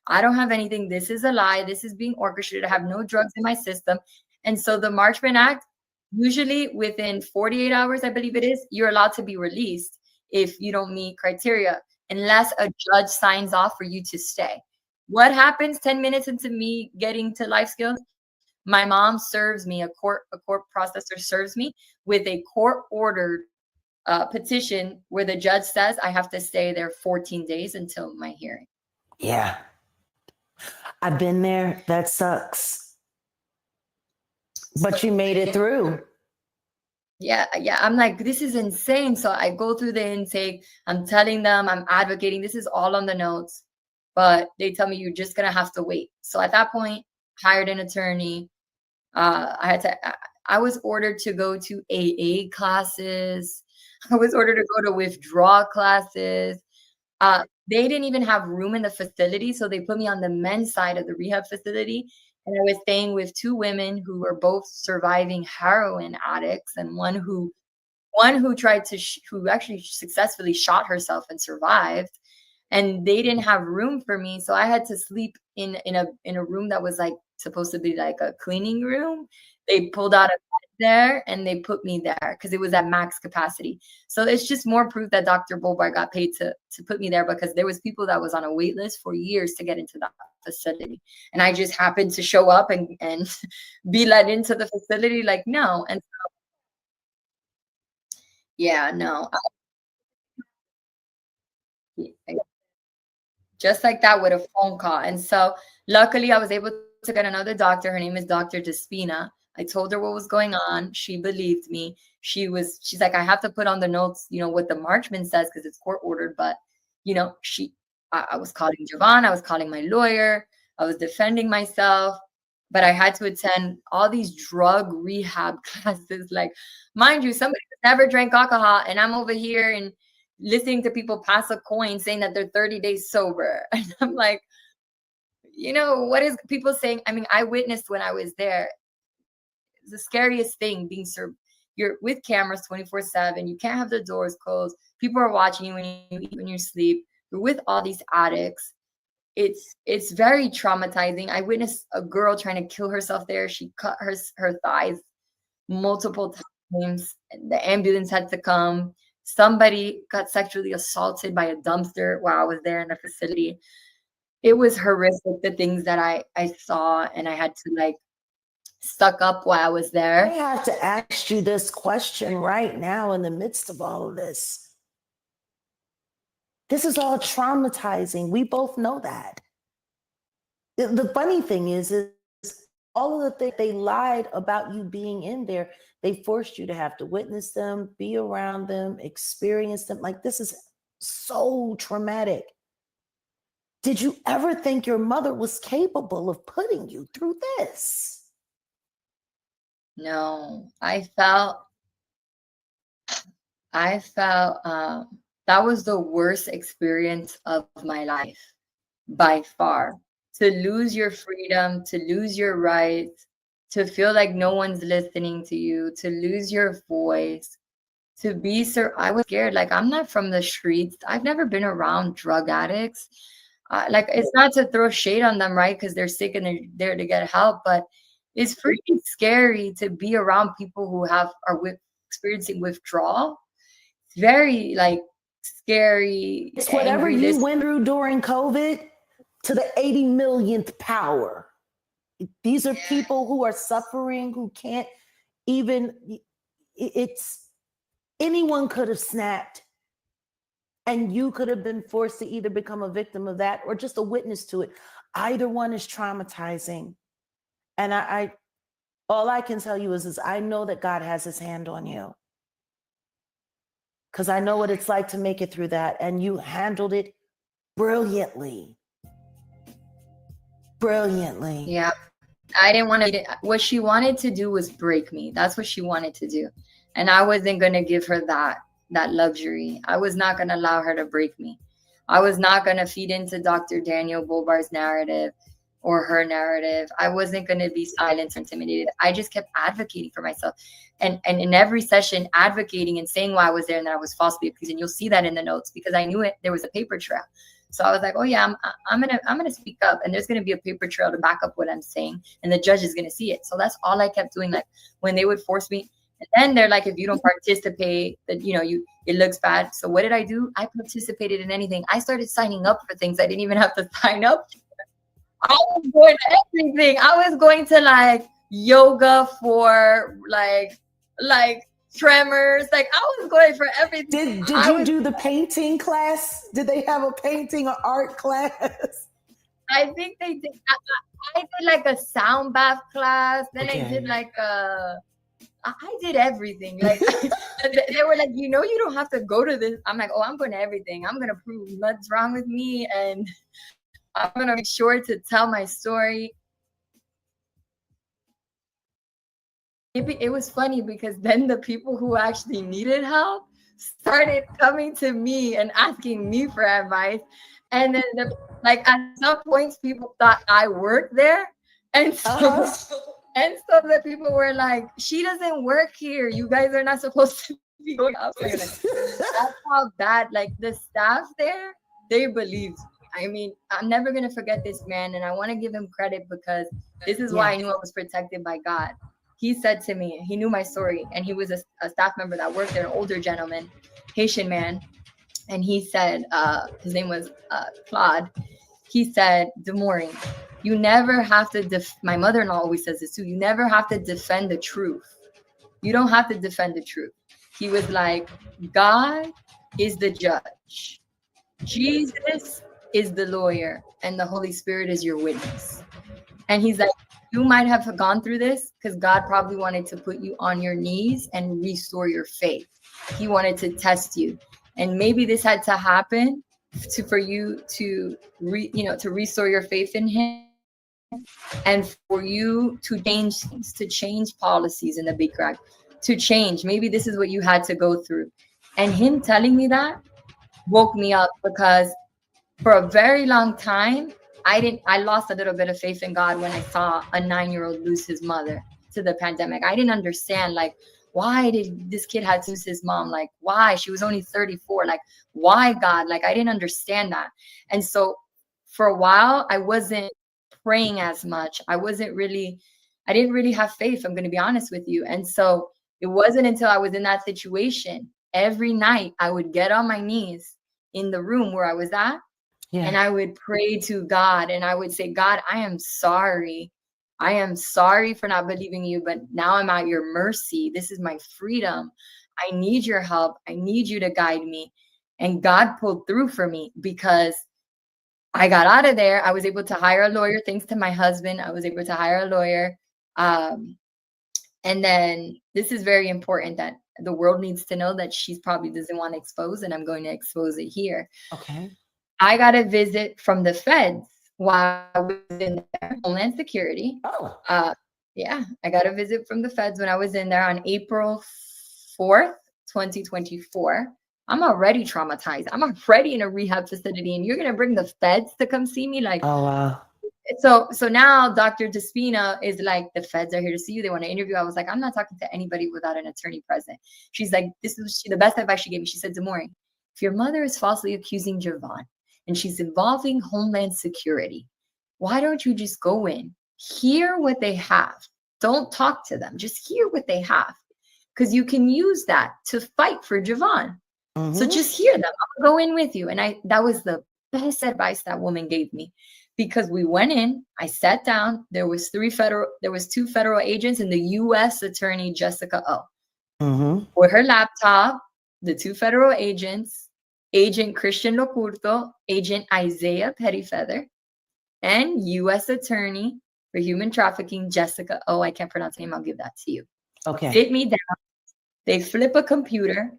I don't have anything. This is a lie. This is being orchestrated. I have no drugs in my system. And so the Marchman Act, usually within 48 hours, I believe it is, you're allowed to be released if you don't meet criteria, unless a judge signs off for you to stay. What happens 10 minutes into me getting to Life Skills? My mom serves me, a court processor serves me with a court-ordered petition where the judge says I have to stay there 14 days until my hearing. Yeah. I've been there. That sucks. But you made it through. Yeah. I'm like, this is insane. So I go through the intake. I'm telling them, I'm advocating. This is all on the notes. But they tell me you're just going to have to wait. So at that point, hired an attorney. I was ordered to go to AA classes. I was ordered to go to withdrawal classes. They didn't even have room in the facility, so they put me on the men's side of the rehab facility. And I was staying with two women who were both surviving heroin addicts, and one who tried to who actually successfully shot herself and survived. And they didn't have room for me, so I had to sleep in a room that was like supposed to be like a cleaning room. They pulled out a bed there and they put me there because it was at max capacity. So it's just more proof that Dr. Bobar got paid to put me there, because there was people that was on a wait list for years to get into that facility. And I just happened to show up and be let into the facility. Like, no. And so, yeah, no. Just like that with a phone call. And so luckily I was able to get another doctor. Her name is Dr. Despina. I told her what was going on. She believed me. She's like, I have to put on the notes, what the Marchman says, because it's court ordered. But, I was calling Javon. I was calling my lawyer. I was defending myself. but I had to attend all these drug rehab classes. Like, mind you, somebody who's never drank alcohol, and I'm over here and listening to people pass a coin saying that they're 30 days sober. And I'm like, you know, what is people saying? I mean, I witnessed when I was there, the scariest thing being served. You're with cameras 24/7. You can't have the doors closed. People are watching you when you eat, when you sleep. You're with all these addicts. It's very traumatizing. I witnessed a girl trying to kill herself there. She cut her thighs multiple times. The ambulance had to come. Somebody got sexually assaulted by a dumpster while I was there in the facility. It was horrific, the things that I saw, and I had to like stuck up while I was I there. have to ask you this question right now in the midst of all of this. This is all traumatizing. We both know that. The funny thing is all of the things they lied about you being in there, they forced you to have to witness them, be around them, experience them. Like, this is so traumatic. Did you ever think your mother was capable of putting you through this? No, I felt that was the worst experience of my life by far. To lose your freedom, to lose your rights, to feel like no one's listening to you, to lose your voice, to be I was scared. Like, I'm not from the streets. I've never been around drug addicts. Like, it's not to throw shade on them, right? Because they're sick and they're there to get help, but it's freaking scary to be around people who are experiencing withdrawal. It's very like scary. It's whatever angry, you went through during COVID to the 80 millionth power. These are people who are suffering, who can't even, anyone could have snapped, and you could have been forced to either become a victim of that or just a witness to it. Either one is traumatizing. And I all I can tell you is I know that God has his hand on you. Because I know what it's like to make it through that. And you handled it brilliantly. Brilliantly. Yeah. I didn't want to. What she wanted to do was break me. That's what she wanted to do. And I wasn't going to give her that luxury. I was not going to allow her to break me. I was not going to feed into Dr. Daniel Bobar's narrative or her narrative. I wasn't going to be silenced or intimidated. I just kept advocating for myself. And in every session, advocating and saying why I was there and that I was falsely accused. And you'll see that in the notes because I knew it. There was a paper trail. So I was like, oh yeah, I'm gonna speak up, and there's gonna be a paper trail to back up what I'm saying, and the judge is gonna see it. So that's all I kept doing. Like, when they would force me, and then they're like, if you don't participate, that it looks bad. So what did I do? I participated in anything. I started signing up for things I didn't even have to sign up for. I was going to everything. I was going to like yoga for like tremors. Like, I was going for everything. Did you do the painting class? Did they have a painting or art class? I think they did. I did like a sound bath class. Then I did like I did everything. Like, they were like, you don't have to go to this. I'm like, oh, I'm going to everything. I'm going to prove what's wrong with me, and I'm going to make sure to tell my story. It was funny because then the people who actually needed help started coming to me and asking me for advice. And then at some points, people thought I worked there. And so, and so the people were like, she doesn't work here. You guys are not supposed to be going up. That's how bad, like, the staff there, they believed me. I mean, I'm never going to forget this man. And I want to give him credit because this is why I knew I was protected by God. He said to me, he knew my story, and he was a staff member that worked there, an older gentleman, Haitian man. And he said, his name was Claude. He said, Demoee, you never have to, my mother-in-law always says this too, you never have to defend the truth. You don't have to defend the truth. He was like, God is the judge. Jesus is the lawyer, and the Holy Spirit is your witness. And he's like, you might have gone through this because God probably wanted to put you on your knees and restore your faith. He wanted to test you. And maybe this had to happen for you to restore your faith in him. and for you to change things, to change policies in the big crack, to change. Maybe this is what you had to go through. And him telling me that woke me up, because for a very long time, I lost a little bit of faith in God when I saw a 9-year-old lose his mother to the pandemic. I didn't understand, like, why did this kid have to lose his mom? Like, why? She was only 34. Like, why, God? Like, I didn't understand that. And so for a while, I wasn't praying as much. I didn't really have faith. I'm going to be honest with you. And so it wasn't until I was in that situation, every night I would get on my knees in the room where I was at, and I would pray to God, and I would say, God, I am sorry. I am sorry for not believing you, but now I'm at your mercy. This is my freedom. I need your help. I need you to guide me. And God pulled through for me, because I got out of there. I was able to hire a lawyer. Thanks to my husband, I was able to hire a lawyer. And then this is very important that the world needs to know, that she's probably doesn't want to expose, and I'm going to expose it here. Okay. I got a visit from the feds while I was in there, Homeland Security. Oh. Yeah, I got a visit from the feds when I was in there on April 4th, 2024. I'm already traumatized. I'm already in a rehab facility, and you're going to bring the feds to come see me? Like, oh, wow. So now Dr. Despina is like, the feds are here to see you. They want to interview. I was like, I'm not talking to anybody without an attorney present. She's like, this is the best advice she gave me. She said, Demoee, if your mother is falsely accusing Javon and she's involving Homeland Security, why don't you just go in, hear what they have? Don't talk to them. Just hear what they have, because you can use that to fight for Javon. So just hear them. I'll go in with you. And that was the best advice that woman gave me, because we went in, I sat down, there was 2 federal agents and the U.S. attorney, Jessica O. With her laptop, the 2 federal agents, Agent Christian Locurto, Agent Isaiah Pettyfeather, and U.S. Attorney for Human Trafficking, Jessica O. I can't pronounce her name. I'll give that to you. Okay. Sit me down. They flip a computer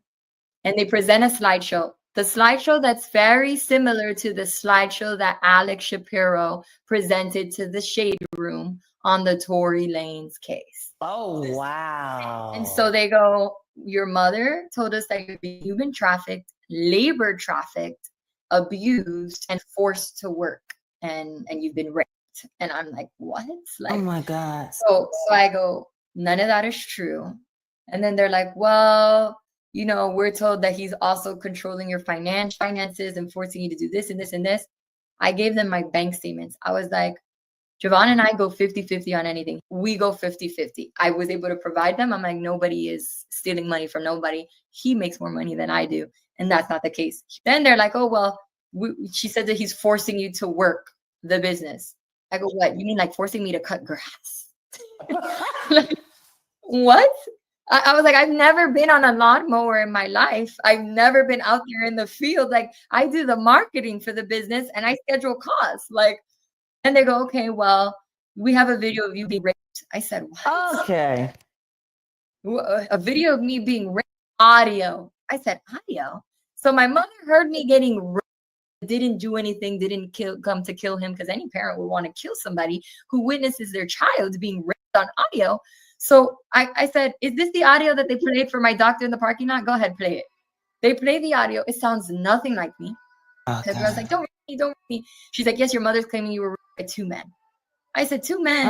and they present a slideshow. The slideshow that's very similar to the slideshow that Alex Shapiro presented to the Shade Room on the Tory Lanez case. Oh, wow. And so they go, your mother told us that you're being human trafficked, labor trafficked, abused, and forced to work, and you've been raped. And I'm like, what? Like, oh my God. So I go, none of that is true. And then they're like, well, you know, we're told that he's also controlling your finances and forcing you to do this and this and this. I gave them my bank statements. I was like, Javon and I go 50-50 on anything. We go 50-50. I was able to provide them. I'm like, nobody is stealing money from nobody. He makes more money than I do. And that's not the case. Then they're like, oh, well, she said that he's forcing you to work the business. I go, what? You mean like forcing me to cut grass? Like, what? I was like, I've never been on a lawnmower in my life. I've never been out there in the field. Like, I do the marketing for the business and I schedule calls. Like, and they go, okay, well, we have a video of you being raped. I said, what? Okay. A video of me being raped, audio. I said, audio? So my mother heard me getting raped, didn't do anything, didn't come to kill him, because any parent would want to kill somebody who witnesses their child being raped on audio. So I said, is this the audio that they played for my doctor in the parking lot? Go ahead, play it. They play the audio. It sounds nothing like me. Because I was like, don't rape me. She's like, yes, your mother's claiming you were raped by 2 men. I said, 2 men?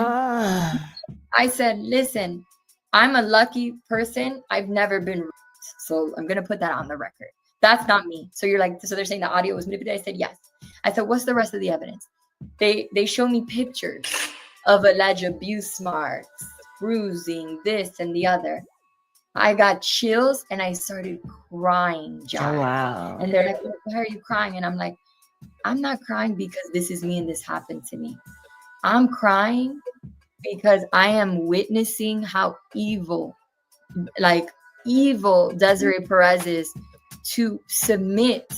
I said, listen, I'm a lucky person. I've never been raped. So I'm going to put that on the record. That's not me. So you're like, so they're saying the audio was manipulated? I said, yes. I said, what's the rest of the evidence? They show me pictures of alleged abuse marks, bruising, this and the other. I got chills and I started crying, John. Oh, wow. And they're like, why are you crying? And I'm like, I'm not crying because this is me and this happened to me. I'm crying because I am witnessing how evil Desiree Perez is to submit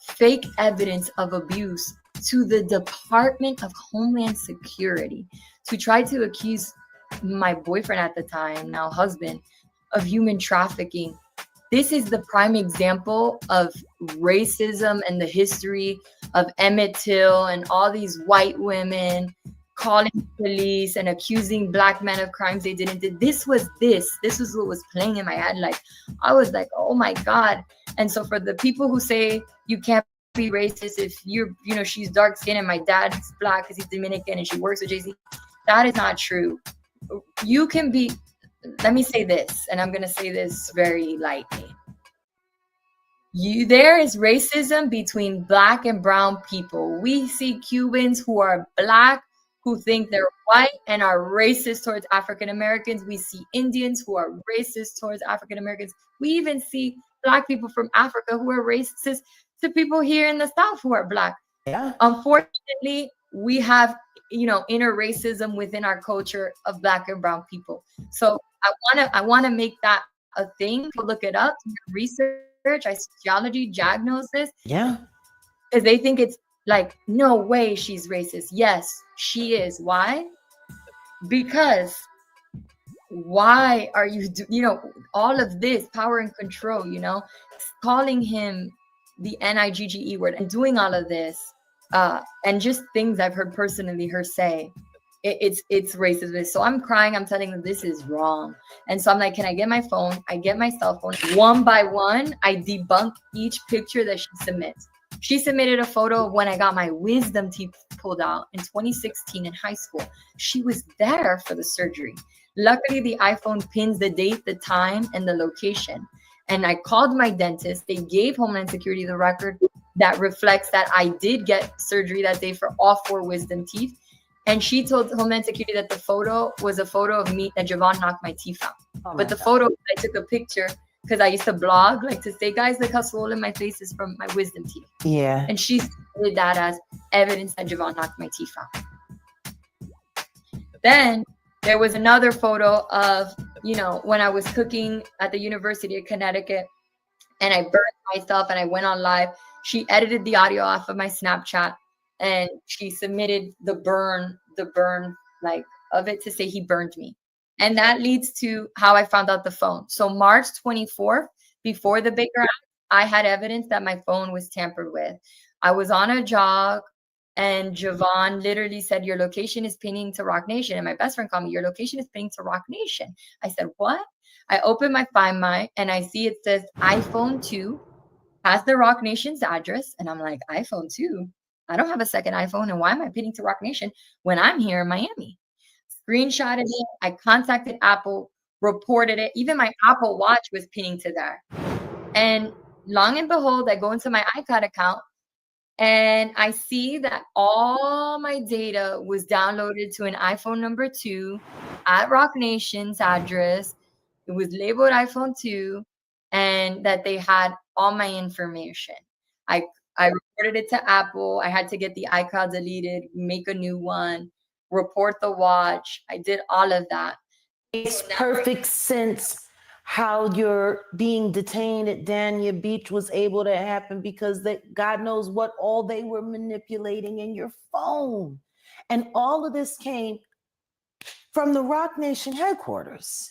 fake evidence of abuse to the Department of Homeland Security to try to accuse my boyfriend at the time, now husband, of human trafficking. This is the prime example of racism and the history of Emmett Till and all these white women calling police and accusing black men of crimes they didn't do. This was what was playing in my head. Like, I was like, oh my God. And so for the people who say you can't be racist if she's dark skinned and my dad's black because he's Dominican and she works with Jay-Z, that is not true. You can be, let me say this, and I'm going to say this very lightly. There is racism between black and brown people. We see Cubans who are black who think they're white and are racist towards African Americans. We see Indians who are racist towards African Americans. We even see black people from Africa who are racist to people here in the South who are black. Yeah. Unfortunately, we have, inner racism within our culture of black and brown people. So I want to make that a thing. Look it up, research. I sociology, diagnosis. Yeah. Because they think it's like, no way she's racist. Yes, she is. Why? Because why are you, all of this power and control, calling him the NIGGE word and doing all of this, and just things I've heard personally her say. It's racist. So I'm crying. I'm telling them this is wrong. And so I'm like, can I get my phone? I get my cell phone. One by one, I debunk each picture that she submits. She submitted a photo of when I got my wisdom teeth pulled out in 2016 in high school. She was there for the surgery. Luckily, the iPhone pins the date, the time, and the location. And I called my dentist. They gave Homeland Security the record that reflects that I did get surgery that day for all 4 wisdom teeth. And she told Homeland Security that the photo was a photo of me that Javon knocked my teeth out. But the photo, I took a picture because I used to blog, like to say, guys, look how swollen my face is from my wisdom teeth. Yeah. And she did that as evidence that Javon knocked my teeth out. Then there was another photo of, when I was cooking at the University of Connecticut and I burned myself and I went on live. She edited the audio off of my Snapchat. And she submitted the burn like of it to say he burned me. And that leads to how I found out the phone. So March 24th, before the Baker Act, I had evidence that my phone was tampered with. I was on a jog and Javon literally said, your location is pinning to Rock Nation. And my best friend called me, your location is pinning to Rock Nation. I said, what? I opened my Find My and I see it says iPhone 2 has the Rock Nation's address. And I'm like, iPhone 2? I don't have a second iPhone, and why am I pinning to Rock Nation when I'm here in Miami? Screenshotted it. I contacted Apple, reported it. Even my Apple Watch was pinning to there. And long and behold, I go into my iCloud account, and I see that all my data was downloaded to an iPhone number 2 at Rock Nation's address. It was labeled iPhone 2, and that they had all my information. I reported it to Apple. I had to get the iCloud deleted, make a new one, report the watch. I did all of that. Makes perfect sense how your being detained at Dania Beach was able to happen because God knows what all they were manipulating in your phone. And all of this came from the Rock Nation headquarters.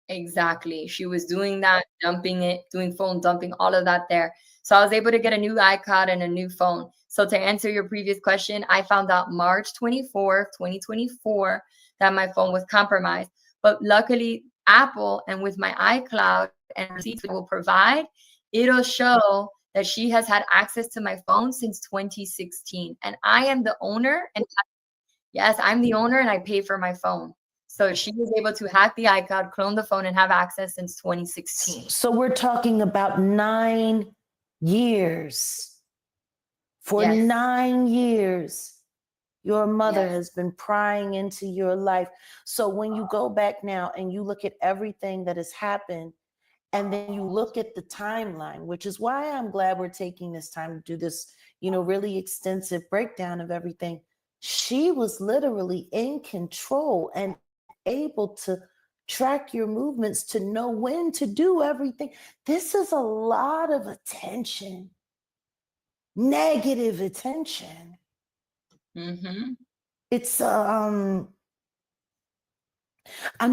Exactly. She was doing that, dumping it, doing phone dumping, all of that there. So I was able to get a new iCloud and a new phone. So to answer your previous question, I found out March 24th, 2024, that my phone was compromised. But luckily, Apple and with my iCloud and receipts it will provide, it'll show that she has had access to my phone since 2016. And I am the owner. And yes, I'm the owner and I pay for my phone. So she was able to hack the iCloud, clone the phone, and have access since 2016. So we're talking about 9 years. For Yes. 9 years, your mother Yes. has been prying into your life. So when you go back now and you look at everything that has happened, and then you look at the timeline, which is why I'm glad we're taking this time to do this, really extensive breakdown of everything. She was literally in control and able to track your movements to know when to do everything. This is a lot of attention, negative attention. Mm-hmm. It's I'm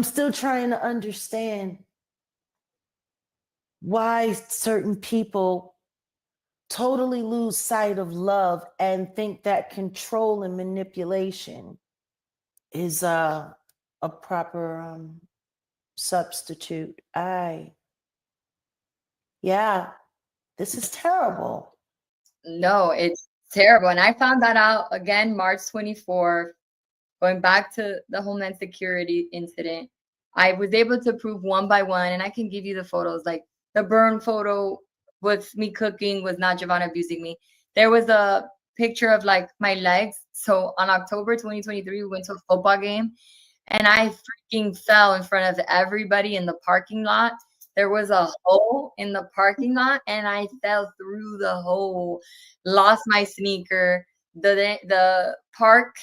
still trying to understand why certain people totally lose sight of love and think that control and manipulation is a proper substitute. Yeah, this is terrible. No, it's terrible. And I found that out again March 24th, going back to the Homeland Security incident. I was able to prove one by one, and I can give you the photos. Like the burn photo with me cooking was not Javon abusing me. There was a picture of like my legs. So on October 2023, we went to a football game, and I freaking fell in front of everybody in the parking lot. There was a hole in the parking lot, and I fell through the hole, lost my sneaker. The parking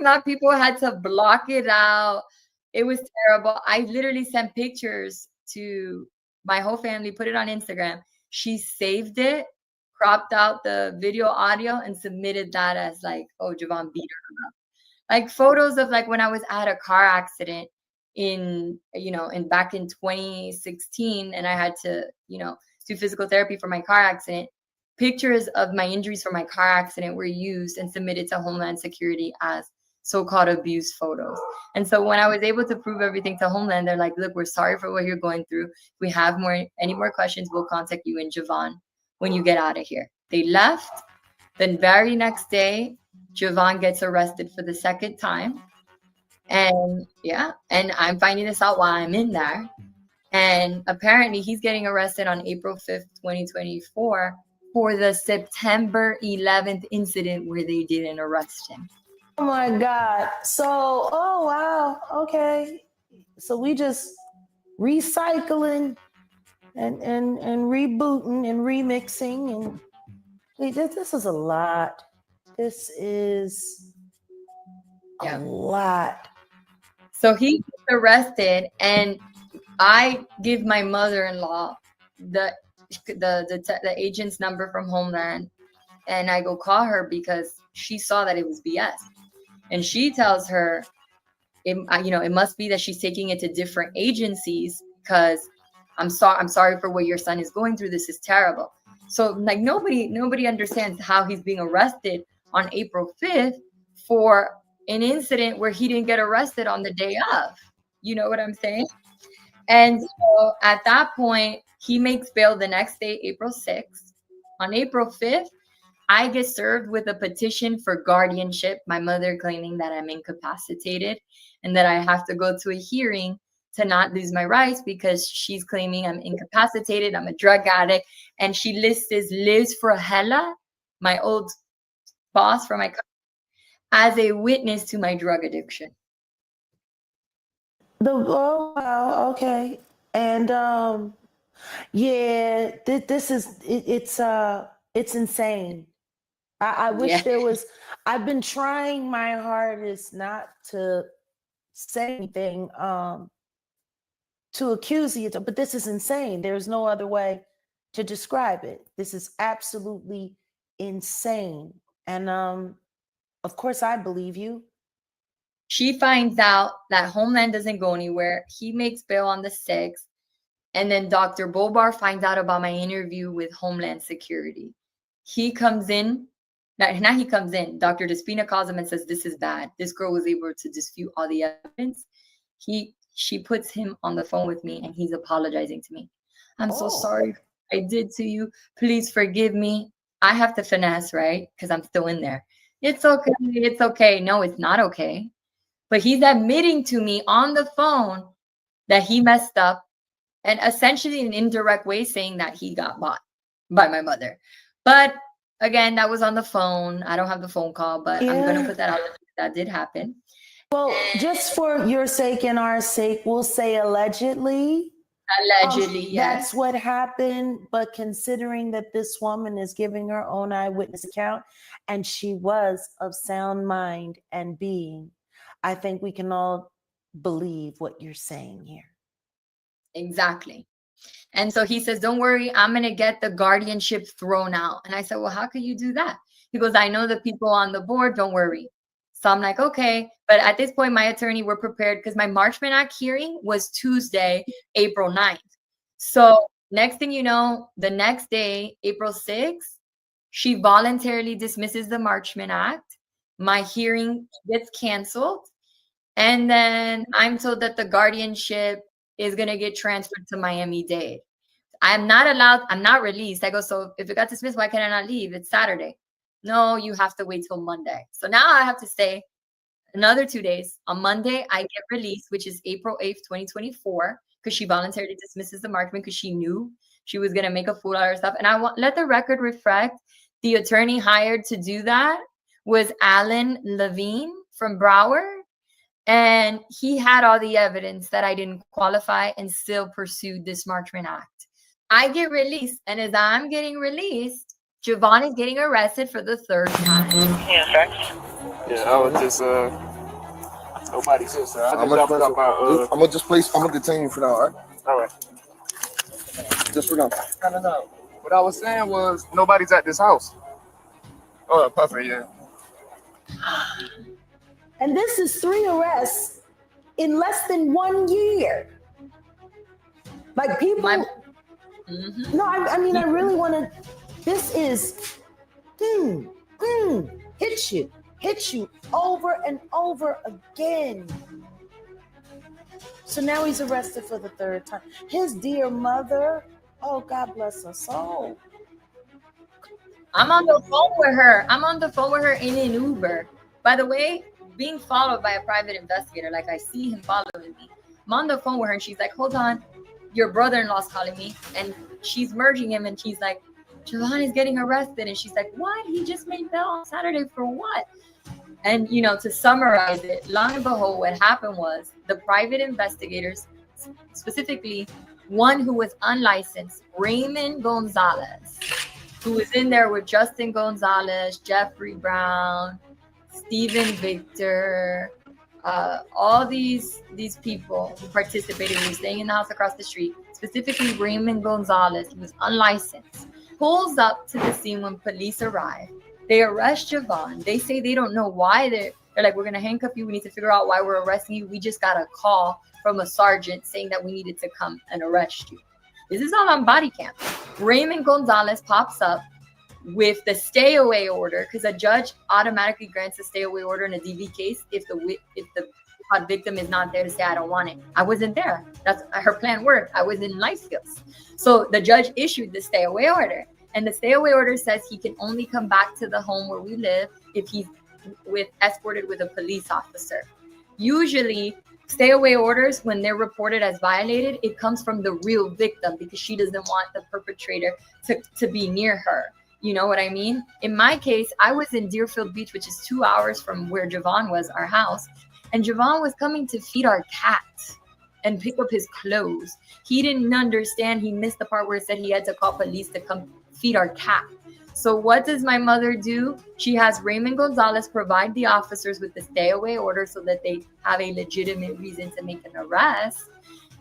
lot people had to block it out. It was terrible. I literally sent pictures to my whole family, put it on Instagram. She saved it, cropped out the video, audio, and submitted that as like, oh, Javon beat her up. Like photos of like when I was at a car accident in back in 2016, and I had to, do physical therapy for my car accident. Pictures of my injuries from my car accident were used and submitted to Homeland Security as so-called abuse photos. And so when I was able to prove everything to Homeland, they're like, look, we're sorry for what you're going through. If we have any more questions, we'll contact you and Javon when you get out of here. They left. Then very next day, Javon gets arrested for the second time. And I'm finding this out while I'm in there. And apparently he's getting arrested on April 5th, 2024 for the September 11th incident where they didn't arrest him. Oh my God. So, oh wow. Okay. So we just recycling and rebooting and remixing, and this is a lot. This is a lot. So he gets arrested, and I give my mother-in-law the agent's number from Homeland, and I go call her because she saw that it was BS, and she tells her, it must be that she's taking it to different agencies because I'm sorry for what your son is going through. This is terrible. So like nobody understands how he's being arrested on April 5th for an incident where he didn't get arrested on the day of. You know what I'm saying? And so at that point, he makes bail the next day, April 6th. On April 5th, I get served with a petition for guardianship, my mother claiming that I'm incapacitated and that I have to go to a hearing to not lose my rights because she's claiming I'm incapacitated, I'm a drug addict, and she lists Liz Frahella, my old boss from my company, as a witness to my drug addiction. Oh wow, okay. And this is it's insane. I wish there was. I've been trying my hardest not to say anything to accuse you, but this is insane. There's no other way to describe it. This is absolutely insane. And of course I believe you. She finds out that Homeland doesn't go anywhere. He makes bail on the 6th. And then Dr. Bobar finds out about my interview with Homeland Security. He comes in. Now he comes in. Dr. Despina calls him and says, this is bad. This girl was able to dispute all the evidence. She puts him on the phone with me, and he's apologizing to me. I'm so sorry I did to you. Please forgive me. I have to finesse, right? Because I'm still in there. It's okay. It's okay. No, it's not okay. But he's admitting to me on the phone that he messed up, and essentially in an indirect way saying that he got bought by my mother. But again, that was on the phone. I don't have the phone call, but I'm going to put that out there. That did happen. Well, just for your sake and our sake, we'll say allegedly. Allegedly, yes. That's what happened. But considering that this woman is giving her own eyewitness account, and she was of sound mind and being, I think we can all believe what you're saying here. Exactly. And so he says, don't worry, I'm going to get the guardianship thrown out. And I said, well, how could you do that? He goes, I know the people on the board, don't worry. So I'm like, okay. But at this point, my attorney were prepared because my Marchman Act hearing was Tuesday, April 9th. So Next thing you know, the next day, April 6th, she voluntarily dismisses the Marchman Act. My hearing gets canceled. And then I'm told that the guardianship is going to get transferred to Miami-Dade. I'm not allowed, I'm not released. I go, so if it got dismissed, why can I not leave? It's Saturday. No, you have to wait till Monday. So now I have to stay another 2 days. On Monday, I get released, which is April 8th, 2024, because she voluntarily dismisses the Marchman because she knew she was going to make a fool out of herself. And I want let the record reflect the attorney hired to do that was Alan Levine from Broward. And he had all the evidence that I didn't qualify and still pursued this Marchman Act. I get released. And as I'm getting released, Javon is getting arrested for the third time. Yeah, I was just nobody said so. I'm gonna just place. I'm gonna detain you for now. All right. All right. Just for now. No. What I was saying was nobody's at this house. Oh, perfect. Yeah. And this is 3 arrests in less than 1 year. Like people. No, I mean, I really want to. This is hit you over and over again. So now he's arrested for the 3rd time. His dear mother, oh, God bless her soul. I'm on the phone with her. I'm on the phone with her in an Uber. By the way, being followed by a private investigator, like I see him following me. I'm on the phone with her and she's like, hold on, your brother-in-law's calling me. And she's merging him and she's like, Javon is getting arrested. And she's like, what? He just made bail on Saturday for what? And, you know, to summarize it, long and behold, what happened was the private investigators, specifically one who was unlicensed, Raymond Gonzalez, who was in there with Justin Gonzalez, Jeffrey Brown, Stephen Victor, all these people who participated, who were staying in the house across the street, specifically Raymond Gonzalez, who was unlicensed, pulls up to the scene when police arrive. They arrest Javon. They say they don't know why. They're like, we're going to handcuff you. We need to figure out why we're arresting you. We just got a call from a sergeant saying that we needed to come and arrest you. This is all on body cam. Raymond Gonzalez pops up with the stay away order because a judge automatically grants a stay away order in a DV case if the victim is not there to say I don't want it. I wasn't there. That's her plan worked. I was in life skills. So the judge issued the stay away order, and the stay away order says he can only come back to the home where we live if he's escorted with a police officer. Usually stay away orders, when they're reported as violated, it comes from the real victim because she doesn't want the perpetrator to be near her. You know what I mean? In my case, I was in Deerfield Beach, which is 2 hours from where Javon was, our house. And Javon was coming to feed our cat and pick up his clothes. He didn't understand. He missed the part where it said he had to call police to come feed our cat. So what does my mother do? She has Raymond Gonzalez provide the officers with the stay away order so that they have a legitimate reason to make an arrest.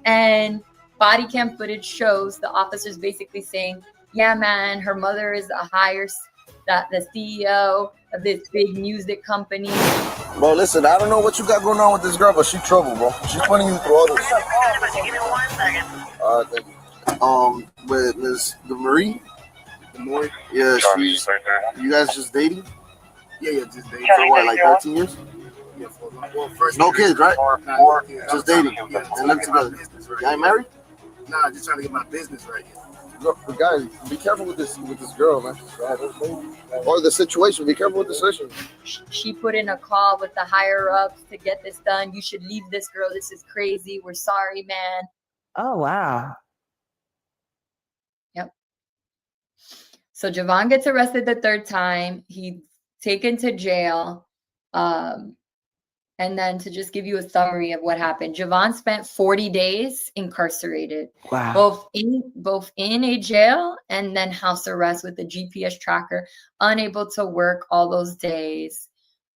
And body cam footage shows the officers basically saying, yeah, man, her mother is the CEO of this big music company. Bro, listen, I don't know what you got going on with this girl, but she's trouble, bro. She's putting you through all this. Give me 1 second. Thank you. With Ms. Demoee? Yeah, she's. You guys just dating? Yeah, just dating. For what, like 13 years? Yeah, first No kids, right? Or Just dating. And live together. You ain't married? Nah, just trying to get my business right. Look, guys, be careful with this girl, man. Or the situation. Be careful with the situation. She put in a call with the higher ups to get this done. You should leave this girl. This is crazy. We're sorry, man. Oh, wow. Yep. So Javon gets arrested the 3rd time. He's taken to jail. And then to just give you a summary of what happened, Javon spent 40 days incarcerated, Wow. both in a jail and then house arrest with a GPS tracker, unable to work all those days.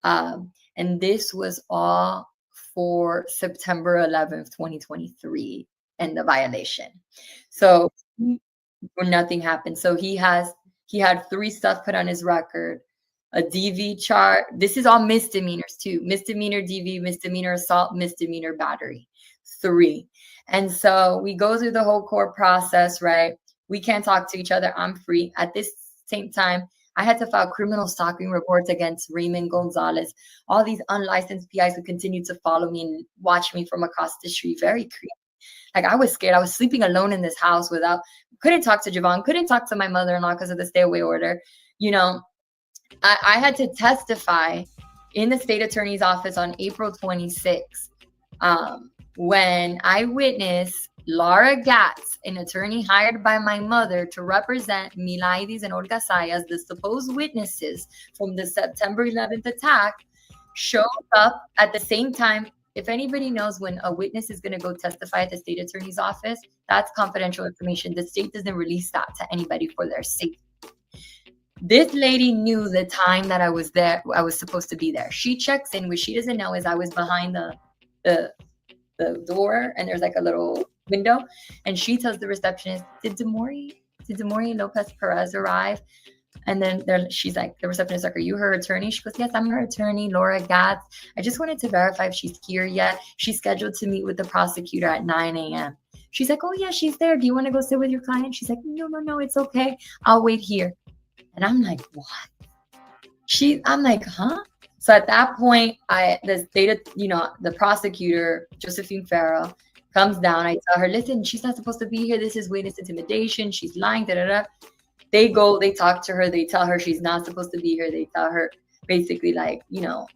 And this was all for September 11th, 2023, and the violation. So nothing happened. So he had 3 stuff put on his record. A DV chart. This is all misdemeanors too. Misdemeanor DV, misdemeanor assault, misdemeanor battery. 3. And so we go through the whole court process, right? We can't talk to each other. I'm free. At this same time, I had to file criminal stalking reports against Raymond Gonzalez. All these unlicensed PIs who continued to follow me and watch me from across the street. Very creepy. Like, I was scared. I was sleeping alone in this house couldn't talk to Javon, couldn't talk to my mother-in-law because of the stay away order. You know, I had to testify in the state attorney's office on April 26th when I witnessed Laura Gatz, an attorney hired by my mother to represent Milaides and Olga Sayas, the supposed witnesses from the September 11th attack, showed up at the same time. If anybody knows when a witness is going to go testify at the state attorney's office, that's confidential information. The state doesn't release that to anybody for their safety. This lady knew the time that I was there. I was supposed to be there. She checks in. What she doesn't know is I was behind the door, and there's like a little window, and she tells the receptionist, did Demoee Lopez Perez arrive? And then she's like, the receptionist is like, are you her attorney? She goes, yes, I'm her attorney, Laura Gatz. I just wanted to verify if she's here yet. She's scheduled to meet with the prosecutor at 9 a.m. She's like, oh yeah, she's there. Do you want to go sit with your client? She's like, no, it's okay. I'll wait here. And I'm like, what? I'm like, huh? So at that point, the prosecutor, Josephine Farrell, comes down. I tell her, listen, she's not supposed to be here. This is witness intimidation. She's lying, They go, they talk to her. They tell her she's not supposed to be here. They tell her basically like,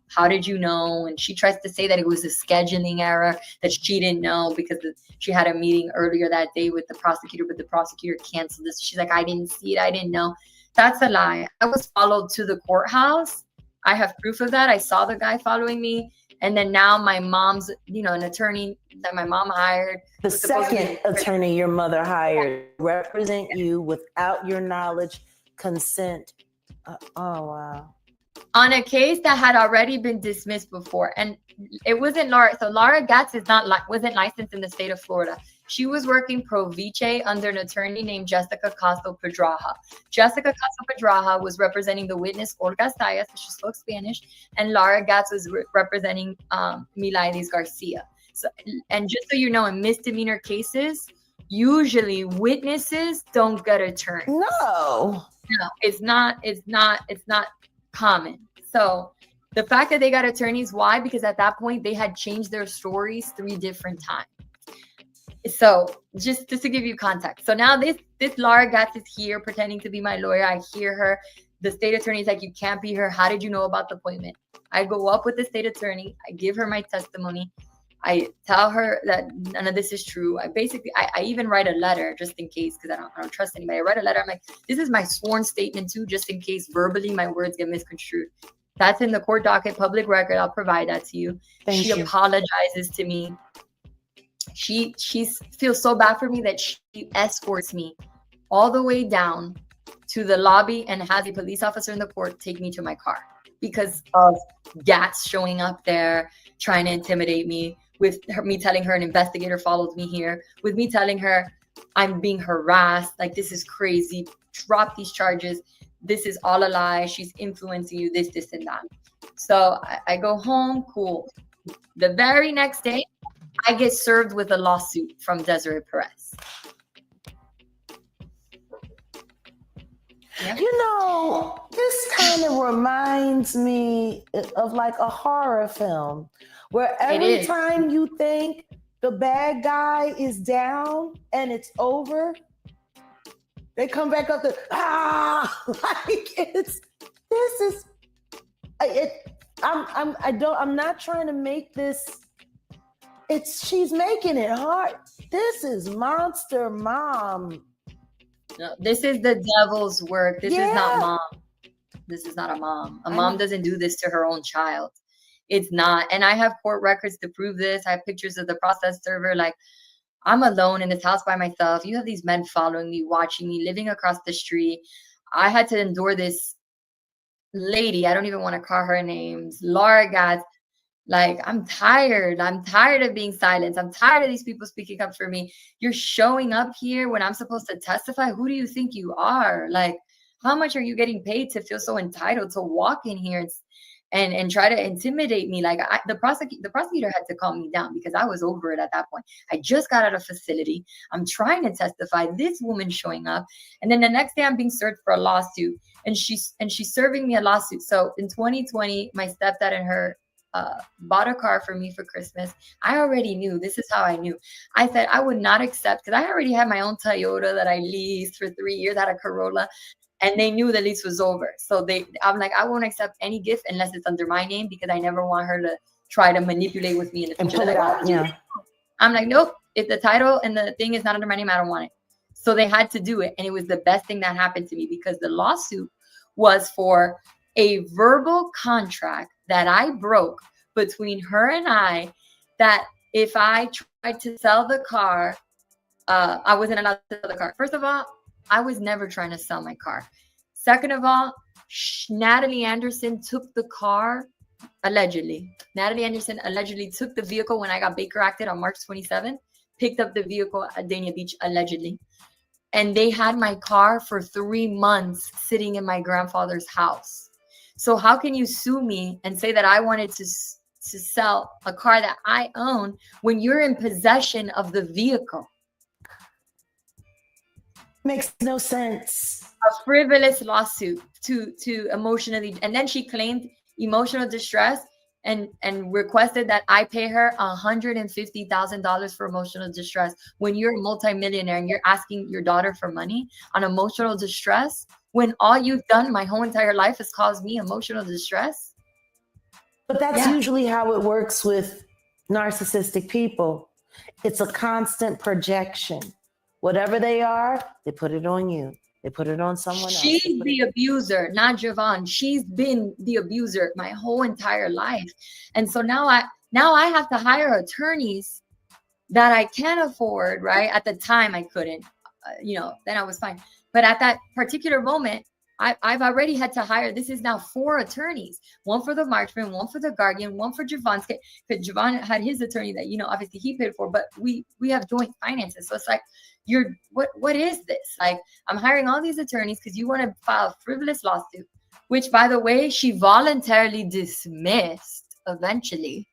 how did you know? And she tries to say that it was a scheduling error, that she didn't know because she had a meeting earlier that day with the prosecutor, but the prosecutor canceled this. She's like, I didn't see it. I didn't know. That's a lie. I was followed to the courthouse. I have proof of that. I saw the guy following me. And then now my mom's, an attorney that my mom hired. The second attorney your mother hired represent you without your knowledge, consent. Oh, wow. On a case that had already been dismissed before. And it wasn't Laura. So Laura Gatz wasn't licensed in the state of Florida. She was working pro vice under an attorney named Jessica Castro Pedraja. Jessica Castro Pedraja was representing the witness Olga Sayas, she spoke Spanish, and Laura Gatz was representing Milaides Garcia. So, and just so you know, in misdemeanor cases, usually witnesses don't get attorneys. No, it's not common. So the fact that they got attorneys, why? Because at that point they had changed their stories 3 different times. So just to give you context. So now this Laura Gatz is here pretending to be my lawyer. I hear her. The state attorney is like, you can't be here. How did you know about the appointment? I go up with the state attorney. I give her my testimony. I tell her that none of this is true. I even write a letter just in case, because I don't trust anybody. I write a letter. I'm like, this is my sworn statement too, just in case verbally my words get misconstrued. That's in the court docket, public record. I'll provide that to you. She apologizes to me. She feels so bad for me that she escorts me all the way down to the lobby and has a police officer in the court take me to my car because of Gatz showing up there, trying to intimidate me, with me telling her an investigator followed me here, with me telling her I'm being harassed, like this is crazy, drop these charges, this is all a lie, she's influencing you, this and that. So I go home, cool. The very next day, I get served with a lawsuit from Desiree Perez. Yeah. This kind of reminds me of like a horror film where every time you think the bad guy is down and it's over, they come back up I'm not trying to make this. She's making it hard. This is Monster Mom. No, this is the devil's work. This is not mom. This is not a mom. A mom doesn't do this to her own child. It's not. And I have court records to prove this. I have pictures of the process server. Like, I'm alone in this house by myself. You have these men following me, watching me, living across the street. I had to endure this lady. I don't even want to call her names. Laura Gatz. Like, I'm tired. I'm tired of being silenced. I'm tired of these people speaking up for me. You're showing up here when I'm supposed to testify. Who do you think you are? Like, how much are you getting paid to feel so entitled to walk in here? and try to intimidate me. Like the prosecutor had to calm me down because I was over it at that point. I just got out of facility. I'm trying to testify. This woman showing up, and then the next day I'm being served for a lawsuit, and she's serving me a lawsuit. So in 2020, my stepdad and her bought a car for me for Christmas. I already knew. This is how I knew. I said I would not accept, because I already had my own Toyota that I leased for 3 years, had a Corolla. And they knew the lease was over. So I'm like, I won't accept any gift unless it's under my name, because I never want her to try to manipulate with me in the future. And pull it out, yeah. I'm like, nope. If the title and the thing is not under my name, I don't want it. So they had to do it. And it was the best thing that happened to me, because the lawsuit was for a verbal contract that I broke between her and I, that if I tried to sell the car, I wasn't allowed to sell the car. First of all, I was never trying to sell my car. Second of all, Natalie Anderson took the car, allegedly. Natalie Anderson allegedly took the vehicle when I got Baker acted on March 27th, picked up the vehicle at Dania Beach, allegedly. And they had my car for 3 months sitting in my grandfather's house. So how can you sue me and say that I wanted to sell a car that I own when you're in possession of the vehicle? Makes no sense. A frivolous lawsuit to emotionally, and then she claimed emotional distress and requested that I pay her $150,000 for emotional distress. When you're a multimillionaire and you're asking your daughter for money on emotional distress, when all you've done my whole entire life has caused me emotional distress. But that's usually how it works with narcissistic people. It's a constant projection. Whatever they are, they put it on you. They put it on someone else. She's the abuser, not Javon. She's been the abuser my whole entire life. And so now I have to hire attorneys that I can't afford, right? At the time I couldn't, then I was fine. But at that particular moment, I've already had to hire, this is now 4 attorneys, one for the Marchman, one for the Guardian, one for Javon's, because Javon had his attorney that, obviously he paid for, but we have joint finances. So it's like, what is this? Like, I'm hiring all these attorneys because you want to file a frivolous lawsuit, which, by the way, she voluntarily dismissed eventually.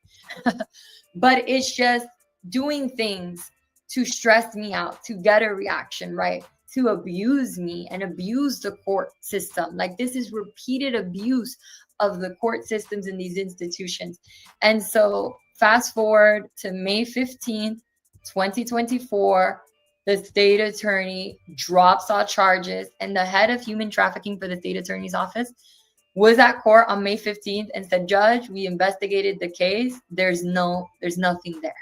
But it's just doing things to stress me out, to get a reaction, right? To abuse me and abuse the court system. Like, this is repeated abuse of the court systems in these institutions. And so fast forward to May 15th, 2024, the state attorney drops all charges, and the head of human trafficking for the state attorney's office was at court on May 15th and said, Judge, we investigated the case. There's nothing there.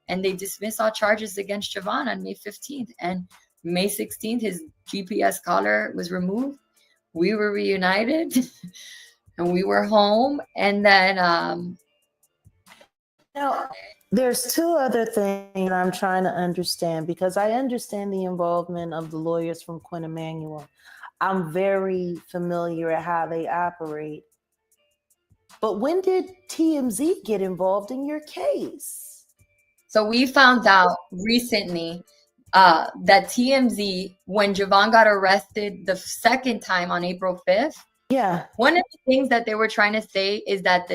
And they dismissed all charges against Javon on May 15th. And May 16th, his GPS collar was removed. We were reunited and we were home. And then now, there's 2 other things I'm trying to understand, because I understand the involvement of the lawyers from Quinn Emanuel. I'm very familiar at how they operate. But when did TMZ get involved in your case? So we found out recently that TMZ, when Javon got arrested the second time on April 5th, one of the things that they were trying to say is that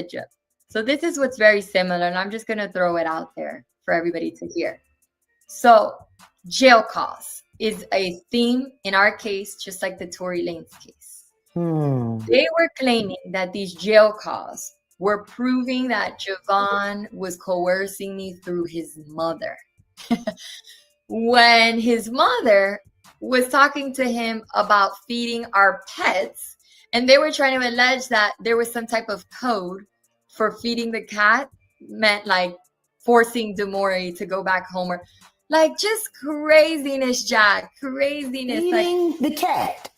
so this is what's very similar, and I'm just going to throw it out there for everybody to hear. So jail calls is a theme in our case, just like the Tory Lanez case. They were claiming that these jail calls were proving that Javon was coercing me through his mother. When his mother was talking to him about feeding our pets, and they were trying to allege that there was some type of code for feeding the cat, meant like forcing Demoee to go back home, or like just craziness, Jack, craziness. Feeding the cat.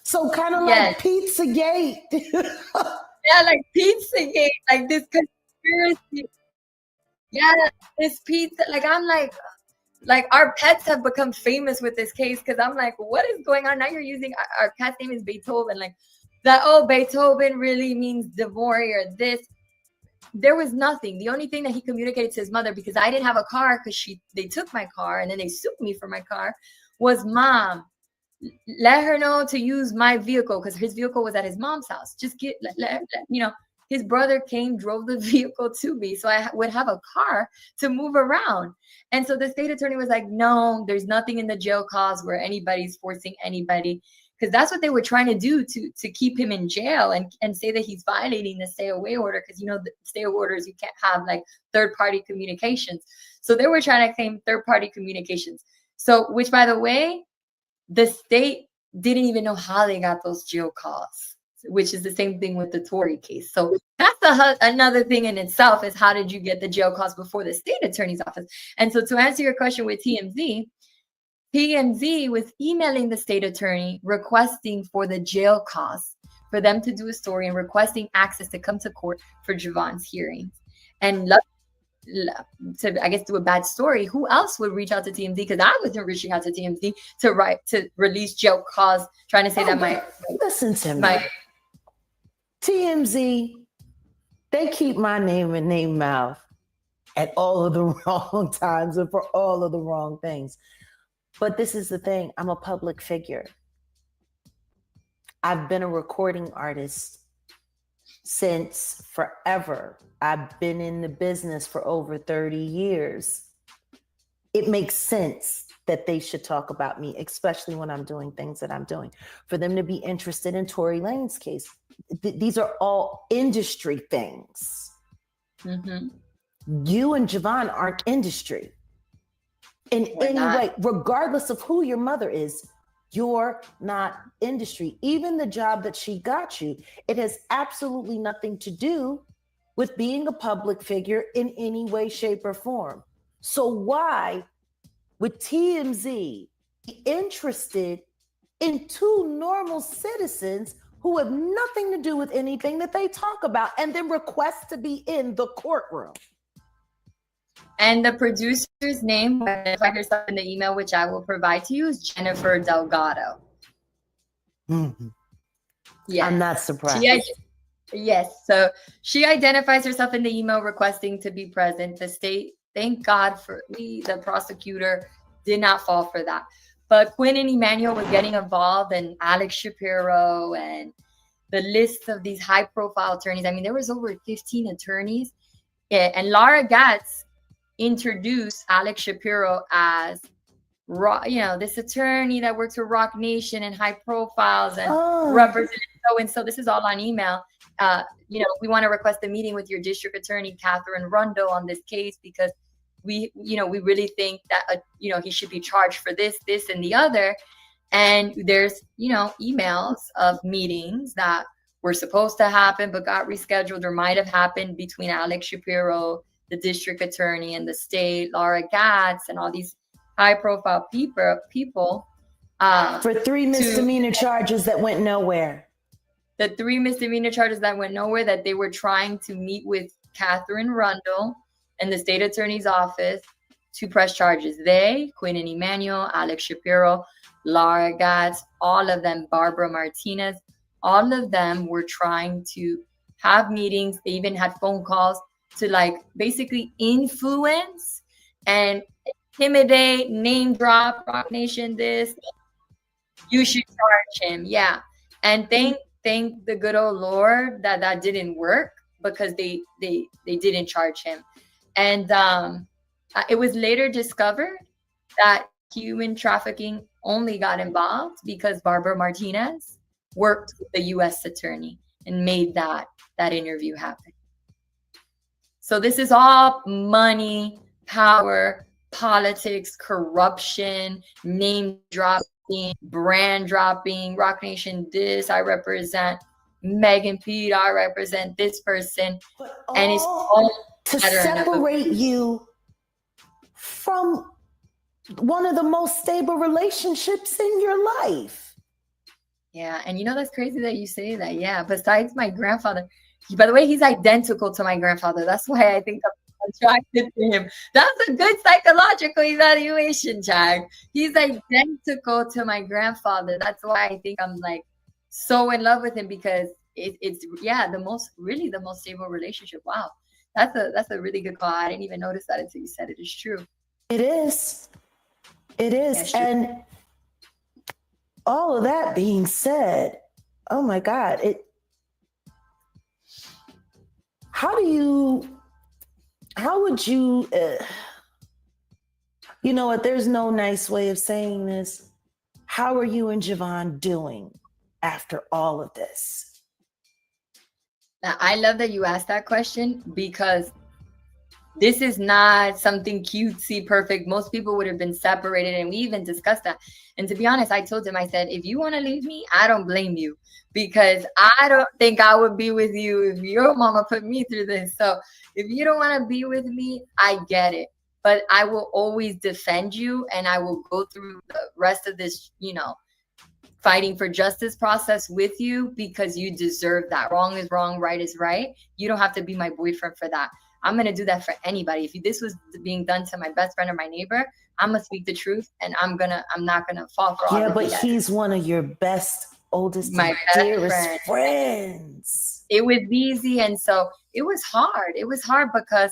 So kind of like Pizzagate. Yeah, like Pizzagate, like this conspiracy. Yeah, this pizza, like I'm like our pets have become famous with this case, because I'm like, what is going on? Now you're using our cat's name is Beethoven, like that. Oh, Beethoven really means Demoee or this. There was nothing. The only thing that he communicated to his mother, because I didn't have a car, because they took my car and then they sued me for my car, was, Mom, let her know to use my vehicle because his vehicle was at his mom's house. Just his brother came, drove the vehicle to me so I would have a car to move around. And so the state attorney was like, no, there's nothing in the jail cause where anybody's forcing anybody, because that's what they were trying to do to keep him in jail and say that he's violating the stay away order, because the stay away orders, you can't have like third-party communications. So they were trying to claim third-party communications. So, which, by the way, the state didn't even know how they got those jail calls, which is the same thing with the Tory case. So that's another thing in itself, is how did you get the jail calls before the state attorney's office? And so to answer your question with TMZ was emailing the state attorney requesting for the jail costs for them to do a story and requesting access to come to court for Javon's hearings. And to, I guess, do a bad story, who else would reach out to TMZ? Because I wasn't reaching out to TMZ to release jail cause, trying to say listen to me. TMZ, they keep my name in their mouth at all of the wrong times and for all of the wrong things. But this is the thing, I'm a public figure. I've been a recording artist since forever. I've been in the business for over 30 years. It makes sense that they should talk about me, especially when I'm doing things that I'm doing. For them to be interested in Tory Lanez case, these are all industry things. Mm-hmm. You and Javon aren't industry in any way, regardless of who your mother is. You're not industry. Even the job that she got you, it has absolutely nothing to do with being a public figure in any way, shape, or form. So why would TMZ be interested in two normal citizens who have nothing to do with anything that they talk about and then request to be in the courtroom? And the producer's name, identify herself in the email, which I will provide to you, is Jennifer Delgado. Mm-hmm. Yes. I'm not surprised. Yes. So she identifies herself in the email requesting to be present. The state, thank God for me, the prosecutor did not fall for that. But Quinn and Emmanuel was getting involved, and Alex Shapiro, and the list of these high profile attorneys. I mean, there was over 15 attorneys. Yeah, and Laura Gatz introduced Alex Shapiro as this attorney that works for Rock Nation and high profiles and representative so-and-so. This is all on email. We want to request a meeting with your district attorney, Catherine Rundle, on this case because we really think that, he should be charged for this, and the other. And there's, emails of meetings that were supposed to happen but got rescheduled or might have happened between Alex Shapiro, the district attorney, and the state, Laura Gatz, and all these high-profile people. For 3 misdemeanor charges that went nowhere. The 3 misdemeanor charges that went nowhere, that they were trying to meet with Catherine Rundle and the state attorney's office to press charges. They, Quinn and Emmanuel, Alex Shapiro, Laura Gatz, all of them, Barbara Martinez, all of them were trying to have meetings. They even had phone calls to basically influence and intimidate, name drop, Rock Nation, this. You should charge him. Yeah. And thank the good old Lord that didn't work, because they didn't charge him. And it was later discovered that human trafficking only got involved because Barbara Martinez worked with the U.S. attorney and made that interview happen. So this is all money, power, politics, corruption, name dropping, brand dropping, Rock Nation this, I represent Megan Pete, I represent this person. And it's all to separate you from one of the most stable relationships in your life. Yeah, and that's crazy that you say that. Yeah, besides my grandfather, by the way, he's identical to my grandfather. That's why I think I'm attracted to him. That's a good psychological evaluation, Chad. He's identical to my grandfather. That's why I think I'm so in love with him, because it's the most stable relationship. Wow, that's a really good call. I didn't even notice that until you said it. It's true. It is. Yeah, And all of that being said, oh my God, how would you, you know what, there's no nice way of saying this. How are you and Javon doing after all of this? Now, I love that you asked that question because this is not something cutesy perfect. Most people would have been separated, and we even discussed that. And to be honest, I told him, I said, if you want to leave me, I don't blame you, because I don't think I would be with you if your mama put me through this. So if you don't want to be with me, I get it. But I will always defend you, and I will go through the rest of this, fighting for justice process with you, because you deserve that. Wrong is wrong, right is right. You don't have to be my boyfriend for that. I'm going to do that for anybody. If this was being done to my best friend or my neighbor, I'm going to speak the truth, and I'm not going to fall for all Yeah, the but BS. he's one of your best, oldest, My and best dearest friends. It was easy. And so it was hard. It was hard because,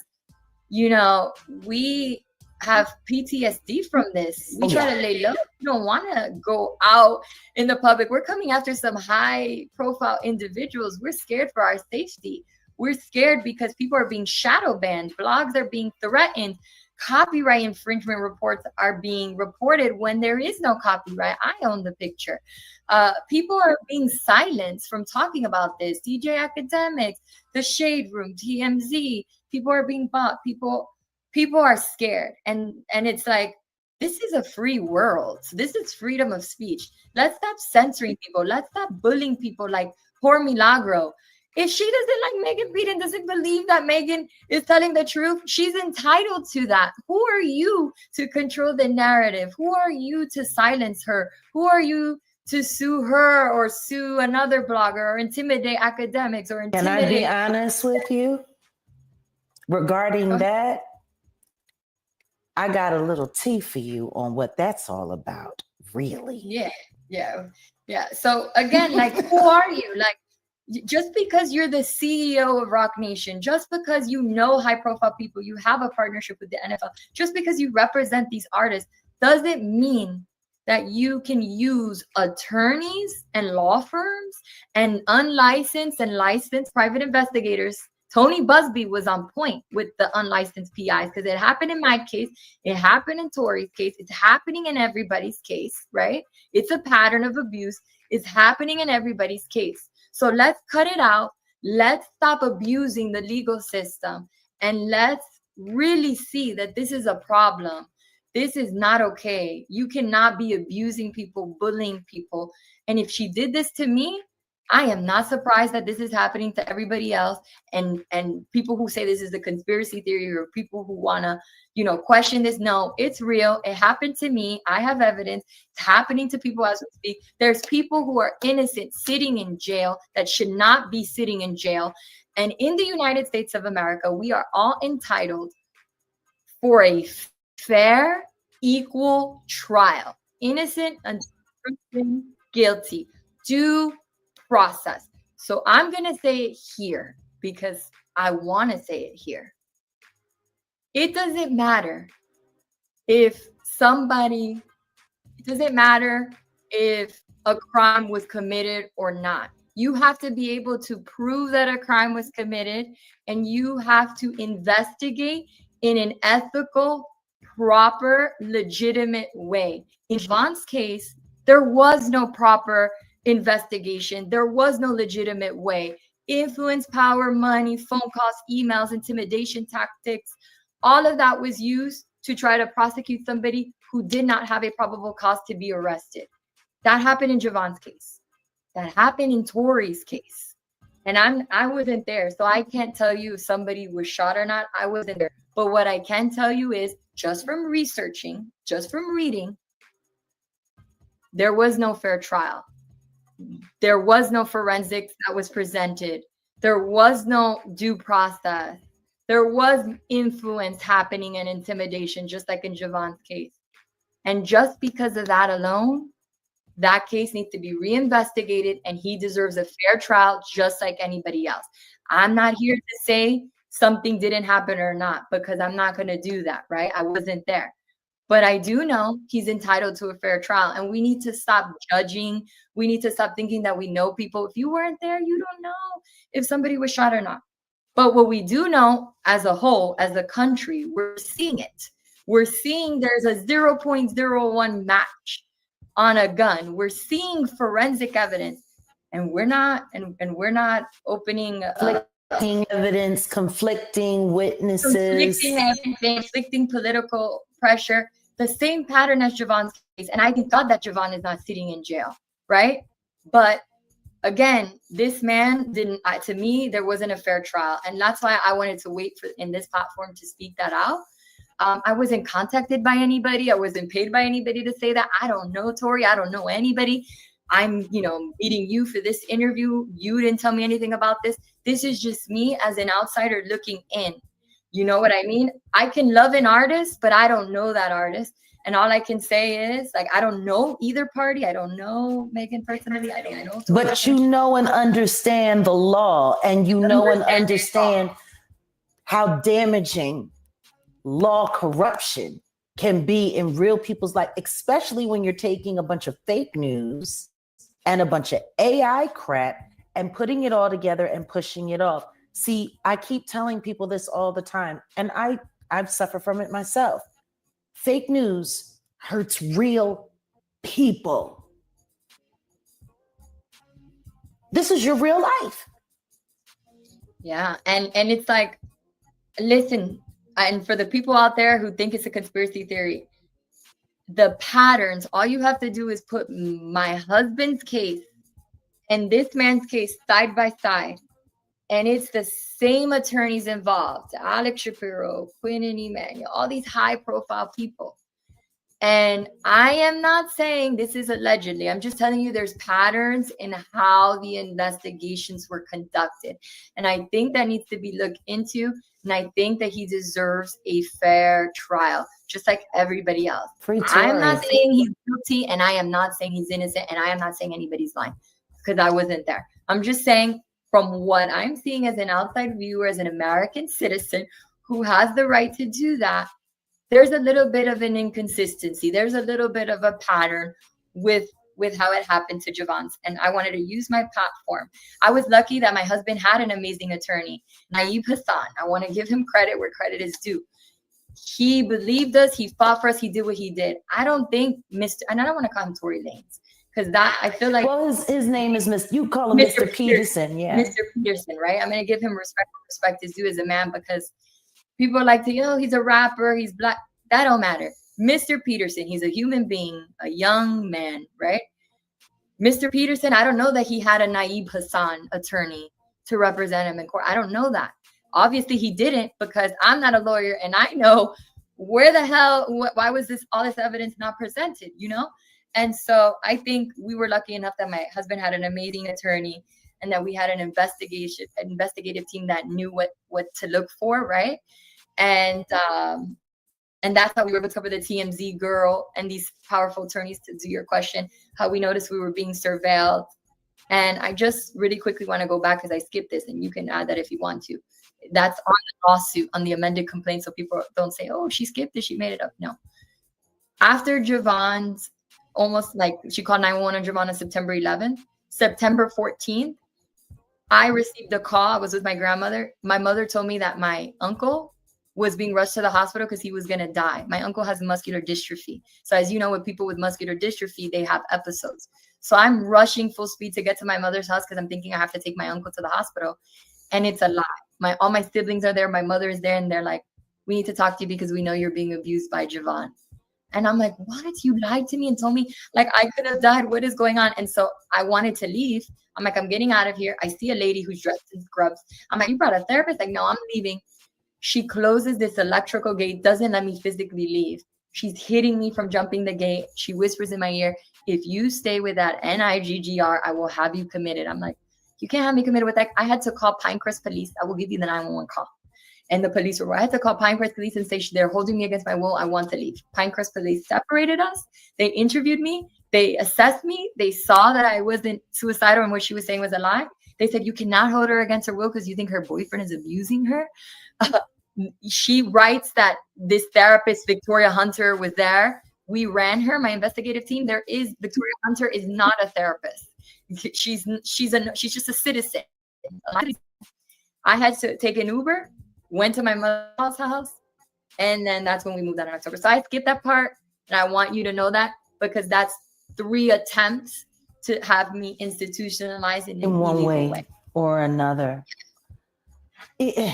we have PTSD from this. We try to lay low. We don't want to go out in the public. We're coming after some high profile individuals. We're scared for our safety. We're scared because people are being shadow banned. Blogs are being threatened. Copyright infringement reports are being reported when there is no copyright. I own the picture. People are being silenced from talking about this. DJ Academics, The Shade Room, TMZ. People are being bought. People are scared. And it's like, this is a free world. This is freedom of speech. Let's stop censoring people. Let's stop bullying people like Poor Milagro. If she doesn't like Megan Pete and doesn't believe that Megan is telling the truth, she's entitled to that. Who are you to control the narrative? Who are you to silence her? Who are you to sue her or sue another blogger or intimidate academics or intimidate? Can I be honest with you? Regarding that, I got a little tea for you on what that's all about, really. Yeah. So again, like, who are you? Like, just because you're the CEO of Rock Nation, just because you know high profile people, you have a partnership with the NFL, just because you represent these artists, doesn't mean that you can use attorneys and law firms and unlicensed and licensed private investigators. Tony Busby was on point with the unlicensed PIs, because it happened in my case. It happened in Tori's case. It's happening in everybody's case, right? It's a pattern of abuse. It's happening in everybody's case. So let's cut it out. Let's stop abusing the legal system, and let's really see that this is a problem. This is not okay. You cannot be abusing people, bullying people. And if she did this to me, I am not surprised that this is happening to everybody else. And people who say this is a conspiracy theory, or people who want to, question this. No, it's real. It happened to me. I have evidence. It's happening to people as we speak. There's people who are innocent sitting in jail that should not be sitting in jail. And in the United States of America, we are all entitled for a fair, equal trial. Innocent until proven guilty. Due process. So I'm going to say it here because I want to say it here. It doesn't matter if a crime was committed or not. You have to be able to prove that a crime was committed, and you have to investigate in an ethical, proper, legitimate way. In Javon's case, there was no proper investigation. There was no legitimate way. Influence, power, money, phone calls, emails, intimidation tactics, all of that was used to try to prosecute somebody who did not have a probable cause to be arrested. That happened in Javon's case. That happened in Tori's case. And I wasn't there, so I can't tell you if somebody was shot or not. I wasn't there. But what I can tell you is, just from researching, just from reading, there was no fair trial. There was no forensics that was presented. There was no due process. There was influence happening and intimidation, just like in Javon's case. And just because of that alone, that case needs to be reinvestigated, and he deserves a fair trial just like anybody else. I'm not here to say something didn't happen or not, because I'm not going to do that, right? I wasn't there. But I do know he's entitled to a fair trial, and we need to stop judging. We need to stop thinking that we know people. If you weren't there, you don't know if somebody was shot or not. But what we do know as a whole, as a country, we're seeing it. We're seeing there's a 0.01 match on a gun. We're seeing forensic evidence, and we're not opening conflicting evidence, conflicting witnesses, conflicting political pressure. The same pattern as Javon's case, and I thank God that Javon is not sitting in jail, right? But again, this man didn't. To me, there wasn't a fair trial, and that's why I wanted to wait for in this platform to speak that out. I wasn't contacted by anybody. I wasn't paid by anybody to say that. I don't know Tori. I don't know anybody. I'm, meeting you for this interview. You didn't tell me anything about this. This is just me as an outsider looking in. You know what I mean? I can love an artist, but I don't know that artist. And all I can say is, I don't know either party. I don't know Megan personally. I know Tori. But you know and understand the law, and you know and understand how damaging law corruption can be in real people's life, especially when you're taking a bunch of fake news and a bunch of AI crap and putting it all together and pushing it off. See, I keep telling people this all the time, and I've suffered from it myself. Fake news hurts real people. This is your real life. Yeah, and it's like, listen, and for the people out there who think it's a conspiracy theory, the patterns, all you have to do is put my husband's case and this man's case side by side, and it's the same attorneys involved, Alex Shapiro, Quinn and Emanuel, all these high profile people. And I am not saying this is allegedly. I'm just telling you there's patterns in how the investigations were conducted. And I think that needs to be looked into. And I think that he deserves a fair trial, just like everybody else. I'm not saying he's guilty, and I am not saying he's innocent, and I am not saying anybody's lying, because I wasn't there. I'm just saying from what I'm seeing as an outside viewer, as an American citizen who has the right to do that, there's a little bit of an inconsistency. There's a little bit of a pattern with how it happened to Javon's. And I wanted to use my platform. I was lucky that my husband had an amazing attorney, Naeem Hassan. I want to give him credit where credit is due. He believed us. He fought for us. He did what he did. I don't think and I don't want to call him Tory Lanez, because that, I feel like. Well, his name is you call him Mr. Peterson. Yeah. Mr. Peterson, right? I'm going to give him respect is due as a man, because people like to, he's a rapper, he's black. That don't matter. Mr. Peterson, he's a human being, a young man, right? Mr. Peterson, I don't know that he had a Naeem Hassan attorney to represent him in court. I don't know that. Obviously, he didn't, because I'm not a lawyer, and I know where the hell, why was all this evidence not presented, And so I think we were lucky enough that my husband had an amazing attorney, and that we had an investigative team that knew what to look for, right? And that's how we were able to cover the TMZ girl and these powerful attorneys. To do your question, how we noticed we were being surveilled. And I just really quickly want to go back, because I skipped this, and you can add that if you want to. That's on the lawsuit, on the amended complaint, so people don't say, oh, she skipped it, she made it up. No. After Javon's, almost like she called 911 on Javon on September 11th, September 14th, I received a call. I was with my grandmother. My mother told me that my uncle was being rushed to the hospital because he was going to die. My uncle has muscular dystrophy. So as you know, with people with muscular dystrophy, they have episodes. So I'm rushing full speed to get to my mother's house, because I'm thinking I have to take my uncle to the hospital. And it's a lie. All my siblings are there. My mother is there. And they're like, we need to talk to you because we know you're being abused by Javon. And I'm like, what? You lied to me and told me I could have died. What is going on? And so I wanted to leave. I'm like, I'm getting out of here. I see a lady who's dressed in scrubs. I'm like, you brought a therapist? Like, no, I'm leaving. She closes this electrical gate, doesn't let me physically leave. She's hitting me from jumping the gate. She whispers in my ear, if you stay with that NIGGR, I will have you committed. I'm like, you can't have me committed with that. I had to call Pinecrest Police. I will give you the 911 call. And the police were, I had to call Pinecrest Police and say, they're holding me against my will. I want to leave. Pinecrest Police separated us. They interviewed me. They assessed me. They saw that I wasn't suicidal and what she was saying was a lie. They said, you cannot hold her against her will because you think her boyfriend is abusing her. She writes that this therapist, Victoria Hunter, was there. We ran her, my investigative team. Victoria Hunter is not a therapist. She's just a citizen. I had to take an Uber, went to my mother's house, and then that's when we moved out in October. So I skipped that part, and I want you to know that because that's 3 attempts to have me institutionalized in one way or another. Yeah.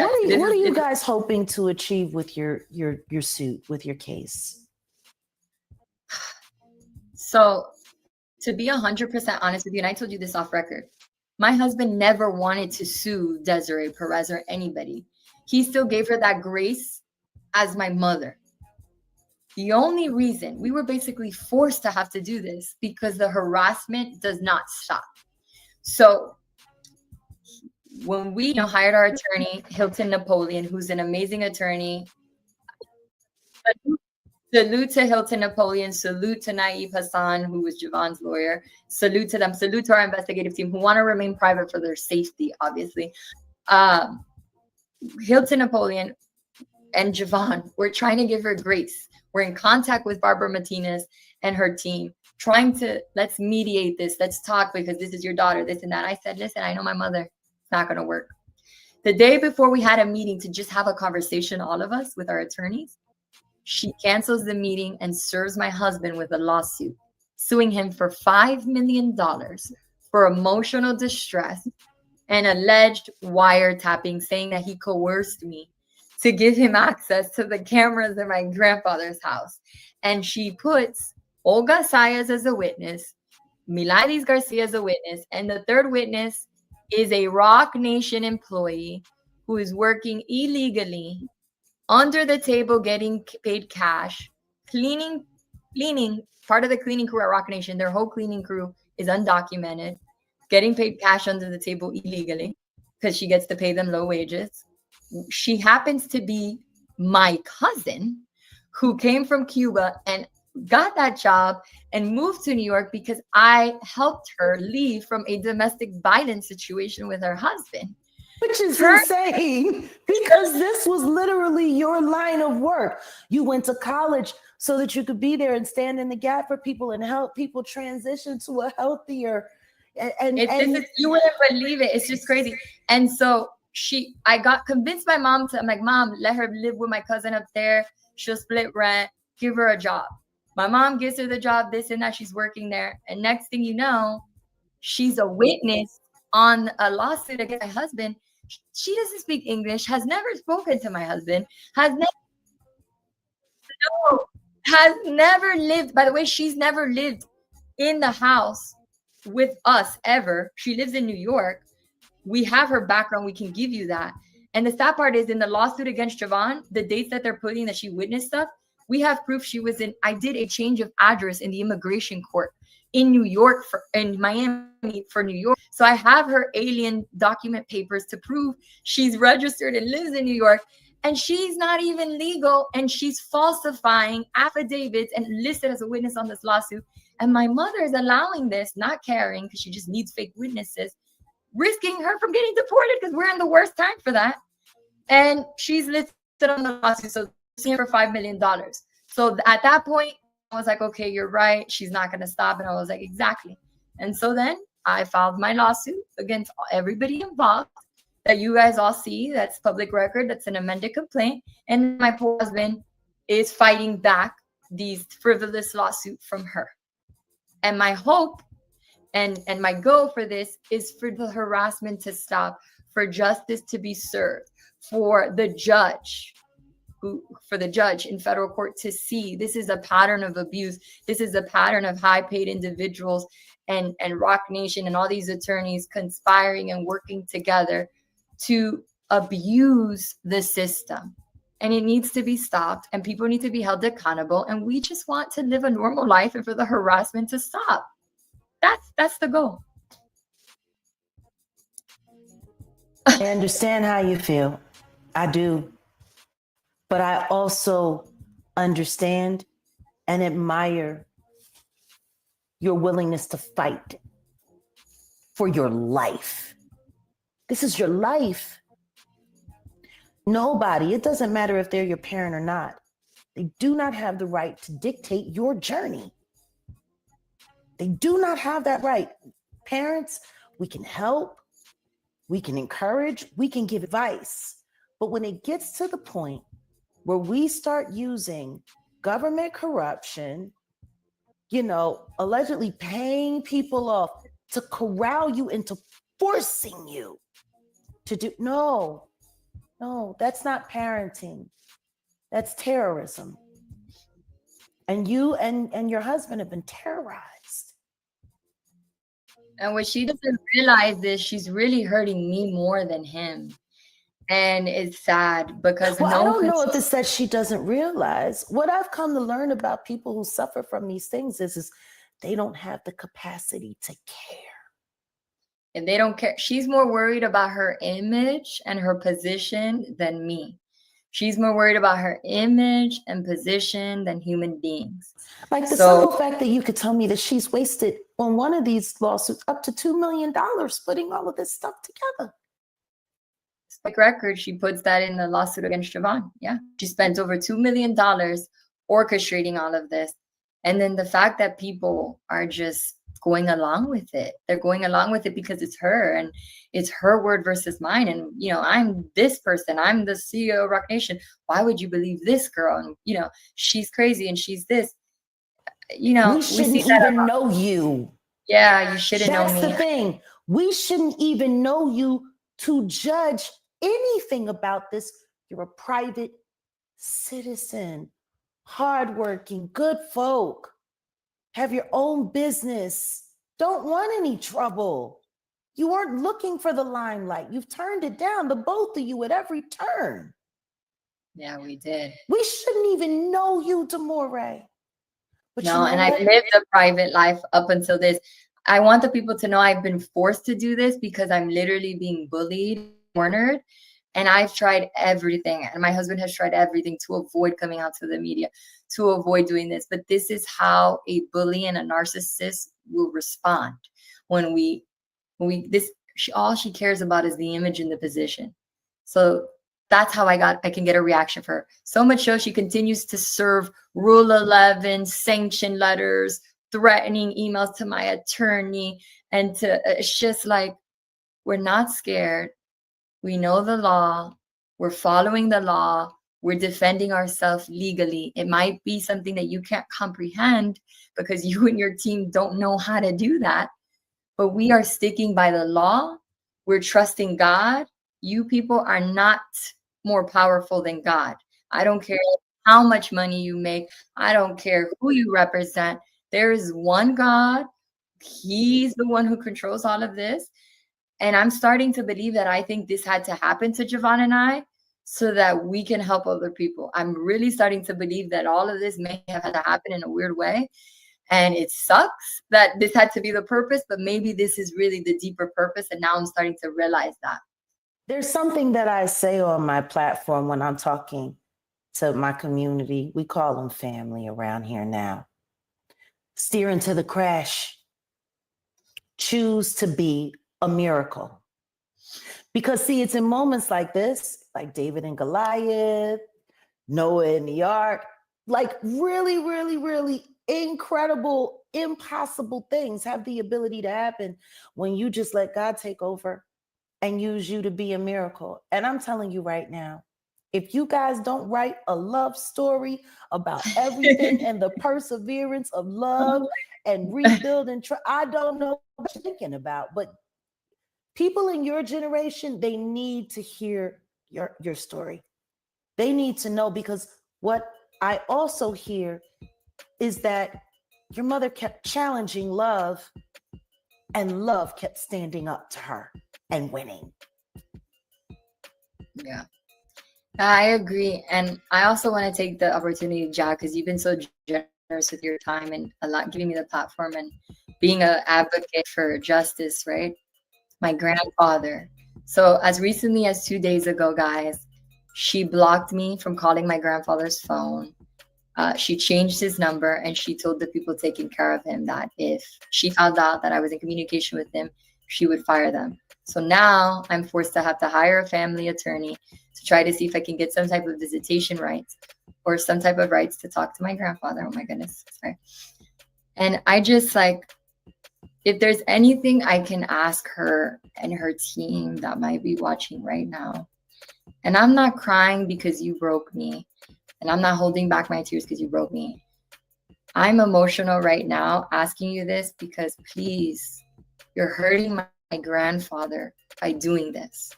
What are you guys hoping to achieve with your suit, with your case? So, to be 100% honest with you, and I told you this off record, my husband never wanted to sue Desiree Perez or anybody. He still gave her that grace as my mother. The only reason we were basically forced to have to do this because the harassment does not stop. So when we hired our attorney, Hilton Napoleon, who's an amazing attorney, salute to Hilton Napoleon, salute to Naeem Hassan, who was Javon's lawyer, salute to them, salute to our investigative team who want to remain private for their safety, obviously. Hilton Napoleon and Javon, we're trying to give her grace. We're in contact with Barbara Martinez and her team, trying to, let's mediate this, let's talk because this is your daughter, this and that. I said, listen, I know my mother, it's not going to work. The day before we had a meeting to just have a conversation, all of us with our attorneys, she cancels the meeting and serves my husband with a lawsuit, suing him for $5 million for emotional distress and alleged wiretapping, saying that he coerced me to give him access to the cameras in my grandfather's house. And she puts Olga Sayas as a witness, Milagros Garcia as a witness, and the third witness is a Rock Nation employee who is working illegally under the table, getting paid cash, cleaning, part of the cleaning crew at Rock Nation, their whole cleaning crew is undocumented, getting paid cash under the table illegally because she gets to pay them low wages. She happens to be my cousin who came from Cuba and got that job and moved to New York because I helped her leave from a domestic violence situation with her husband. Which is insane because this was literally your line of work. You went to college so that you could be there and stand in the gap for people and help people transition to a healthier. You wouldn't believe it. It's just crazy. And so I got convinced my mom I'm like, Mom, let her live with my cousin up there. She'll split rent, give her a job. My mom gives her the job, this and that. She's working there. And next thing you know, she's a witness on a lawsuit against my husband. She doesn't speak English, has never spoken to my husband, has never lived. By the way, she's never lived in the house with us ever. She lives in New York. We have her background. We can give you that. And the sad part is in the lawsuit against Javon, the dates that they're putting that she witnessed stuff, we have proof she was in. I did a change of address in the immigration court in New York, in Miami for New York. So I have her alien document papers to prove she's registered and lives in New York. And she's not even legal. And she's falsifying affidavits and listed as a witness on this lawsuit. And my mother is allowing this, not caring because she just needs fake witnesses, risking her from getting deported because we're in the worst time for that. And she's listed on the lawsuit. So suing for $5 million. So at that point, I was like, okay, you're right. She's not going to stop. And I was like, exactly. And so then I filed my lawsuit against everybody involved that you guys all see. That's public record. That's an amended complaint. And my poor husband is fighting back these frivolous lawsuits from her. And my hope and my goal for this is for the harassment to stop, for justice to be served, for the judge in federal court to see this is a pattern of abuse. This is a pattern of high paid individuals and Rock Nation and all these attorneys conspiring and working together to abuse the system. And it needs to be stopped and people need to be held accountable. And we just want to live a normal life and for the harassment to stop. That's the goal. I understand how you feel. I do. But I also understand and admire your willingness to fight for your life. This is your life. Nobody, it doesn't matter if they're your parent or not. They do not have the right to dictate your journey. They do not have that right. Parents, we can help, we can encourage, we can give advice. But when it gets to the point where we start using government corruption, allegedly paying people off to corral you into forcing you to do, no, that's not parenting. That's terrorism. And you and your husband have been terrorized. And what she doesn't realize is she's really hurting me more than him. And it's sad because I don't know if it's that she doesn't realize. What I've come to learn about people who suffer from these things is they don't have the capacity to care. And they don't care. She's more worried about her image and her position than me. She's more worried about her image and position than human beings. Like the simple fact that you could tell me that she's wasted on one of these lawsuits up to $2 million putting all of this stuff together. Spike record, she puts that in the lawsuit against Javon. Yeah. She spent over $2 million orchestrating all of this. And then the fact that people are just going along with it. They're going along with it because it's her and it's her word versus mine. And, I'm this person. I'm the CEO of Rock Nation. Why would you believe this girl? And, she's crazy and she's this. We shouldn't even know you. Yeah, you shouldn't know me. That's the thing. We shouldn't even know you to judge anything about this. You're a private citizen, hardworking, good folk. Have your own business. Don't want any trouble. You weren't looking for the limelight. You've turned it down, the both of you, at every turn. Yeah, we did. We shouldn't even know you, Demoee. But no, and I've lived a private life up until this. I want the people to know I've been forced to do this because I'm literally being bullied, cornered. And I've tried everything. And my husband has tried everything to avoid coming out to the media, to avoid doing this. But this is how a bully and a narcissist will respond when all she cares about is the image and the position. So that's how I can get a reaction for her. So much so she continues to serve Rule 11 sanction letters, threatening emails to my attorney. And it's just like, we're not scared. We know the law. We're following the law. We're defending ourselves legally. It might be something that you can't comprehend because you and your team don't know how to do that. But we are sticking by the law. We're trusting God. You people are not more powerful than God. I don't care how much money you make. I don't care who you represent. There is one God. He's the one who controls all of this. And I'm starting to believe that I think this had to happen to Javon and I so that we can help other people. I'm really starting to believe that all of this may have had to happen in a weird way. And it sucks that this had to be the purpose, but maybe this is really the deeper purpose. And now I'm starting to realize that. There's something that I say on my platform when I'm talking to my community. We call them family around here now. Steer into the crash. Choose to be a miracle. Because see, it's in moments like this, like David and Goliath, Noah and the ark, like really, really, really incredible, impossible things have the ability to happen when you just let God take over and use you to be a miracle. And I'm telling you right now, if you guys don't write a love story about everything and the perseverance of love and rebuild and I don't know what you're thinking about, but people in your generation, they need to hear your story. They need to know, because what I also hear is that your mother kept challenging love and love kept standing up to her and winning. Yeah, I agree. And I also want to take the opportunity, Jack, because you've been so generous with your time and giving me the platform and being an advocate for justice, right? My grandfather. So as recently as 2 days ago, guys, she blocked me from calling my grandfather's phone. She changed his number and she told the people taking care of him that if she found out that I was in communication with him, she would fire them. So now I'm forced to have to hire a family attorney to try to see if I can get some type of visitation rights or some type of rights to talk to my grandfather. Oh my goodness, sorry. And I just like, if there's anything I can ask her and her team that might be watching right now, and I'm not crying because you broke me, and I'm not holding back my tears because you broke me. I'm emotional right now asking you this because please, you're hurting my grandfather by doing this.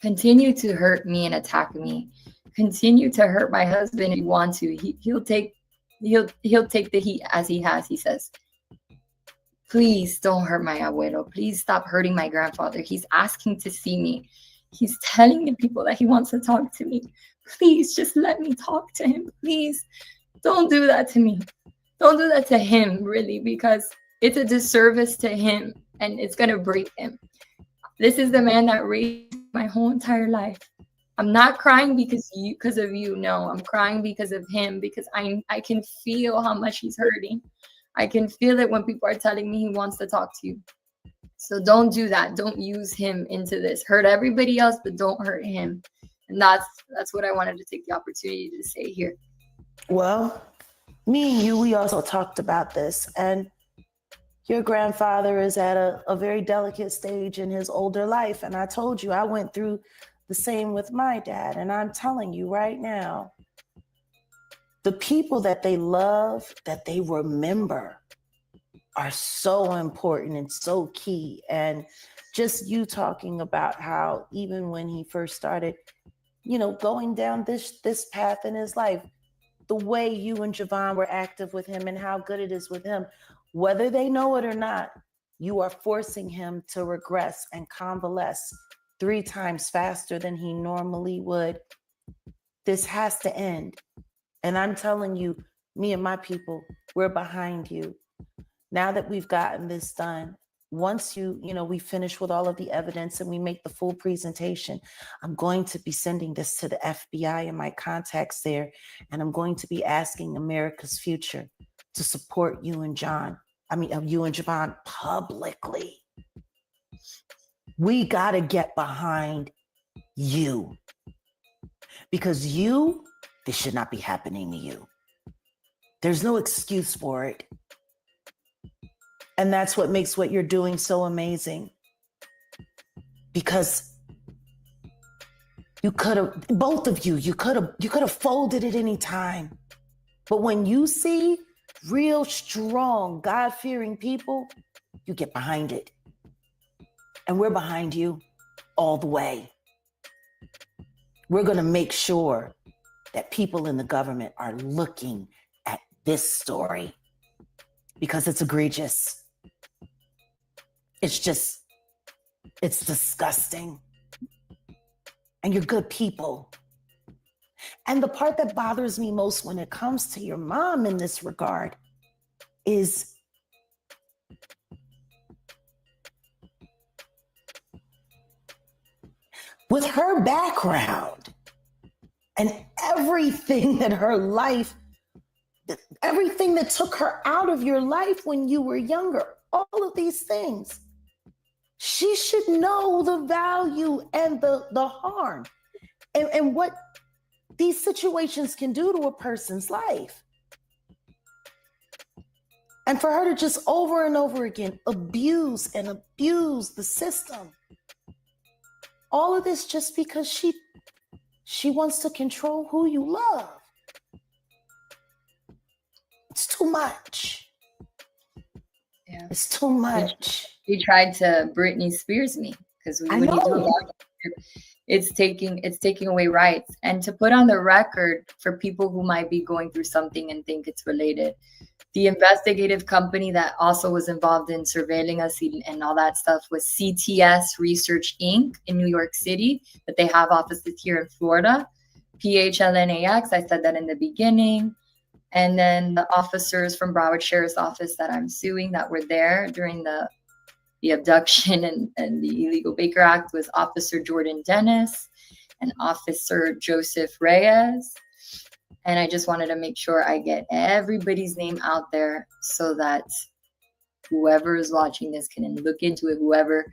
Continue to hurt me and attack me. Continue to hurt my husband if you want to. He'll take the heat as he has, he says. Please don't hurt my abuelo. Please stop hurting my grandfather. He's asking to see me. He's telling the people that he wants to talk to me. Please just let me talk to him. Please don't do that to me. Don't do that to him, really, because it's a disservice to him and it's going to break him. This is the man that raised my whole entire life. I'm not crying because of you. No, I'm crying because of him, because I can feel how much he's hurting. I can feel it when people are telling me he wants to talk to you. So don't do that. Don't use him into this. Hurt everybody else, but don't hurt him. And that's what I wanted to take the opportunity to say here. Well, me and you, we also talked about this, and your grandfather is at a very delicate stage in his older life. And I told you I went through the same with my dad. And I'm telling you right now, the people that they love, that they remember, are so important and so key. And just you talking about how even when he first started, going down this path in his life, the way you and Javon were active with him and how good it is with him, whether they know it or not, you are forcing him to regress and convalesce 3 times faster than he normally would. This has to end. And I'm telling you, me and my people, we're behind you. Now that we've gotten this done, once we finish with all of the evidence and we make the full presentation, I'm going to be sending this to the FBI and my contacts there. And I'm going to be asking America's Future to support you and Javon publicly. We got to get behind you, because this should not be happening to you. There's no excuse for it. And that's what makes what you're doing so amazing. Because both of you could have folded at any time. But when you see real strong, God-fearing people, you get behind it. And we're behind you all the way. We're going to make sure that people in the government are looking at this story, because it's egregious. It's disgusting. And you're good people. And the part that bothers me most when it comes to your mom in this regard is with her background and everything that her life, everything that took her out of your life when you were younger, all of these things, she should know the value and the harm and what these situations can do to a person's life. And for her to just over and over again abuse the system. All of this just because she wants to control who you love. It's too much. Yeah. It's too much. He tried to Britney Spears me, because when you do that, it's taking away rights. And to put on the record for people who might be going through something and think it's related, the investigative company that also was involved in surveilling us and all that stuff was CTS Research Inc. in New York City, but they have offices here in Florida. PHLNAX, I said that in the beginning. And then the officers from Broward Sheriff's Office that I'm suing that were there during the abduction and the illegal Baker Act was Officer Jordan Dennis and Officer Joseph Reyes. And I just wanted to make sure I get everybody's name out there so that whoever is watching this can look into it, whoever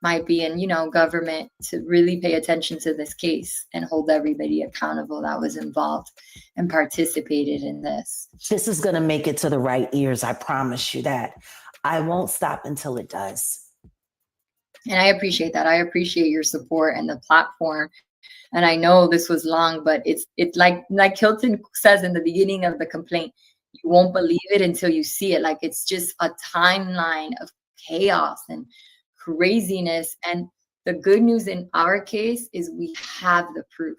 might be in, government, to really pay attention to this case and hold everybody accountable that was involved and participated in this. This is going to make it to the right ears. I promise you that. I won't stop until it does. And I appreciate that. I appreciate your support and the platform. And I know this was long, but it's like Hilton says in the beginning of the complaint, you won't believe it until you see it. Like, it's just a timeline of chaos and craziness. And the good news in our case is we have the proof.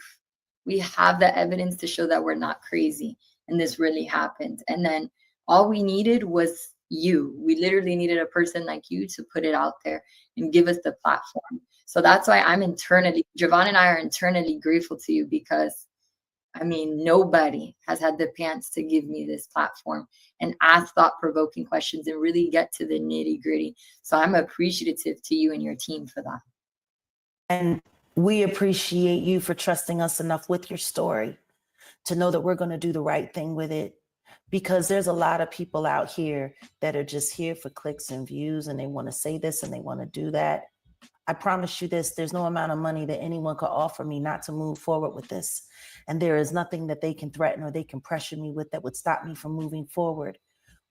We have the evidence to show that we're not crazy and this really happened. And then all we needed was you. We literally needed a person like you to put it out there and give us the platform. So that's why Javon and I are internally grateful to you, because nobody has had the pants to give me this platform and ask thought-provoking questions and really get to the nitty-gritty. So I'm appreciative to you and your team for that. And we appreciate you for trusting us enough with your story to know that we're going to do the right thing with it, because there's a lot of people out here that are just here for clicks and views, and they want to say this and they want to do that. I promise you this, there's no amount of money that anyone could offer me not to move forward with this. And there is nothing that they can threaten or they can pressure me with that would stop me from moving forward.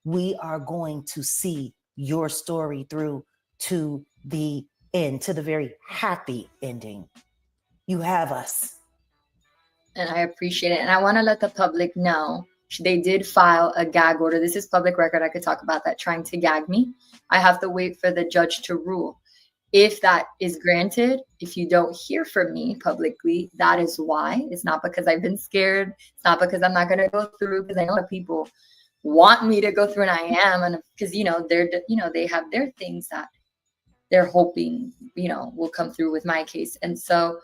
We are going to see your story through to the end, to the very happy ending. You have us. And I appreciate it. And I want to let the public know, they did file a gag order. This is public record. I could talk about that, trying to gag me. I have to wait for the judge to rule. If that is granted, if you don't hear from me publicly, that is why. It's not because I've been scared. It's not because I'm not going to go through, because I know that people want me to go through, and I am. And because, they have their things that they're hoping, will come through with my case. And so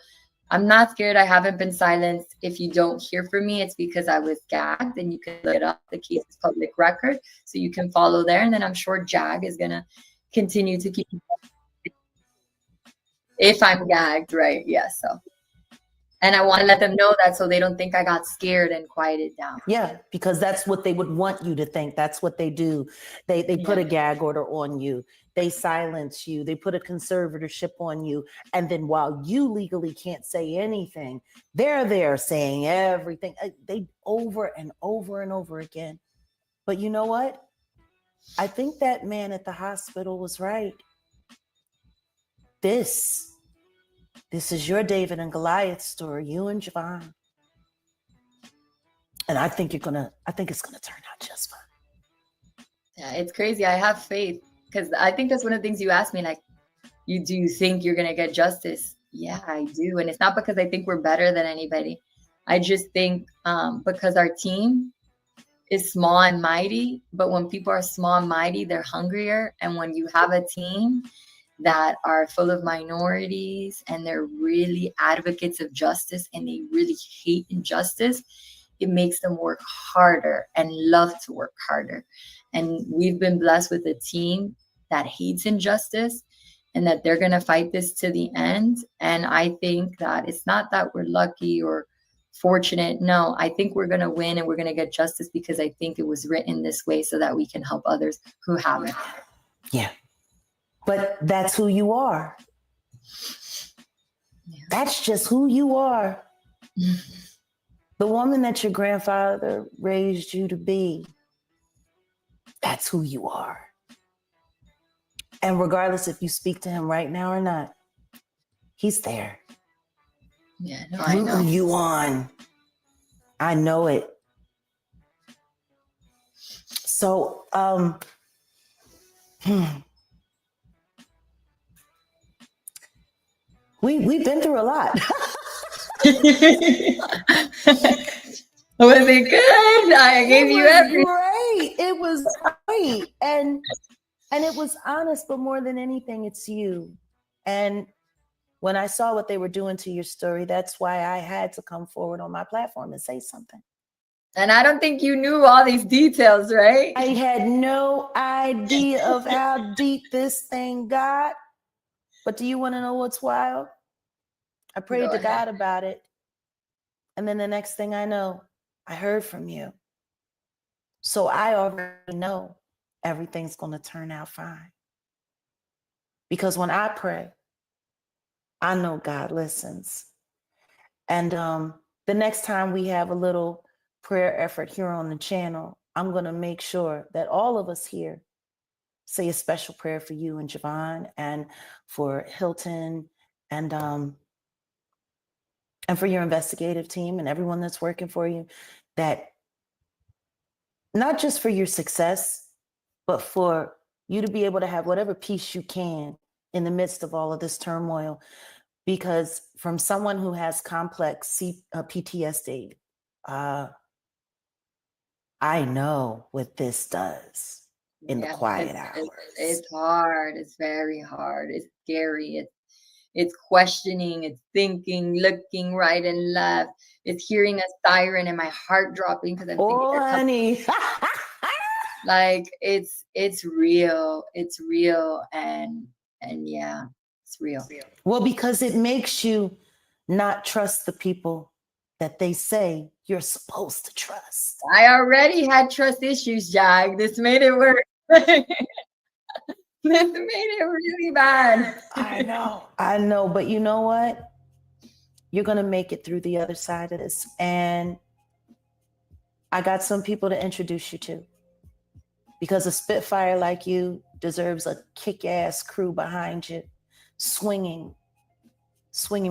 I'm not scared. I haven't been silenced. If you don't hear from me, it's because I was gagged, and you can look it up. The case is public record, so you can follow there. And then I'm sure JAG is going to continue to keep if I'm gagged, right? Yeah. So, and I want to let them know that so they don't think I got scared and quieted down. Yeah, because that's what they would want you to think. That's what they do. They put a gag order on you. They silence you. They put a conservatorship on you. And then while you legally can't say anything, they're there saying everything. They over and over and over again. But you know what? I think that man at the hospital was right. This is your David and Goliath story, you and Javon. And I think it's gonna turn out just fine. Yeah, it's crazy. I have faith, because I think that's one of the things you asked me, like, do you think you're gonna get justice? Yeah, I do. And it's not because I think we're better than anybody. I just think because our team is small and mighty, but when people are small and mighty, they're hungrier. And when you have a team that are full of minorities and they're really advocates of justice and they really hate injustice, it makes them work harder and love to work harder. And we've been blessed with a team that hates injustice and that they're going to fight this to the end. And I think that it's not that we're lucky or fortunate. No, I think we're going to win and we're going to get justice because I think it was written this way so that we can help others who haven't. Yeah. But that's who you are. Yeah. That's just who you are. The woman that your grandfather raised you to be, that's who you are. And regardless if you speak to him right now or not, he's there. Yeah, no, I know. Rooting you on. I know it. So, We've been through a lot. Was it good? I gave you everything. Great. It was great. And it was honest, but more than anything, it's you. And when I saw what they were doing to your story, that's why I had to come forward on my platform and say something. And I don't think you knew all these details, right? I had no idea of how deep this thing got. But do you want to know what's wild? I prayed to God about it. And then the next thing I know, I heard from you. So I already know everything's going to turn out fine. Because when I pray, I know God listens. And the next time we have a little prayer effort here on the channel, I'm going to make sure that all of us here say a special prayer for you and Javon and for Hilton and for your investigative team and everyone that's working for you, that not just for your success, but for you to be able to have whatever peace you can in the midst of all of this turmoil. Because from someone who has complex PTSD, I know what this does in the quiet hours. It's hard. It's very hard. It's scary. It's questioning. It's thinking, looking right and left. It's hearing a siren and my heart dropping because I'm thinking, honey. like it's real. It's real, and yeah, it's real. Well, because it makes you not trust the people that they say you're supposed to trust. I already had trust issues, Jag. This made it worse. This made it really bad. I know, but you know what? You're going to make it through the other side of this. And I got some people to introduce you to. Because a Spitfire like you deserves a kick-ass crew behind you, swinging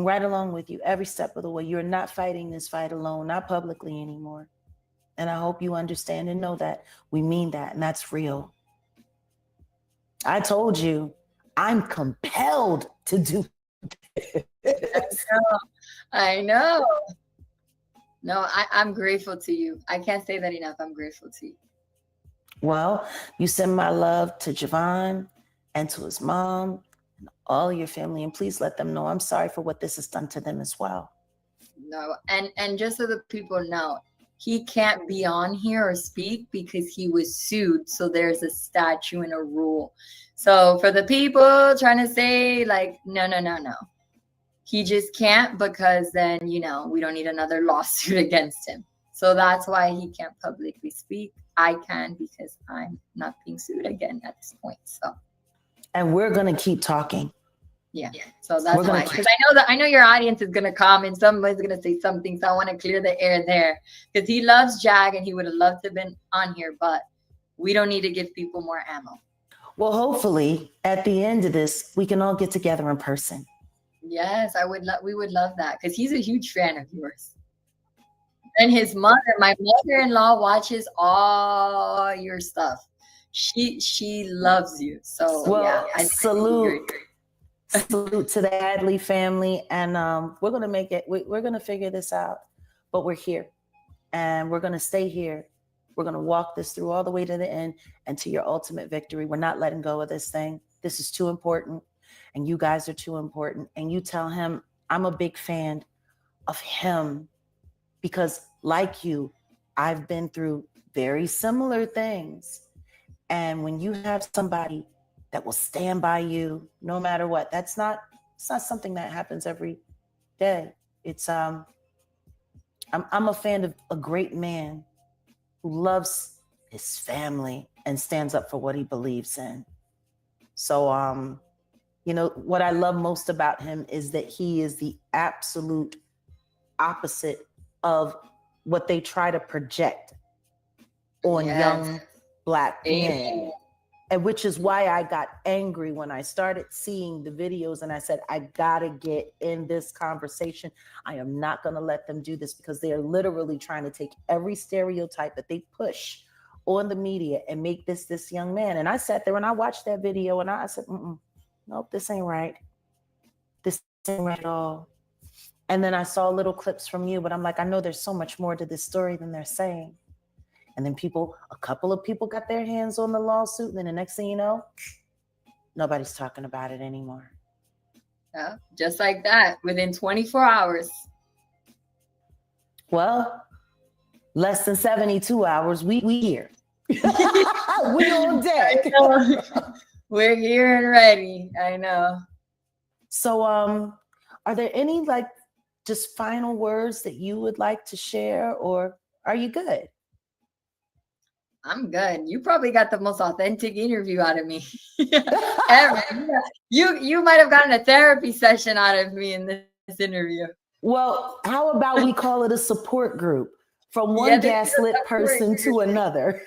right along with you every step of the way. You're not fighting this fight alone, not publicly anymore. And I hope you understand and know that we mean that, and that's real. I told you, I'm compelled to do this. I know. No, I'm grateful to you. I can't say that enough. I'm grateful to you. Well, you send my love to Javon and to his mom and all your family, and please let them know I'm sorry for what this has done to them as well. No, and just so the people know, he can't be on here or speak because he was sued. So there's a statute and a rule. So for the people trying to say like, no. He just can't, because then, we don't need another lawsuit against him. So that's why he can't publicly speak. I can, because I'm not being sued again at this point. So. And we're going to keep talking. Yeah. So that's why, because I know your audience is going to comment. Somebody's going to say something. So I want to clear the air there, because he loves Jag and he would have loved to have been on here, but we don't need to give people more ammo. Well, hopefully at the end of this, we can all get together in person. Yes, we would love that, because he's a huge fan of yours. And his mother, my mother-in-law, watches all your stuff. She loves you. So well, yeah, salute to the Hadley family, and we're gonna make it. We're gonna figure this out, but we're here, and we're gonna stay here. We're gonna walk this through all the way to the end and to your ultimate victory. We're not letting go of this thing. This is too important, and you guys are too important. And you tell him I'm a big fan of him, because like you, I've been through very similar things. And when you have somebody that will stand by you no matter what, it's not something that happens every day. It's I'm a fan of a great man who loves his family and stands up for what he believes in. So what I love most about him is that he is the absolute opposite of what they try to project on young Black men. And which is why I got angry when I started seeing the videos, and I said, I gotta get in this conversation. I am not gonna let them do this, because they are literally trying to take every stereotype that they push on the media and make this young man. And I sat there and I watched that video and I said, nope, this ain't right. This ain't right at all. And then I saw little clips from you, but I'm like, I know there's so much more to this story than they're saying. And then a couple of people got their hands on the lawsuit. And then the next thing you know, nobody's talking about it anymore. Yeah, just like that, within 24 hours. Well, less than 72 hours, we here. We on deck. We're here and ready. I know. So are there any just final words that you would like to share, or are you good? I'm good. You probably got the most authentic interview out of me. You might have gotten a therapy session out of me in this interview. Well, how about we call it a support group from one Yeah, this is a gaslit support person group. to another?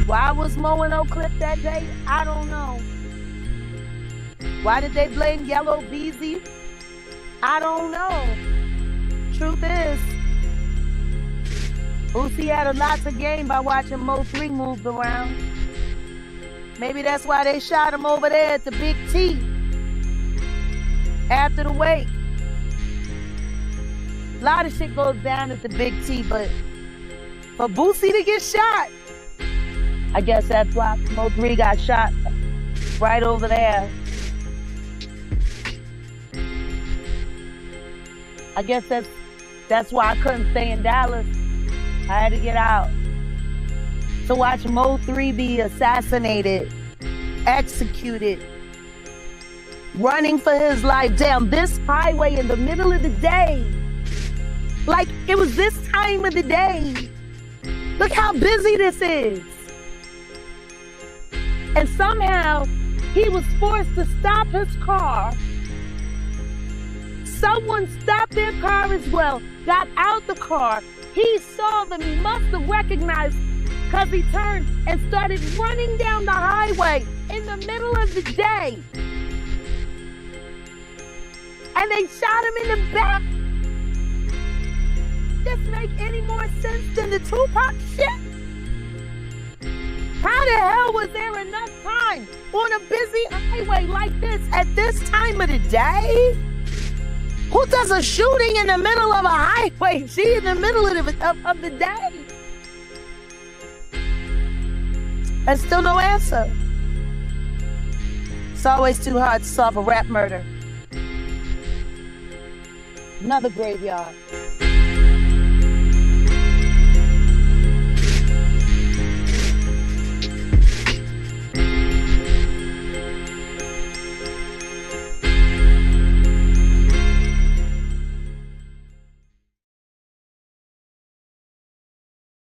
Why was Mo in Oak Cliff that day? I don't know. Why did they blame Yellow Beezy? I don't know. Truth is, Boosie had a lot to gain by watching Mo 3 move around. Maybe that's why they shot him over there at the Big T after the wake. A lot of shit goes down at the Big T, but for Boosie to get shot, I guess that's why Mo 3 got shot right over there. I guess that's why I couldn't stay in Dallas. I had to get out. To watch Mo 3 be assassinated, executed, running for his life down this highway in the middle of the day. Like, it was this time of the day. Look how busy this is. And somehow, he was forced to stop his car. Someone stopped their car as well, got out the car. He saw them, he must have recognized, because he turned and started running down the highway in the middle of the day. And they shot him in the back. This make any more sense than the Tupac shit? How the hell was there enough time on a busy highway like this at this time of the day? Who does a shooting in the middle of a highway? She in the middle of the day. And still no answer. It's always too hard to solve a rap murder. Another graveyard.